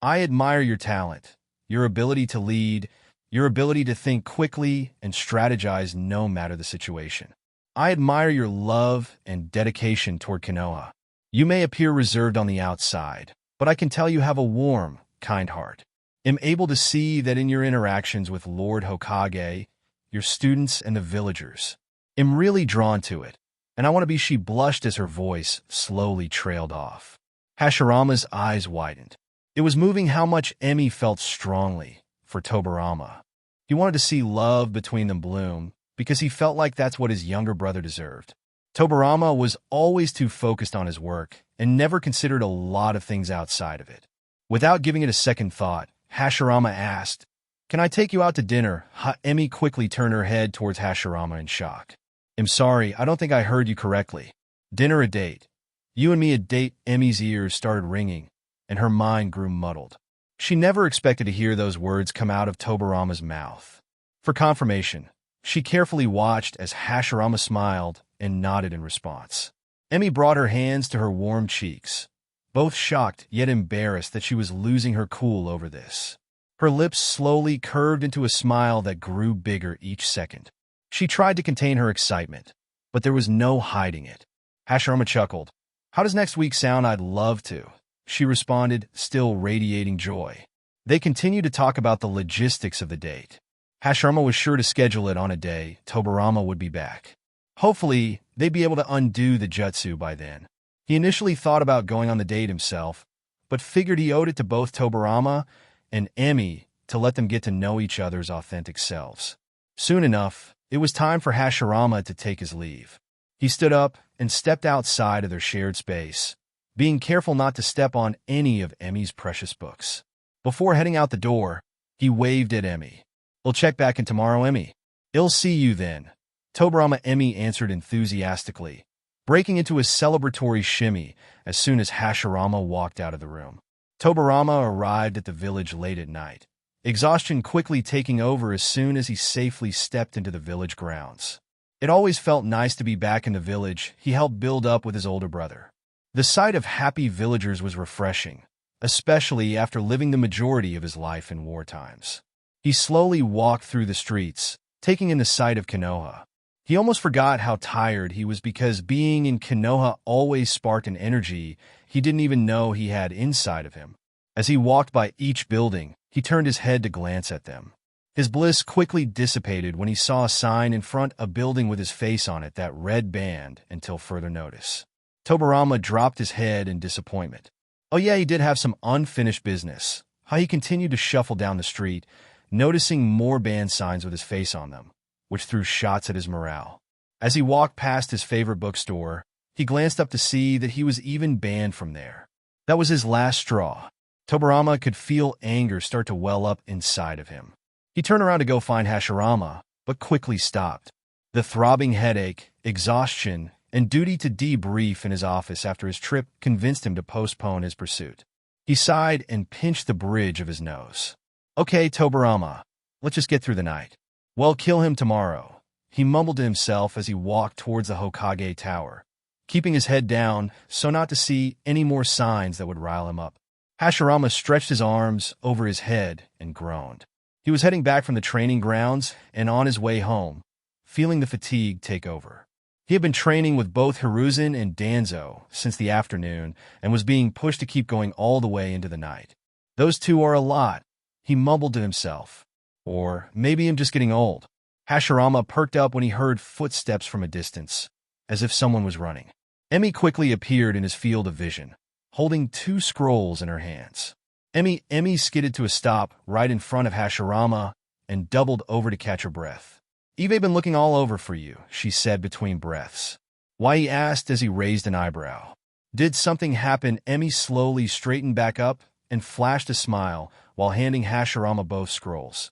I admire your talent, your ability to lead, your ability to think quickly and strategize no matter the situation. I admire your love and dedication toward Konoha. You may appear reserved on the outside, but I can tell you have a warm, kind heart. am able to see that in your interactions with Lord Hokage, your students, and the villagers. Am really drawn to it, and I want to be. She blushed as her voice slowly trailed off. Hashirama's eyes widened. It was moving how much Emi felt strongly for Tobirama. He wanted to see love between them bloom because he felt like that's what his younger brother deserved. Tobirama was always too focused on his work and never considered a lot of things outside of it. Without giving it a second thought, Hashirama asked, "Can I take you out to dinner?" Emi quickly turned her head towards Hashirama in shock. "I'm sorry, I don't think I heard you correctly. Dinner a date? You and me a date?" Emi's ears started ringing, and her mind grew muddled. She never expected to hear those words come out of Tobirama's mouth. For confirmation, she carefully watched as Hashirama smiled and nodded in response. Emi brought her hands to her warm cheeks, both shocked yet embarrassed that she was losing her cool over this. Her lips slowly curved into a smile that grew bigger each second. She tried to contain her excitement, but there was no hiding it. Hashirama chuckled. "How does next week sound?" "I'd love to," she responded, still radiating joy. They continued to talk about the logistics of the date. Hashirama was sure to schedule it on a day Tobirama would be back. Hopefully, they'd be able to undo the jutsu by then. He initially thought about going on the date himself, but figured he owed it to both Tobirama and Emi to let them get to know each other's authentic selves. Soon enough, it was time for Hashirama to take his leave. He stood up and stepped outside of their shared space, being careful not to step on any of Emi's precious books. Before heading out the door, he waved at Emi. "We'll check back in tomorrow, Emi." "I'll see you then." Tobirama Emi answered enthusiastically, breaking into a celebratory shimmy as soon as Hashirama walked out of the room. Tobirama arrived at the village late at night, exhaustion quickly taking over as soon as he safely stepped into the village grounds. It always felt nice to be back in the village he helped build up with his older brother. The sight of happy villagers was refreshing, especially after living the majority of his life in war times. He slowly walked through the streets, taking in the sight of Konoha. He almost forgot how tired he was because being in Konoha always sparked an energy he didn't even know he had inside of him. As he walked by each building, he turned his head to glance at them. His bliss quickly dissipated when he saw a sign in front of a building with his face on it that read "banned until further notice." Tobirama dropped his head in disappointment. Oh yeah, he did have some unfinished business. How he continued to shuffle down the street, noticing more banned signs with his face on them, which threw shots at his morale. As he walked past his favorite bookstore, he glanced up to see that he was even banned from there. That was his last straw. Tobirama could feel anger start to well up inside of him. He turned around to go find Hashirama, but quickly stopped. The throbbing headache, exhaustion, and duty to debrief in his office after his trip convinced him to postpone his pursuit. He sighed and pinched the bridge of his nose. "Okay, Tobirama, let's just get through the night. Well, kill him tomorrow," he mumbled to himself as he walked towards the Hokage Tower, keeping his head down so not to see any more signs that would rile him up. Hashirama stretched his arms over his head and groaned. He was heading back from the training grounds and on his way home, feeling the fatigue take over. He had been training with both Hiruzen and Danzo since the afternoon and was being pushed to keep going all the way into the night. "Those two are a lot," he mumbled to himself. Or maybe I'm just getting old. Hashirama perked up when he heard footsteps from a distance, as if someone was running. Emi quickly appeared in his field of vision, holding 2 scrolls in her hands. Emi skidded to a stop right in front of Hashirama and doubled over to catch her breath. "I've been looking all over for you," she said between breaths. "Why?" he asked as he raised an eyebrow. "Did something happen?" Emi slowly straightened back up and flashed a smile while handing Hashirama both scrolls.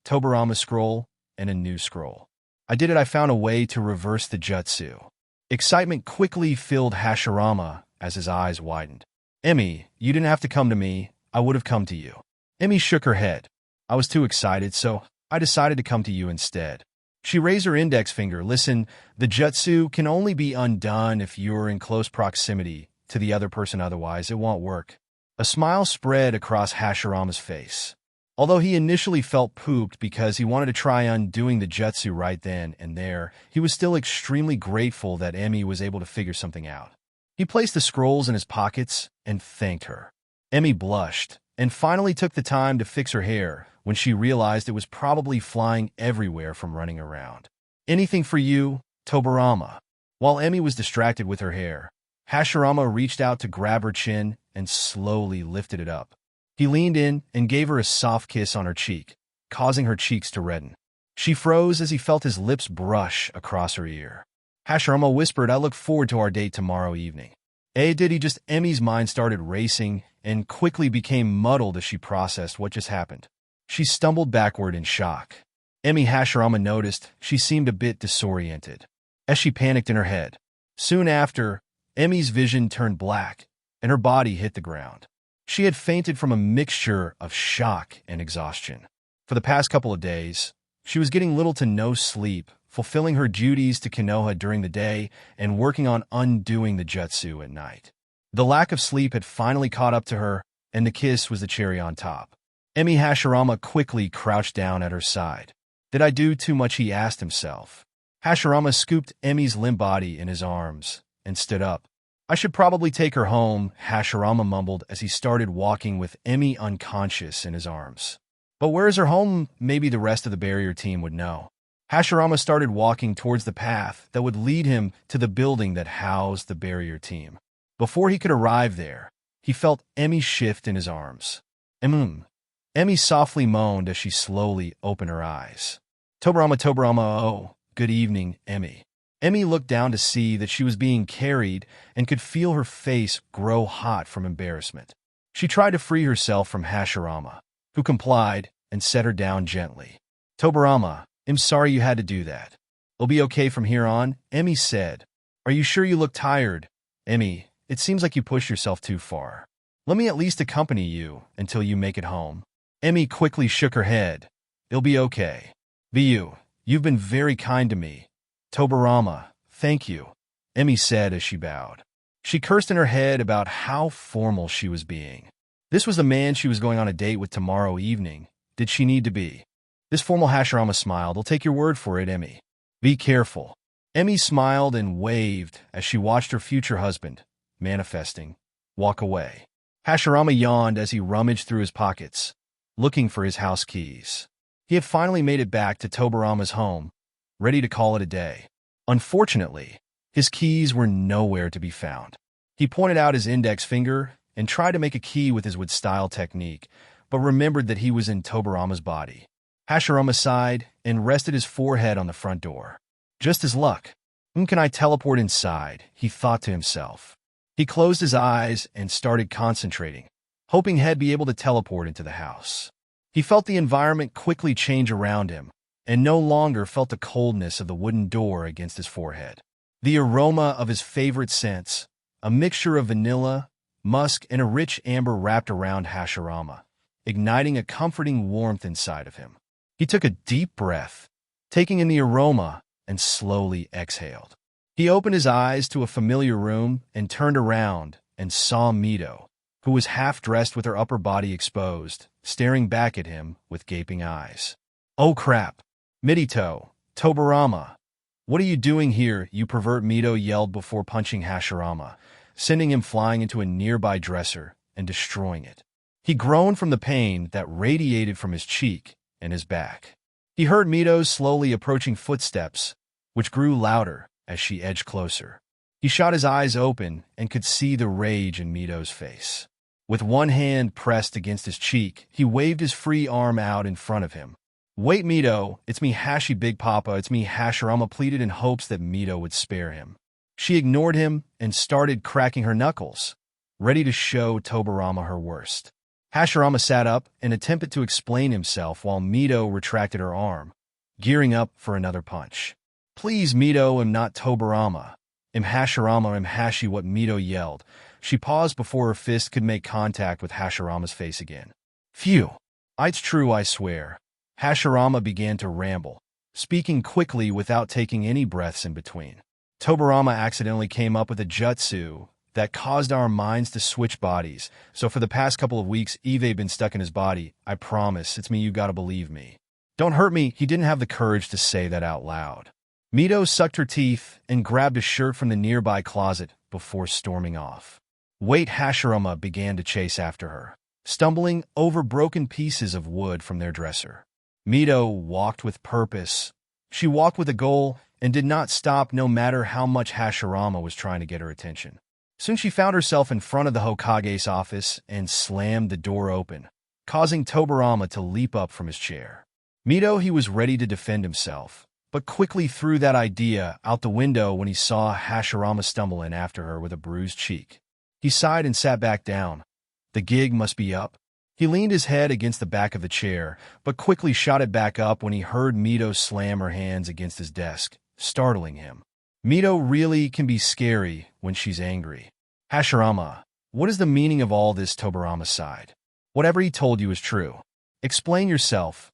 Tobirama's scroll and a new scroll. "I did it. I found a way to reverse the jutsu." Excitement quickly filled Hashirama as his eyes widened. "Emi, you didn't have to come to me. I would have come to you." Emi shook her head. "I was too excited, so I decided to come to you instead." She raised her index finger. "Listen, the jutsu can only be undone if you're in close proximity to the other person, otherwise it won't work." A smile spread across Hashirama's face. Although he initially felt pooped because he wanted to try undoing the jutsu right then and there, he was still extremely grateful that Emi was able to figure something out. He placed the scrolls in his pockets and thanked her. Emi blushed and finally took the time to fix her hair when she realized it was probably flying everywhere from running around. "Anything for you, Tobirama." While Emi was distracted with her hair, Hashirama reached out to grab her chin and slowly lifted it up. He leaned in and gave her a soft kiss on her cheek, causing her cheeks to redden. She froze as he felt his lips brush across her ear. Hashirama whispered, "I look forward to our date tomorrow evening." Did he just? Emi's mind started racing and quickly became muddled as she processed what just happened. She stumbled backward in shock. Hashirama noticed she seemed a bit disoriented as she panicked in her head. Soon after, Emi's vision turned black and her body hit the ground. She had fainted from a mixture of shock and exhaustion. For the past couple of days, she was getting little to no sleep, fulfilling her duties to Konoha during the day and working on undoing the jutsu at night. The lack of sleep had finally caught up to her, and the kiss was the cherry on top. Hashirama quickly crouched down at her side. "Did I do too much?" he asked himself. Hashirama scooped Emi's limp body in his arms and stood up. "I should probably take her home," Hashirama mumbled as he started walking with Emi unconscious in his arms. "But where is her home? Maybe the rest of the barrier team would know." Hashirama started walking towards the path that would lead him to the building that housed the barrier team. Before he could arrive there, he felt Emi shift in his arms. Emi softly moaned as she slowly opened her eyes. Tobirama, oh, good evening, Emi." Emi looked down to see that she was being carried and could feel her face grow hot from embarrassment. She tried to free herself from Hashirama, who complied and set her down gently. "Tobirama, I'm sorry you had to do that. It'll be okay from here on," Emi said. "Are you sure you look tired?" "Emi, it seems like you pushed yourself too far. Let me at least accompany you until you make it home." Emi quickly shook her head. "It'll be okay. You've been very kind to me." "Tobirama, thank you," Emi said as she bowed. She cursed in her head about how formal she was being. This was the man she was going on a date with tomorrow evening. Did she need to be this formal? Hashirama smiled. "I'll take your word for it, Emi. Be careful." Emi smiled and waved as she watched her future husband, manifesting, walk away. Hashirama yawned as he rummaged through his pockets, looking for his house keys. He had finally made it back to Tobirama's home, ready to call it a day. Unfortunately, his keys were nowhere to be found. He pointed out his index finger and tried to make a key with his wood-style technique, but remembered that he was in Tobirama's body. Hashirama sighed and rested his forehead on the front door. Just his luck. Can I teleport inside? He thought to himself. He closed his eyes and started concentrating, hoping he'd be able to teleport into the house. He felt the environment quickly change around him, and no longer felt the coldness of the wooden door against his forehead. The aroma of his favorite scents, a mixture of vanilla, musk, and a rich amber wrapped around Hashirama, igniting a comforting warmth inside of him. He took a deep breath, taking in the aroma, and slowly exhaled. He opened his eyes to a familiar room and turned around and saw Mito, who was half-dressed with her upper body exposed, staring back at him with gaping eyes. "Oh crap! Midito, Tobirama, what are you doing here, you pervert?" Mito yelled before punching Hashirama, sending him flying into a nearby dresser and destroying it. He groaned from the pain that radiated from his cheek and his back. He heard Mito's slowly approaching footsteps, which grew louder as she edged closer. He shot his eyes open and could see the rage in Mito's face. With one hand pressed against his cheek, he waved his free arm out in front of him. "Wait, Mito, it's me, Hashi Big Papa, it's me." Hashirama pleaded in hopes that Mito would spare him. She ignored him and started cracking her knuckles, ready to show Tobirama her worst. Hashirama sat up and attempted to explain himself while Mito retracted her arm, gearing up for another punch. "Please, Mito, I'm not Tobirama. I'm Hashirama, I'm Hashi," what Mito yelled. She paused before her fist could make contact with Hashirama's face again. "Phew. It's true, I swear." Hashirama began to ramble, speaking quickly without taking any breaths in between. "Tobirama accidentally came up with a jutsu that caused our minds to switch bodies, so for the past couple of weeks, Eve been stuck in his body. I promise, it's me, you gotta believe me." "Don't hurt me." He didn't have the courage to say that out loud. Mito sucked her teeth and grabbed a shirt from the nearby closet before storming off. "Wait!" Hashirama began to chase after her, stumbling over broken pieces of wood from their dresser. Mito walked with purpose. She walked with a goal and did not stop no matter how much Hashirama was trying to get her attention. Soon she found herself in front of the Hokage's office and slammed the door open, causing Tobirama to leap up from his chair. Mito, he was ready to defend himself, but quickly threw that idea out the window when he saw Hashirama stumble in after her with a bruised cheek. He sighed and sat back down. The gig must be up. He leaned his head against the back of the chair, but quickly shot it back up when he heard Mito slam her hands against his desk, startling him. Mito really can be scary when she's angry. Hashirama, what is the meaning of all this? Tobirama sighed. Whatever he told you is true. Explain yourself,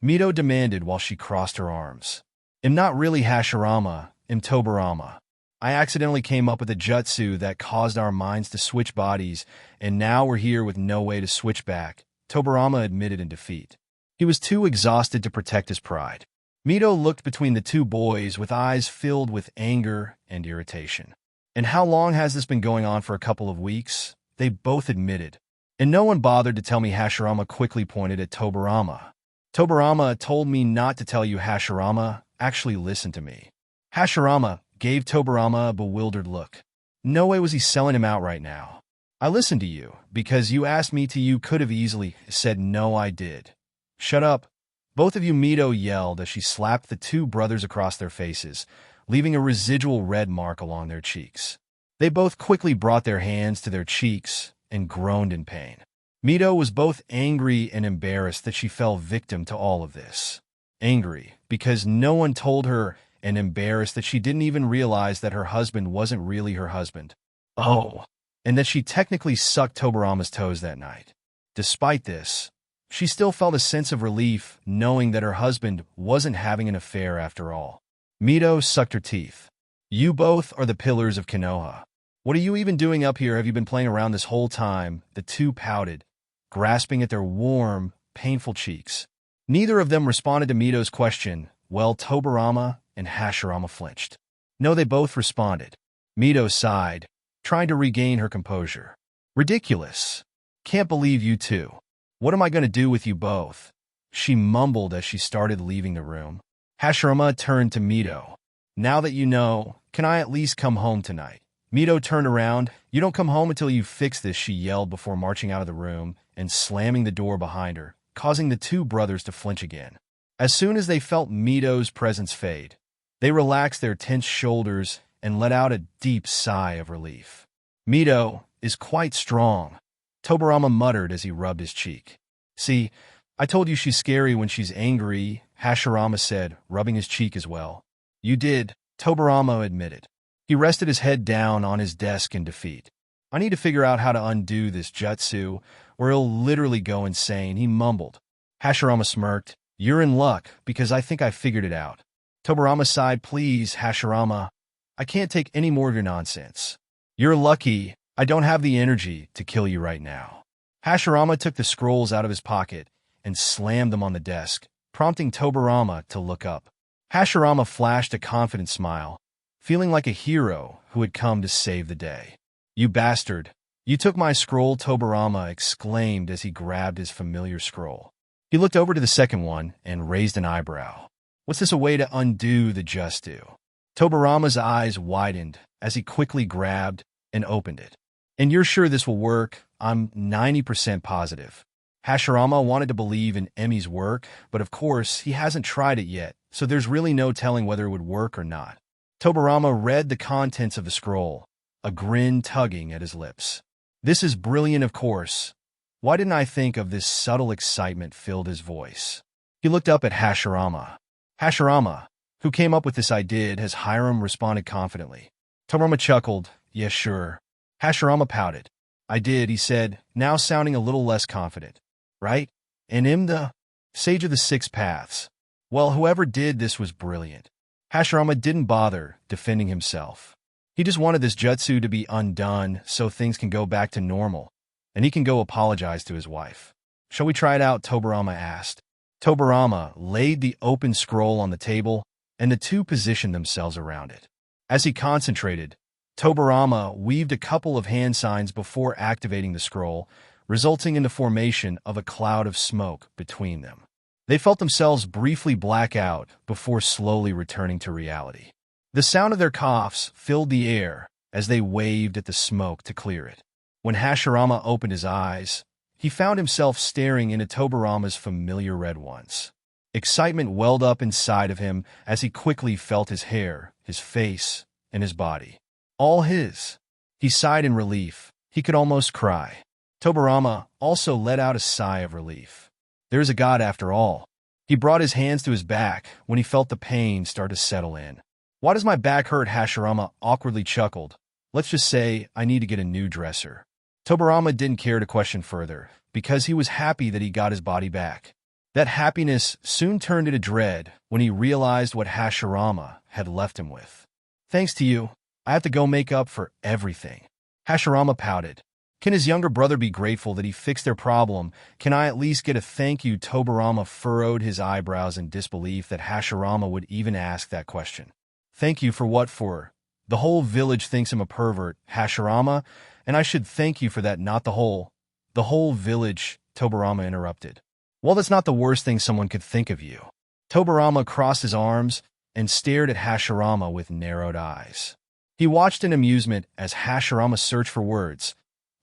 Mito demanded while she crossed her arms. I'm not really Hashirama, I'm Tobirama. I accidentally came up with a jutsu that caused our minds to switch bodies, and now we're here with no way to switch back, Tobirama admitted in defeat. He was too exhausted to protect his pride. Mito looked between the two boys with eyes filled with anger and irritation. And how long has this been going on? For a couple of weeks, they both admitted. And no one bothered to tell me. Hashirama quickly pointed at Tobirama. Tobirama told me not to tell you. Hashirama, actually listen to me. Hashirama gave Tobirama a bewildered look. No way was he selling him out right now. I listened to you because you asked me to. You could have easily said no. I did. Shut up. Both of you, Mito yelled as she slapped the two brothers across their faces, leaving a residual red mark along their cheeks. They both quickly brought their hands to their cheeks and groaned in pain. Mito was both angry and embarrassed that she fell victim to all of this. Angry because no one told her, and embarrassed that she didn't even realize that her husband wasn't really her husband. Oh, and that she technically sucked Tobirama's toes that night. Despite this, she still felt a sense of relief knowing that her husband wasn't having an affair after all. Mito sucked her teeth. You both are the pillars of Konoha. What are you even doing up here? Have you been playing around this whole time? The two pouted, grasping at their warm, painful cheeks. Neither of them responded to Mito's question, while Tobirama and Hashirama flinched. No, they both responded. Mito sighed, trying to regain her composure. Ridiculous. Can't believe you two. What am I going to do with you both? She mumbled as she started leaving the room. Hashirama turned to Mito. Now that you know, can I at least come home tonight? Mito turned around. You don't come home until you fix this, she yelled before marching out of the room and slamming the door behind her, causing the two brothers to flinch again. As soon as they felt Mito's presence fade, they relaxed their tense shoulders and let out a deep sigh of relief. Mito is quite strong, Tobirama muttered as he rubbed his cheek. See, I told you she's scary when she's angry, Hashirama said, rubbing his cheek as well. You did, Tobirama admitted. He rested his head down on his desk in defeat. I need to figure out how to undo this jutsu, or he'll literally go insane, he mumbled. Hashirama smirked. You're in luck, because I think I figured it out. Tobirama sighed. Please, Hashirama, I can't take any more of your nonsense. You're lucky. I don't have the energy to kill you right now. Hashirama took the scrolls out of his pocket and slammed them on the desk, prompting Tobirama to look up. Hashirama flashed a confident smile, feeling like a hero who had come to save the day. You bastard! You took my scroll, Tobirama exclaimed as he grabbed his familiar scroll. He looked over to the second one and raised an eyebrow. What's this, a way to undo the jutsu? Tobirama's eyes widened as he quickly grabbed and opened it. And you're sure this will work? I'm 90% positive. Hashirama wanted to believe in Emi's work, but of course he hasn't tried it yet, so there's really no telling whether it would work or not. Tobirama read the contents of the scroll, a grin tugging at his lips. This is brilliant, of course. Why didn't I think of this? Subtle excitement filled his voice. He looked up at Hashirama. Hashirama, who came up with this idea? Has Hiram responded confidently. Tobirama chuckled. Yes, sure. Hashirama pouted. I did, he said, now sounding a little less confident. Right? And I'm the sage of the six paths. Well, whoever did this was brilliant. Hashirama didn't bother defending himself. He just wanted this jutsu to be undone so things can go back to normal, and he can go apologize to his wife. Shall we try it out? Tobirama asked. Tobirama laid the open scroll on the table, and the two positioned themselves around it. As he concentrated, Tobirama weaved a couple of hand signs before activating the scroll, resulting in the formation of a cloud of smoke between them. They felt themselves briefly black out before slowly returning to reality. The sound of their coughs filled the air as they waved at the smoke to clear it. When Hashirama opened his eyes, he found himself staring into Tobirama's familiar red ones. Excitement welled up inside of him as he quickly felt his hair, his face, and his body. All his. He sighed in relief. He could almost cry. Tobirama also let out a sigh of relief. There's a god after all. He brought his hands to his back when he felt the pain start to settle in. Why does my back hurt? Hashirama awkwardly chuckled. Let's just say I need to get a new dresser. Tobirama didn't care to question further because he was happy that he got his body back. That happiness soon turned into dread when he realized what Hashirama had left him with. Thanks to you, I have to go make up for everything. Hashirama pouted. Can his younger brother be grateful that he fixed their problem? Can I at least get a thank you? Tobirama furrowed his eyebrows in disbelief that Hashirama would even ask that question. Thank you for what for? The whole village thinks I'm a pervert, Hashirama, and I should thank you for that, not the whole. The whole village, Tobirama interrupted. Well, that's not the worst thing someone could think of you. Tobirama crossed his arms and stared at Hashirama with narrowed eyes. He watched in amusement as Hashirama searched for words,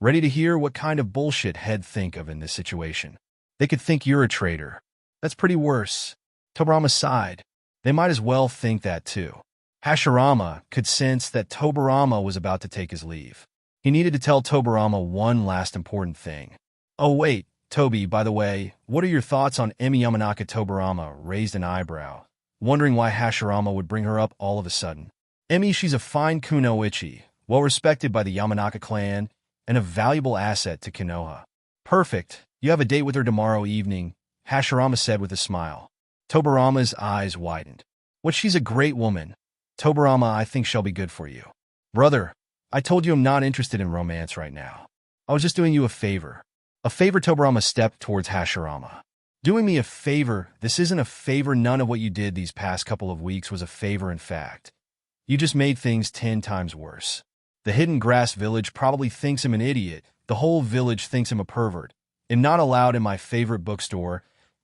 ready to hear what kind of bullshit he'd think of in this situation. They could think you're a traitor. That's pretty worse. Tobirama sighed. They might as well think that too. Hashirama could sense that Tobirama was about to take his leave. He needed to tell Tobirama one last important thing. Oh wait, Toby, by the way, what are your thoughts on Emi Yamanaka? Tobirama raised an eyebrow, wondering why Hashirama would bring her up all of a sudden. Emi, she's a fine kunoichi, well-respected by the Yamanaka clan, and a valuable asset to Konoha. Perfect. You have a date with her tomorrow evening, Hashirama said with a smile. Tobirama's eyes widened. What, she's a great woman. Tobirama, I think she'll be good for you. Brother, I told you I'm not interested in romance right now. I was just doing you a favor. A favor? Tobirama stepped towards Hashirama. Doing me a favor? This isn't a favor. None of what you did these past couple of weeks was a favor, in fact. You just made things 10 times worse. The Hidden Grass Village probably thinks I'm an idiot. The whole village thinks I'm a pervert. I'm not allowed in my favorite bookstore.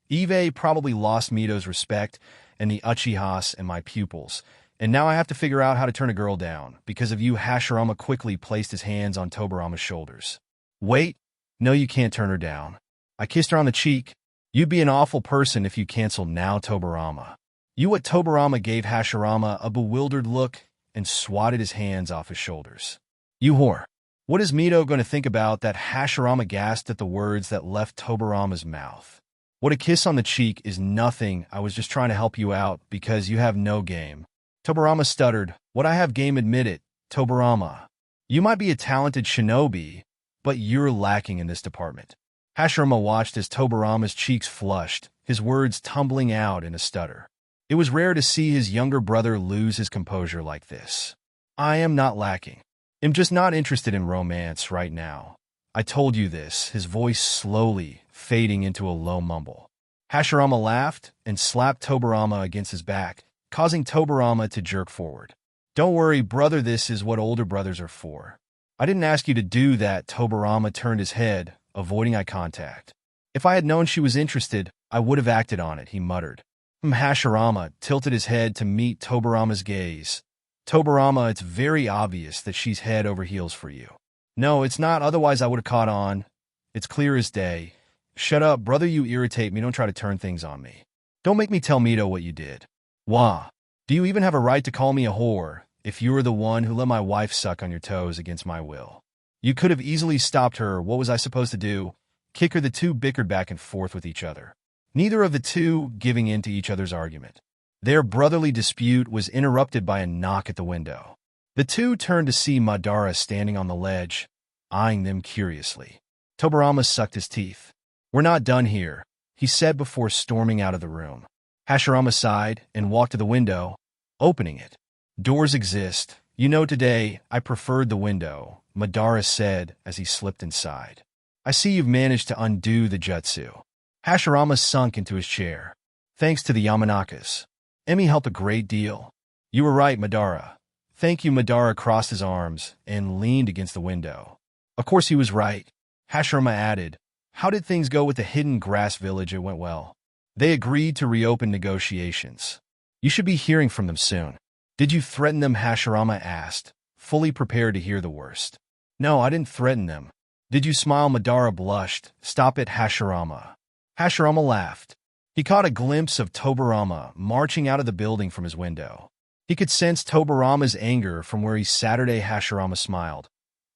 Eve probably lost Mito's respect and the Uchihas and my pupils. And now I have to figure out how to turn a girl down. Because of you, Hashirama quickly placed his hands on Tobirama's shoulders. Wait. No, you can't turn her down. I kissed her on the cheek. You'd be an awful person if you canceled now, Tobirama. You what? Tobirama gave Hashirama a bewildered look and swatted his hands off his shoulders. You whore. What is Mito going to think about that? Hashirama gasped at the words that left Tobirama's mouth. What, a kiss on the cheek is nothing. I was just trying to help you out because you have no game. Tobirama stuttered. What, I have game? Admit it. Tobirama. You might be a talented shinobi, but you're lacking in this department. Hashirama watched as Tobirama's cheeks flushed, his words tumbling out in a stutter. It was rare to see his younger brother lose his composure like this. I am not lacking. I'm just not interested in romance right now. I told you this, his voice slowly fading into a low mumble. Hashirama laughed and slapped Tobirama against his back, causing Tobirama to jerk forward. Don't worry, brother, this is what older brothers are for. I didn't ask you to do that. Tobirama turned his head, avoiding eye contact. If I had known she was interested, I would have acted on it, he muttered. Hashirama tilted his head to meet Tobirama's gaze. Tobirama, it's very obvious that she's head over heels for you. No, it's not, otherwise I would have caught on. It's clear as day. Shut up, brother, you irritate me. Don't try to turn things on me. Don't make me tell Mito what you did. Wah. Do you even have a right to call me a whore if you were the one who let my wife suck on your toes against my will? You could have easily stopped her. What was I supposed to do? Kick her? The two bickered back and forth with each other, neither of the two giving in to each other's argument. Their brotherly dispute was interrupted by a knock at the window. The two turned to see Madara standing on the ledge, eyeing them curiously. Tobirama sucked his teeth. We're not done here, he said before storming out of the room. Hashirama sighed and walked to the window, opening it. Doors exist. You know, today I preferred the window, Madara said as he slipped inside. I see you've managed to undo the jutsu. Hashirama sunk into his chair. Thanks to the Yamanakas. Emi helped a great deal. You were right, Madara. Thank you. Madara crossed his arms and leaned against the window. Of course he was right. Hashirama added, "How did things go with the hidden grass village? It went well. They agreed to reopen negotiations. You should be hearing from them soon." "Did you threaten them?" Hashirama asked, fully prepared to hear the worst. "No, I didn't threaten them." "Did you smile?" Madara blushed. "Stop it, Hashirama." Hashirama laughed. He caught a glimpse of Tobirama marching out of the building from his window. He could sense Tobirama's anger from where he sat. Hashirama smiled.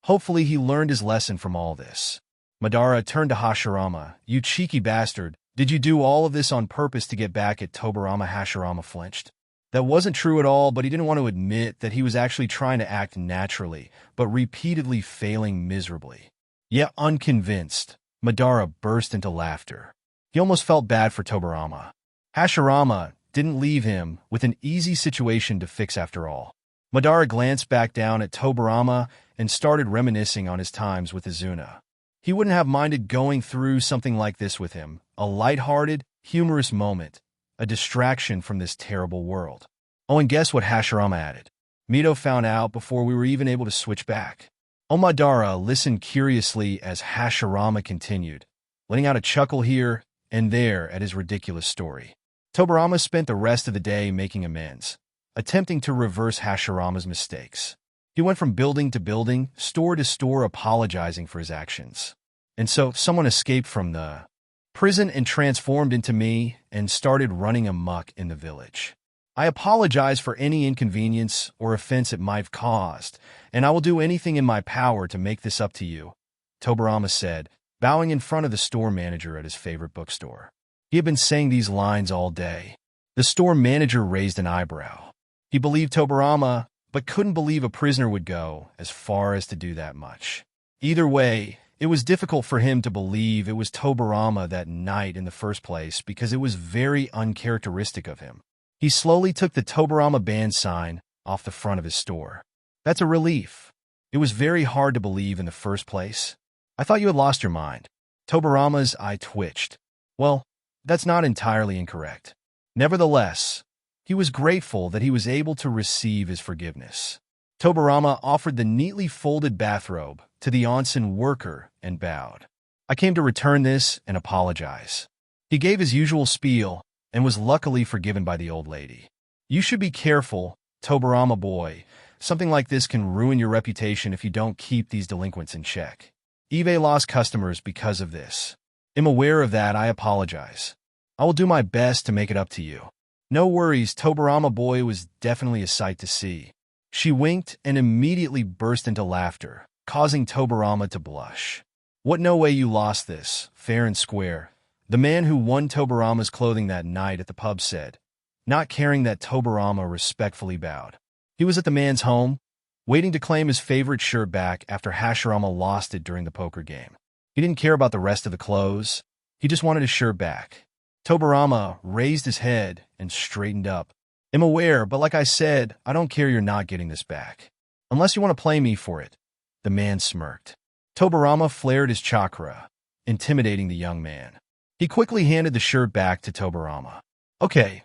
Hopefully he learned his lesson from all this. Madara turned to Hashirama. "You cheeky bastard, did you do all of this on purpose to get back at Tobirama?" Hashirama flinched. That wasn't true at all, but he didn't want to admit that he was actually trying to act naturally, but repeatedly failing miserably. Yet unconvinced, Madara burst into laughter. He almost felt bad for Tobirama. Hashirama didn't leave him with an easy situation to fix after all. Madara glanced back down at Tobirama and started reminiscing on his times with Izuna. He wouldn't have minded going through something like this with him, a lighthearted, humorous moment, a distraction from this terrible world. Oh, and guess what? Hashirama added. Mito found out before we were even able to switch back. Oh, Madara listened curiously as Hashirama continued, letting out a chuckle here and there at his ridiculous story. Tobirama spent the rest of the day making amends, attempting to reverse Hashirama's mistakes. He went from building to building, store to store, apologizing for his actions. And so someone escaped from the prison and transformed into me and started running amok in the village. I apologize for any inconvenience or offense it might have caused, and I will do anything in my power to make this up to you, Tobirama said, bowing in front of the store manager at his favorite bookstore. He had been saying these lines all day. The store manager raised an eyebrow. He believed Tobirama, but couldn't believe a prisoner would go as far as to do that much. Either way, it was difficult for him to believe it was Tobirama that night in the first place because it was very uncharacteristic of him. He slowly took the Tobirama band sign off the front of his store. That's a relief. It was very hard to believe in the first place. I thought you had lost your mind. Tobirama's eye twitched. Well, that's not entirely incorrect. Nevertheless, he was grateful that he was able to receive his forgiveness. Tobirama offered the neatly folded bathrobe to the onsen worker and bowed. I came to return this and apologize. He gave his usual spiel and was luckily forgiven by the old lady. You should be careful, Tobirama boy. Something like this can ruin your reputation if you don't keep these delinquents in check. eBay lost customers because of this. I'm aware of that. I apologize. I will do my best to make it up to you. No worries. Tobirama boy was definitely a sight to see. She winked and immediately burst into laughter, causing Tobirama to blush. What? No way you lost this, fair and square. The man who won Tobirama's clothing that night at the pub said, not caring that Tobirama respectfully bowed. He was at the man's home, waiting to claim his favorite shirt back after Hashirama lost it during the poker game. He didn't care about the rest of the clothes. He just wanted his shirt back. Tobirama raised his head and straightened up. I'm aware, but like I said, I don't care you're not getting this back. Unless you want to play me for it. The man smirked. Tobirama flared his chakra, intimidating the young man. He quickly handed the shirt back to Tobirama. Okay,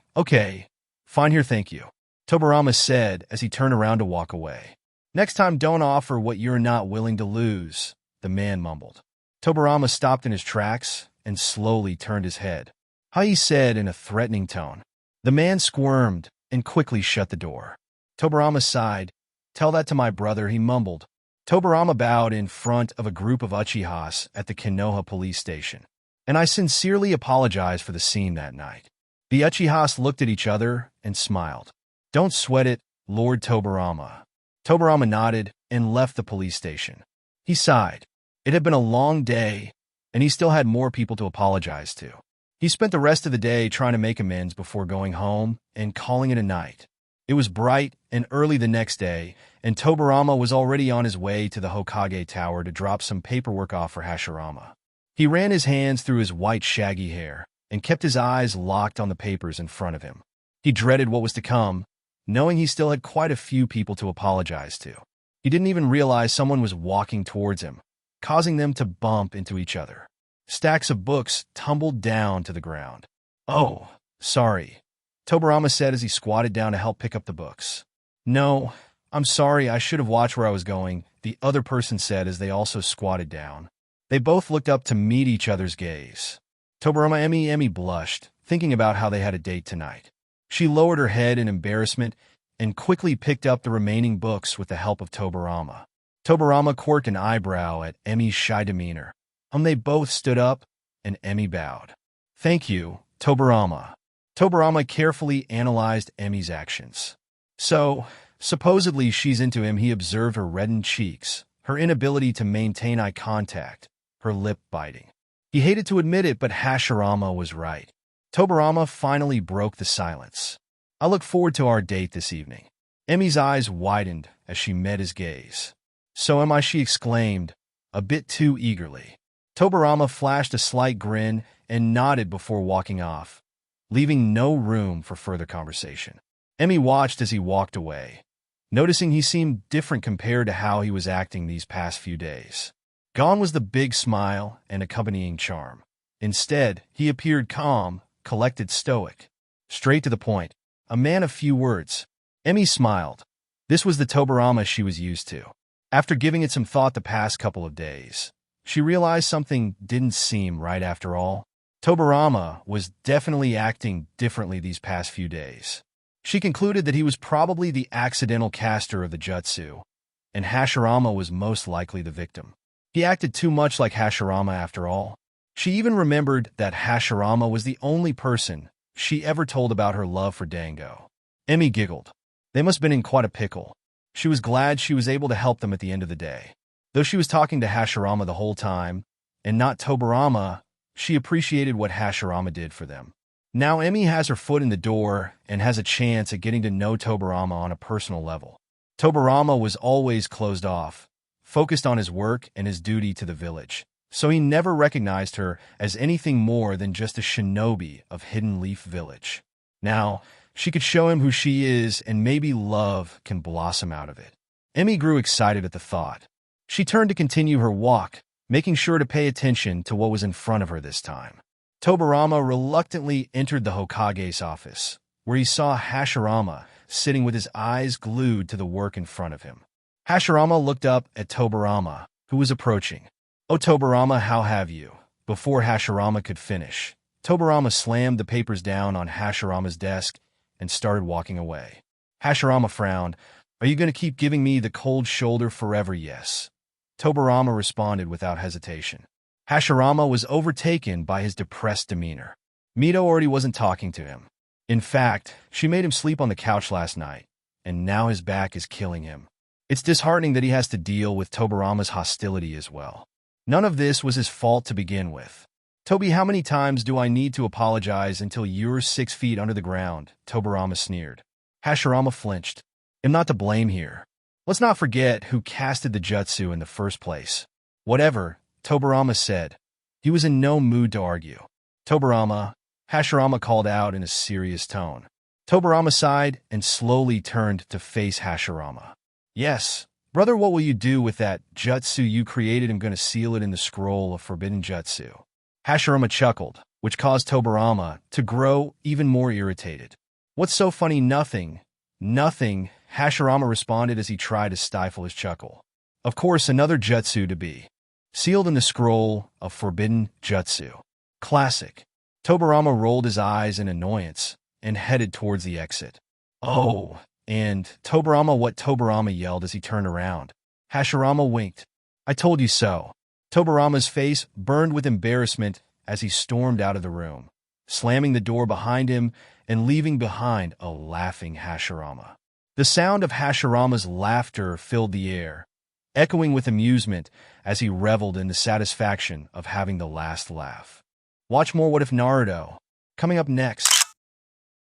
fine here, thank you, Tobirama said as he turned around to walk away. Next time don't offer what you're not willing to lose, the man mumbled. Tobirama stopped in his tracks and slowly turned his head. How, he said in a threatening tone. The man squirmed and quickly shut the door. Tobirama sighed. Tell that to my brother, he mumbled. Tobirama bowed in front of a group of Uchihas at the Konoha police station. And I sincerely apologize for the scene that night. The Uchihas looked at each other and smiled. Don't sweat it, Lord Tobirama. Tobirama nodded and left the police station. He sighed. It had been a long day, and he still had more people to apologize to. He spent the rest of the day trying to make amends before going home and calling it a night. It was bright and early the next day, and Tobirama was already on his way to the Hokage Tower to drop some paperwork off for Hashirama. He ran his hands through his white shaggy hair and kept his eyes locked on the papers in front of him. He dreaded what was to come, knowing he still had quite a few people to apologize to. He didn't even realize someone was walking towards him, causing them to bump into each other. Stacks of books tumbled down to the ground. Oh, sorry, Tobirama said as he squatted down to help pick up the books. No, I'm sorry, I should have watched where I was going, the other person said as they also squatted down. They both looked up to meet each other's gaze. Tobirama Emmy blushed, thinking about how they had a date tonight. She lowered her head in embarrassment and quickly picked up the remaining books with the help of Tobirama. Tobirama quirked an eyebrow at Emmy's shy demeanor. They both stood up, and Emmy bowed. "Thank you, Tobirama." Tobirama carefully analyzed Emmy's actions. So, supposedly she's into him. He observed her reddened cheeks, her inability to maintain eye contact, her lip biting. He hated to admit it, but Hashirama was right. Tobirama finally broke the silence. "I look forward to our date this evening." Emmy's eyes widened as she met his gaze. "So am I," she exclaimed, a bit too eagerly. Tobirama flashed a slight grin and nodded before walking off, leaving no room for further conversation. Emmy watched as he walked away, noticing he seemed different compared to how he was acting these past few days. Gone was the big smile and accompanying charm. Instead, he appeared calm, collected, stoic. Straight to the point, a man of few words. Emmy smiled. This was the Tobirama she was used to. After giving it some thought the past couple of days, she realized something didn't seem right after all. Tobirama was definitely acting differently these past few days. She concluded that he was probably the accidental caster of the jutsu, and Hashirama was most likely the victim. He acted too much like Hashirama after all. She even remembered that Hashirama was the only person she ever told about her love for Dango. Emmy giggled. They must have been in quite a pickle. She was glad she was able to help them at the end of the day. Though she was talking to Hashirama the whole time, and not Tobirama, she appreciated what Hashirama did for them. Now Emmy has her foot in the door and has a chance at getting to know Tobirama on a personal level. Tobirama was always closed off, focused on his work and his duty to the village, so he never recognized her as anything more than just a shinobi of Hidden Leaf Village. Now, she could show him who she is, and maybe love can blossom out of it. Emmy grew excited at the thought. She turned to continue her walk, making sure to pay attention to what was in front of her this time. Tobirama reluctantly entered the Hokage's office, where he saw Hashirama sitting with his eyes glued to the work in front of him. Hashirama looked up at Tobirama, who was approaching. "Oh, Tobirama, how have you?" Before Hashirama could finish, Tobirama slammed the papers down on Hashirama's desk and started walking away. Hashirama frowned. "Are you going to keep giving me the cold shoulder forever?" "Yes." Tobirama responded without hesitation. Hashirama was overtaken by his depressed demeanor. Mito already wasn't talking to him. In fact, she made him sleep on the couch last night, and now his back is killing him. It's disheartening that he has to deal with Tobirama's hostility as well. None of this was his fault to begin with. "Toby, how many times do I need to apologize until you're 6 feet under the ground?" Tobirama sneered. Hashirama flinched. "I'm not to blame here. Let's not forget who casted the jutsu in the first place." "Whatever," Tobirama said. He was in no mood to argue. "Tobirama," Hashirama called out in a serious tone. Tobirama sighed and slowly turned to face Hashirama. "Yes, brother, what will you do with that jutsu you created? I'm going to seal it in the scroll of forbidden jutsu." Hashirama chuckled, which caused Tobirama to grow even more irritated. "What's so funny?" "Nothing. Nothing," Hashirama responded as he tried to stifle his chuckle. "Of course, another jutsu to be sealed in the scroll of forbidden jutsu. Classic." Tobirama rolled his eyes in annoyance and headed towards the exit. "Oh, and Tobirama," what Tobirama yelled as he turned around. Hashirama winked. "I told you so." Tobirama's face burned with embarrassment as he stormed out of the room, slamming the door behind him and leaving behind a laughing Hashirama. The sound of Hashirama's laughter filled the air, echoing with amusement as he reveled in the satisfaction of having the last laugh. Watch more What If Naruto, coming up next.